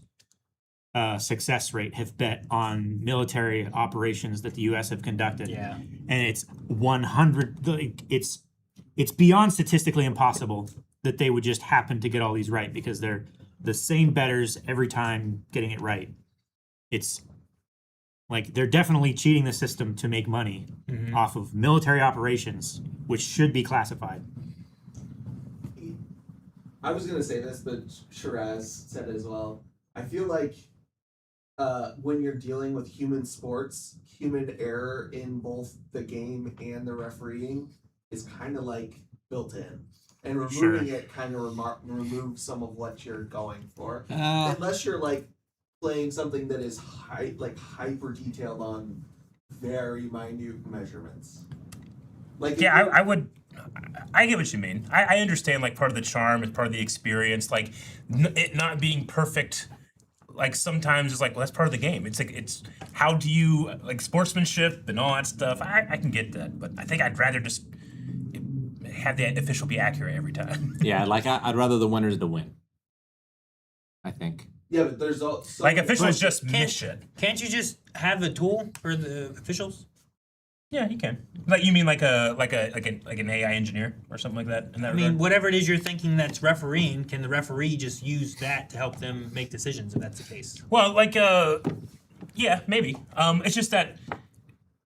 success rate have bet on military operations that the U.S. have conducted. Yeah. And it's 100. Like, it's it's beyond statistically impossible that they would just happen to get all these right because they're the same bettors every time getting it right. It's like they're definitely cheating the system to make money off of military operations, which should be classified. I was gonna say this, but Shiraz said it as well. I feel like when you're dealing with human sports, human error in both the game and the refereeing is kind of like built in, and removing it kind of removes some of what you're going for, unless you're like playing something that is hyper detailed on very minute measurements. Like Yeah, I get what you mean. I understand like part of the charm is part of the experience. Like it not being perfect. Like sometimes it's like, well, that's part of the game. It's like it's how do you like sportsmanship and all that stuff. I can get that, but I think I'd rather just have the official be accurate every time. Yeah, like I'd rather the winners to win. I think. Yeah, but there's also Like officials just Can't- miss shit. Can't you just have a tool for the officials? Yeah, you can. Like you mean like an AI engineer or something like that? In that I mean, regard? whatever it is you're thinking that's refereeing, can the referee just use that to help them make decisions if that's the case? Well, like yeah, maybe. It's just that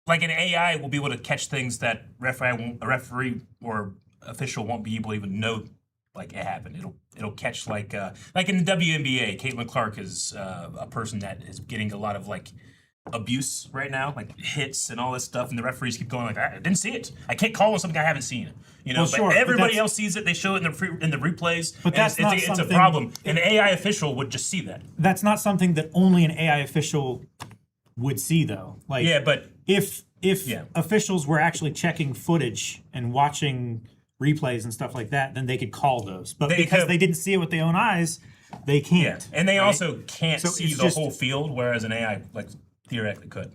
like an AI will be able to catch things that a referee or official won't be able to even know like it happened. It'll catch like in the WNBA, Caitlin Clark is a person that is getting a lot of like abuse right now, like hits and all this stuff, and the referees keep going like, I didn't see it. I can't call on something I haven't seen. You know, Well, sure, but but everybody that's- else sees it. They show it in the replays. But and that's not it's a something- problem. An AI official would just see that. That's not something that only an AI official would see, though. Like, Yeah, but if Yeah. officials were actually checking footage and watching replays and stuff like that, then they could call those. But They because could- they didn't see it with their own eyes, they yeah, can't. and they right? also can't So see it's the just- whole field, whereas an AI like theoretically could.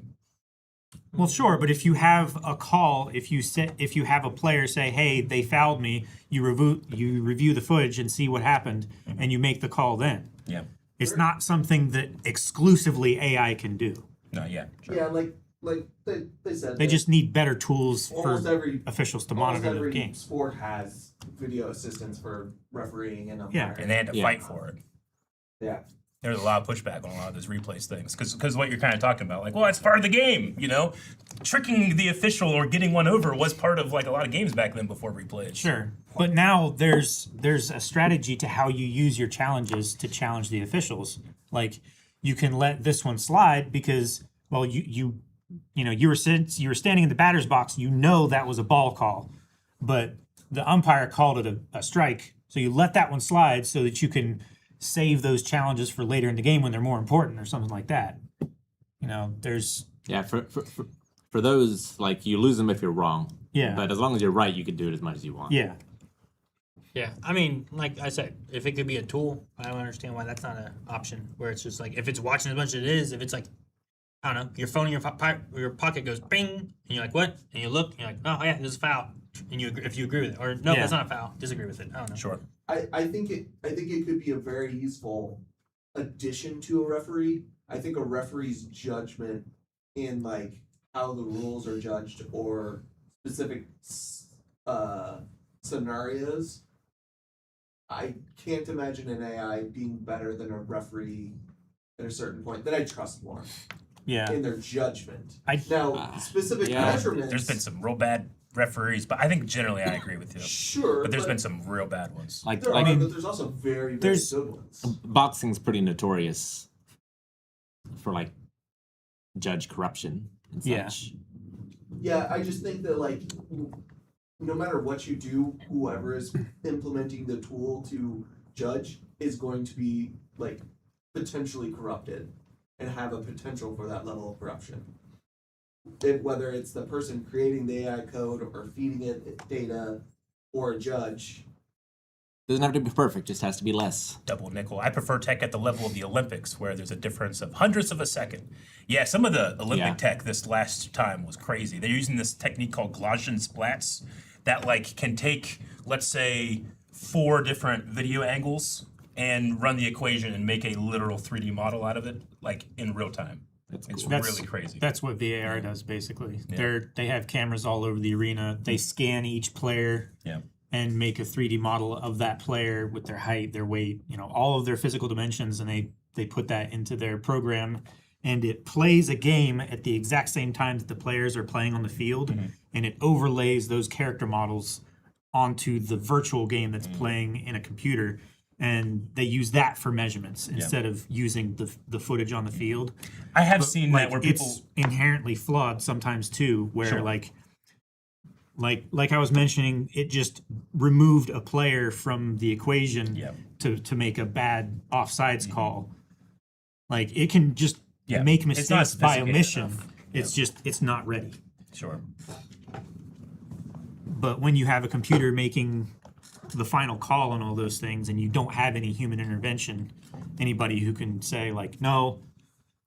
Well, sure, but if you have a call, if you have a player say, "Hey, they fouled me," you review the footage and see what happened, and you make the call then. Yeah. It's not something that exclusively AI can do. No. Yeah. Sure. yeah, like they said They that just need better tools almost for every officials to almost monitor the every games. sport has video assistants for refereeing and Yeah. umpiring. And they had to Yeah. fight for it. Yeah. There's a lot of pushback on a lot of those replays things because what you're kind of talking about, like, well, it's part of the game, you know, tricking the official or getting one over was part of like a lot of games back then before replays. Sure, but now there's a strategy to how you use your challenges to challenge the officials. Like you can let this one slide because well you were standing in the batter's box, you know that was a ball call, but the umpire called it a strike, so you let that one slide so that you can save those challenges for later in the game when they're more important or something like that. You know, there's Yeah, for those, like you lose them if you're wrong. Yeah. But as long as you're right, you can do it as much as you want. yeah. Yeah, I mean, like I said, if it could be a tool, I don't understand why that's not an option. Where it's just like if it's watching as much as it is, if it's like I don't know, your phone in your pocket goes bing, and you're like, what? And you look, and you're like, oh yeah, there's a foul, and if you agree with it, or no, Yeah. that's not a foul, disagree with it. I don't know. Sure. I think it could be a very useful addition to a referee. I think a referee's judgment in like how the rules are judged or specific scenarios. I can't imagine an AI being better than a referee at a certain point that I trust more Yeah. in their judgment. I- Now, specific yeah. measurements. There's been some real bad referees, but I think generally I agree with you. Sure, But there's been some real bad ones. Like there like are, but there's also very there's- good ones. boxing's pretty notorious for like judge corruption and Yeah. such. Yeah, I just think that like no matter what you do, whoever is implementing the tool to judge is going to be like potentially corrupted and have a potential for that level of corruption. Whether it's the person creating the AI code or feeding it data or a judge. Doesn't have to be perfect, just has to be less. Double nickel. I prefer tech at the level of the Olympics, where there's a difference of hundredths of a second. Yeah, some of the Olympic Yeah. tech this last time was crazy. They're using this technique called Gaussian splats that like can take, let's say, 4 different video angles and run the equation and make a literal 3D model out of it, like in real time. That's It's cool. That's- really crazy. That's what VAR does basically. Yeah. They have cameras all over the arena. They scan each player Yeah. and make a 3D model of that player with their height, their weight, all of their physical dimensions, and they put that into their program, and it plays a game at the exact same time that the players are playing on the field, and it overlays those character models onto the virtual game that's playing in a computer. And they use that for measurements instead of using the footage on the field. I have seen that where people. It's inherently flawed sometimes too, where Sure. like I was mentioning, it just removed a player from the equation Yeah. to make a bad offsides call. Like it can just Yeah. make It's not mistakes by sophisticated omission. enough. It's just it's not ready. Sure. But when you have a computer making the final call on all those things and you don't have any human intervention, anybody who can say like, no,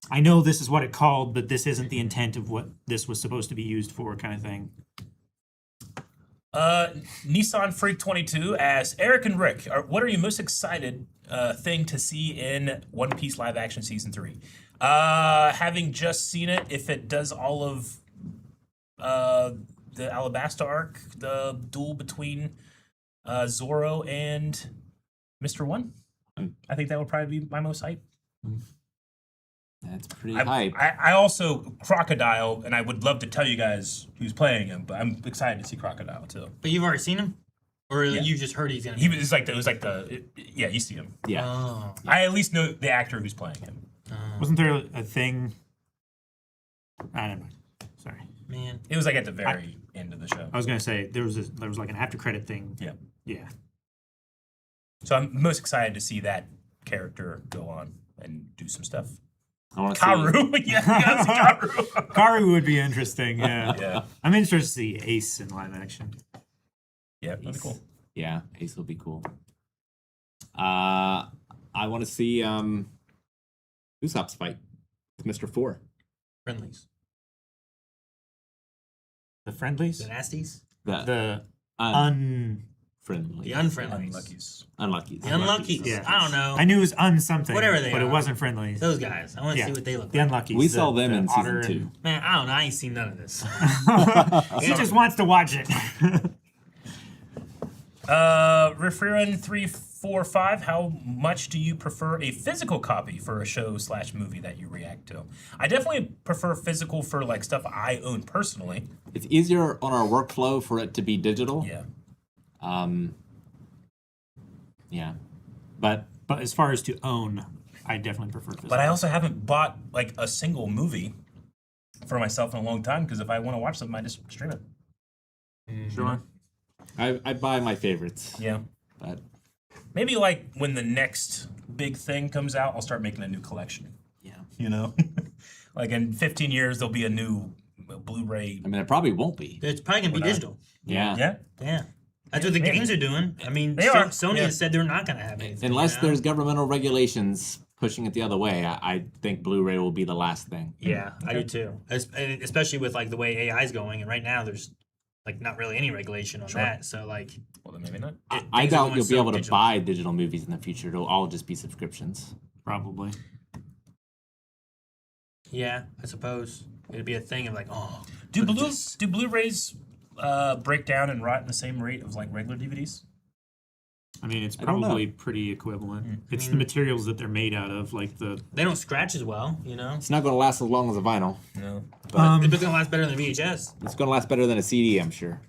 I know this is what it called, but this isn't the intent of what this was supposed to be used for, kind of thing. Nissan Freak 22 asks Eric and Rick, what are you most excited thing to see in One Piece live action season 3? Having just seen it, if it does all of the Alabasta arc, the duel between Zoro and Mr. One, I think that would probably be my most hype. That's pretty hype. I also Crocodile, and I would love to tell you guys who's playing him, but I'm excited to see Crocodile too. But you've already seen him, or Yeah. you just heard he's gonna. He was like yeah, you see him. Yeah. Oh. I at least know the actor who's playing him. Wasn't there a thing? I don't know. Sorry, Man. It was like at the very end of the show. I was gonna say there was like an after credit thing. Yeah. Yeah. So I'm most excited to see that character go on and do some stuff. I want to see. Karu, yeah, you gotta see Karu. Karu would be interesting. Yeah. Yeah, I'm interested to see Ace in live action. yeah, that'd be cool. Yeah, Ace will be cool. I want to see Usopp's fight with Mr. 4. Friendlies. The friendlies. The nasties. The Friendly. The unfriendlies. Unluckies. Unluckies. The unluckies. Yeah. I don't know. I knew it was something. Whatever they but are. it wasn't friendlies. Those guys. I want to Yeah. see what they look The like. unluckies. We the- saw them the in otter season 2. Man, I don't know. I ain't seen none of this. He just wants to watch it. Referrin 345. How much do you prefer a physical copy for a show/movie that you react to? I definitely prefer physical for like stuff I own personally. It's easier on our workflow for it to be digital. Yeah. Yeah. But But as far as to own, I definitely prefer physical. But I also haven't bought like a single movie for myself in a long time because if I want to watch something, I just stream it. Sure. I buy my favorites. Yeah. But Maybe like when the next big thing comes out, I'll start making a new collection. yeah. You know, like in 15 years, there'll be a new Blu-ray. I mean, it probably won't be. It's probably gonna be We're not- digital. Yeah. Yeah. Yeah. That's what the maybe. games are doing. I mean, They are, Sony yeah. has said they're not gonna have anything. Unless now. there's governmental regulations pushing it the other way, I think Blu-ray will be the last thing. Yeah, I do too. And especially with like the way AI is going, and right now there's like not really any regulation on that. So like, Well, then maybe not. I things are doubt going you'll be so able to digital. buy digital movies in the future. It'll all just be subscriptions. Probably. yeah, I suppose it'd be a thing of like, oh, Do look at this. Blu-rays break down and rot in the same rate of like regular DVDs? I mean, it's I don't know. probably pretty equivalent. It's the mean- materials that they're made out of, like the. They don't scratch as well, you know. It's not going to last as long as a vinyl. No. But it's gonna last better than VHS. It's going to last better than a CD, I'm sure.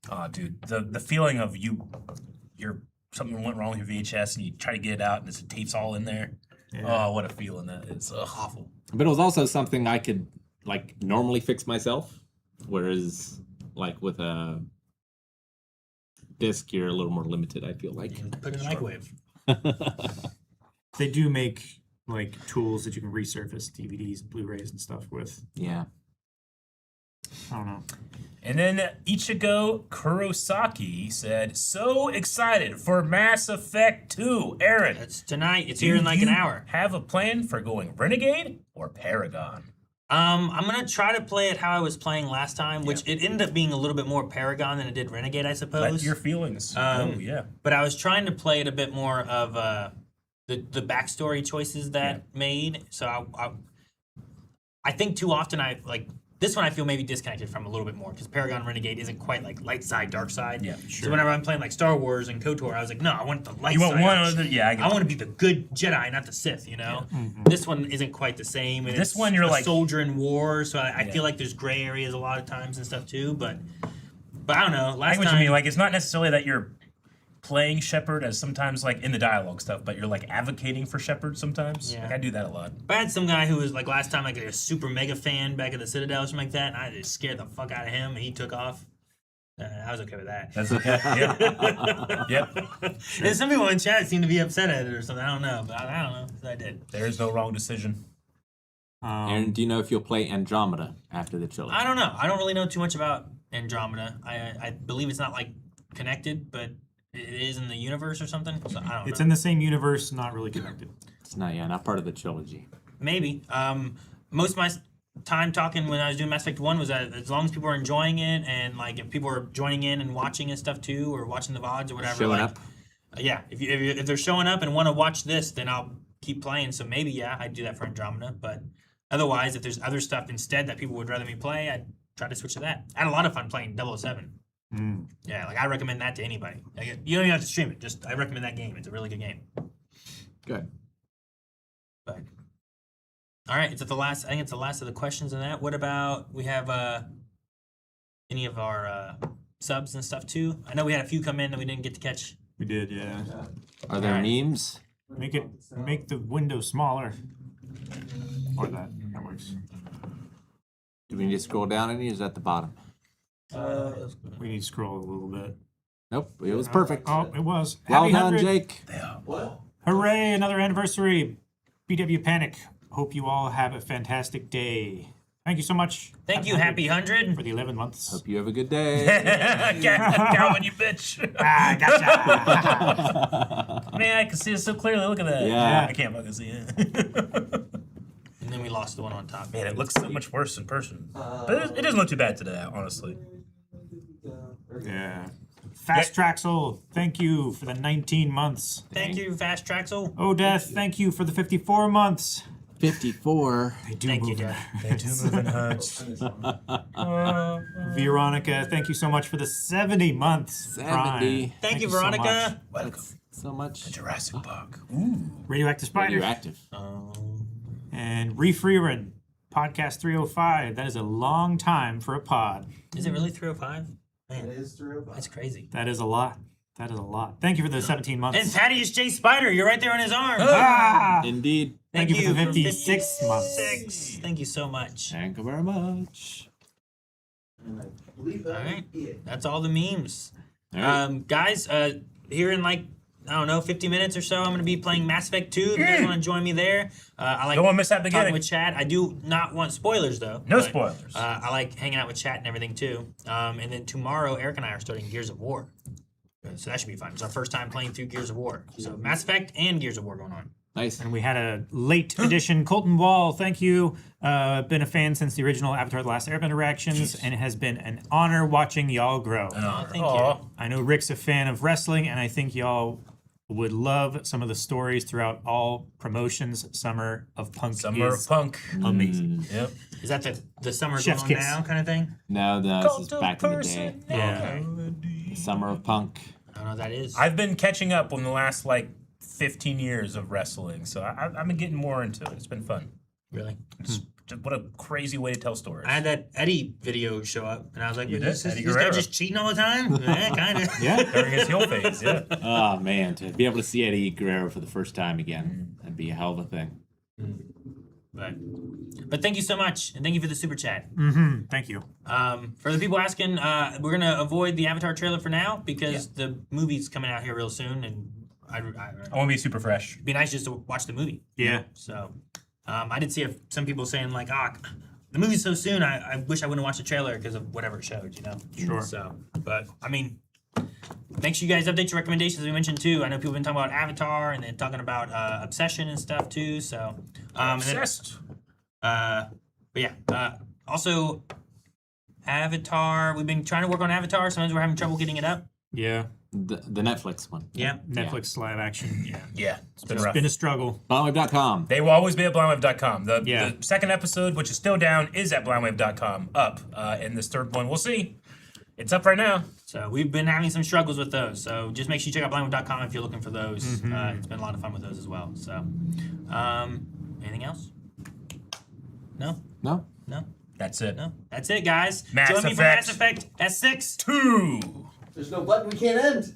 Oh, dude, the feeling of you're something went wrong with your VHS and you try to get it out and the tape's all in there. Yeah. Oh, what a feeling that is. Awful. But it was also something I could like normally fix myself, whereas like with a disc, you're a little more limited. I feel like. You can put it in the microwave. They do make like tools that you can resurface DVDs and Blu-rays and stuff with. Yeah. I don't know. And then Ichigo Kurosaki said, "So excited for Mass Effect 2, Aaron. That's tonight. It's Do here in like an you hour. Have a plan for going Renegade or Paragon?" I'm gonna try to play it how I was playing last time, which it ended up being a little bit more Paragon than it did Renegade, I Let suppose. your feelings. Um, yeah. But I was trying to play it a bit more of the backstory choices that made. So I think too often this one I feel maybe disconnected from a little bit more because Paragon Renegade isn't quite like light side, dark side. Yeah, So whenever I'm playing like Star Wars and KOTOR, I was like, no, I want the light You side. want one other? Yeah, I get I want to be the good Jedi, not the Sith. You know, this one isn't quite the same. And This it's one, you're a like- soldier in war, so I Yeah. feel like there's gray areas a lot of times and stuff too. But I don't know. I Last get what time, you mean. Like, it's not necessarily that you're playing Shepard as sometimes like in the dialogue stuff, but you're like advocating for Shepard sometimes. Yeah. Like, I do that a lot. I had some guy who was like last time like a super mega fan back at the Citadel or something like that, and I just scared the fuck out of him, and he took off. I was okay with that. That's okay. Yep. Yep. And some people in chat seem to be upset at it or something. I don't know, but I don't know. So I did. There is no wrong decision. Aaron, do you know if you'll play Andromeda after the trilogy? I don't know. I don't really know too much about Andromeda. I believe it's not like connected, but it is in the universe or something. So I don't It's know. in the same universe, not really connected. It's not part of the trilogy. Maybe. Most of my time talking when I was doing Mass Effect 1 was that as long as people are enjoying it and like if people are joining in and watching and stuff too, or watching the VODs or whatever. Showing like, up. Yeah, if they're showing up and want to watch this, then I'll keep playing. So maybe, yeah, I'd do that for Andromeda. But otherwise, if there's other stuff instead that people would rather me play, I'd try to switch to that. I had a lot of fun playing 007. Yeah, like I recommend that to anybody. Like, you don't even have to stream it. Just I recommend that game. It's a really good game. Good. But all right, it's at the last. I think it's the last of the questions in that. What about we have any of our subs and stuff too? I know we had a few come in that we didn't get to catch. We did, yeah. Are there Alright. memes? Make the window smaller. Or that works. Do we need to scroll down any? Or is that the bottom? We need to scroll a little bit. Nope. It was perfect. Oh, it was. Well Happy done, 100. Jake. What? Hooray, another anniversary. BW Panic. Hope you all have a fantastic day. Thank you so much. Thank you, Happy 100. for the 11 months. Hope you have a good day. Calvin, you bitch. Ah, gotcha. Man, I can see it so clearly. Look at that. Yeah. I can't fucking see it. And then we lost the one on top. Man, it looks so much worse in person. But it doesn't look too bad today, honestly. Yeah. Fast Traxel, thank you for the 19 months. Thank you, Fast Traxel. Odeth, thank you for the 54 months. 54. They do Thank you, move in Jeff. They do move in hoods. Veronica, thank you so much for the 70 months. 70. Prime. Thank you, so much. Veronica. Welcome So much. to Jurassic Park. Ooh. Radioactive Spider. Radioactive. And Reef Rerun, Podcast 305. That is a long time for a pod. Is it really 305? It Man, is through. that's crazy. That is a lot. That is a lot. Thank you for the 17 months. And Thaddeus J. Spider, you're right there on his arm. Ah! Indeed. Thank you for the 56 months. 56. Thank you so much. Thank you very much. And I believe All right. it. That's all the memes. All right. Guys, here in like, I don't know, 50 minutes or so, I'm going to be playing Mass Effect 2. If you guys want to join me there, I like Don't want to miss that talking beginning. with chat. I do not want spoilers, though. No but, spoilers. I like hanging out with chat and everything, too. And then tomorrow, Eric and I are starting Gears of War. So that should be fun. It's our first time playing through Gears of War. So Mass Effect and Gears of War going on. Nice. And we had a late edition. Colton Wall, thank you. Been a fan since the original Avatar The Last Airbender reactions, and it has been an honor watching y'all grow. Oh, thank Aw. you. I know Rick's a fan of wrestling, and I think y'all would love some of the stories throughout all promotions. Summer of Punk Summer is of Punk. amazing. Yep. Is that the summer Chef's going on kiss. now kind of thing? No, this is back in the day. Yeah. The Summer of Punk. I don't know what that is. I've been catching up on the last like 15 years of wrestling, so I've been getting more into it. It's been fun. Really? What a crazy way to tell stories. I had that Eddie video show up, and I was like, You "Is did? this Eddie guy Guerrero. just cheating all the time?" Yeah, kind of. Yeah. During his heel phase, yeah. Oh, man. To be able to see Eddie Guerrero for the first time again, that'd be a hell of a thing. But thank you so much, and thank you for the super chat. Mm-hmm. Thank you. For the people asking, we're gonna avoid the Avatar trailer for now because the movie's coming out here real soon, and I want to be super fresh. it'd be nice just to watch the movie. Yeah. So, I did see some people saying like, the movie's so soon. I wish I wouldn't watch the trailer because of whatever it showed. You know. Sure. So, but I mean, make sure you guys update your recommendations. As we mentioned too. I know people have been talking about Avatar and then talking about Obsession and stuff too. So, and then, Obsessed. but yeah. Also, Avatar. We've been trying to work on Avatar. Sometimes we're having trouble getting it up. Yeah. The Netflix one. Yeah. Netflix live action. Yeah, it's been It's rough. been a struggle. Blindwave.com. They will always be at blindwave.com. The Yeah. second episode, which is still down, is at blindwave.com up. And this third one, we'll see. It's up right now. So we've been having some struggles with those. So just make sure you check out blindwave.com if you're looking for those. It's been a lot of fun with those as well. So, anything else? No? No? No? That's it. No? That's it, guys. Mass Join me for Effect. Mass Effect S6. 2. There's no button we can't end.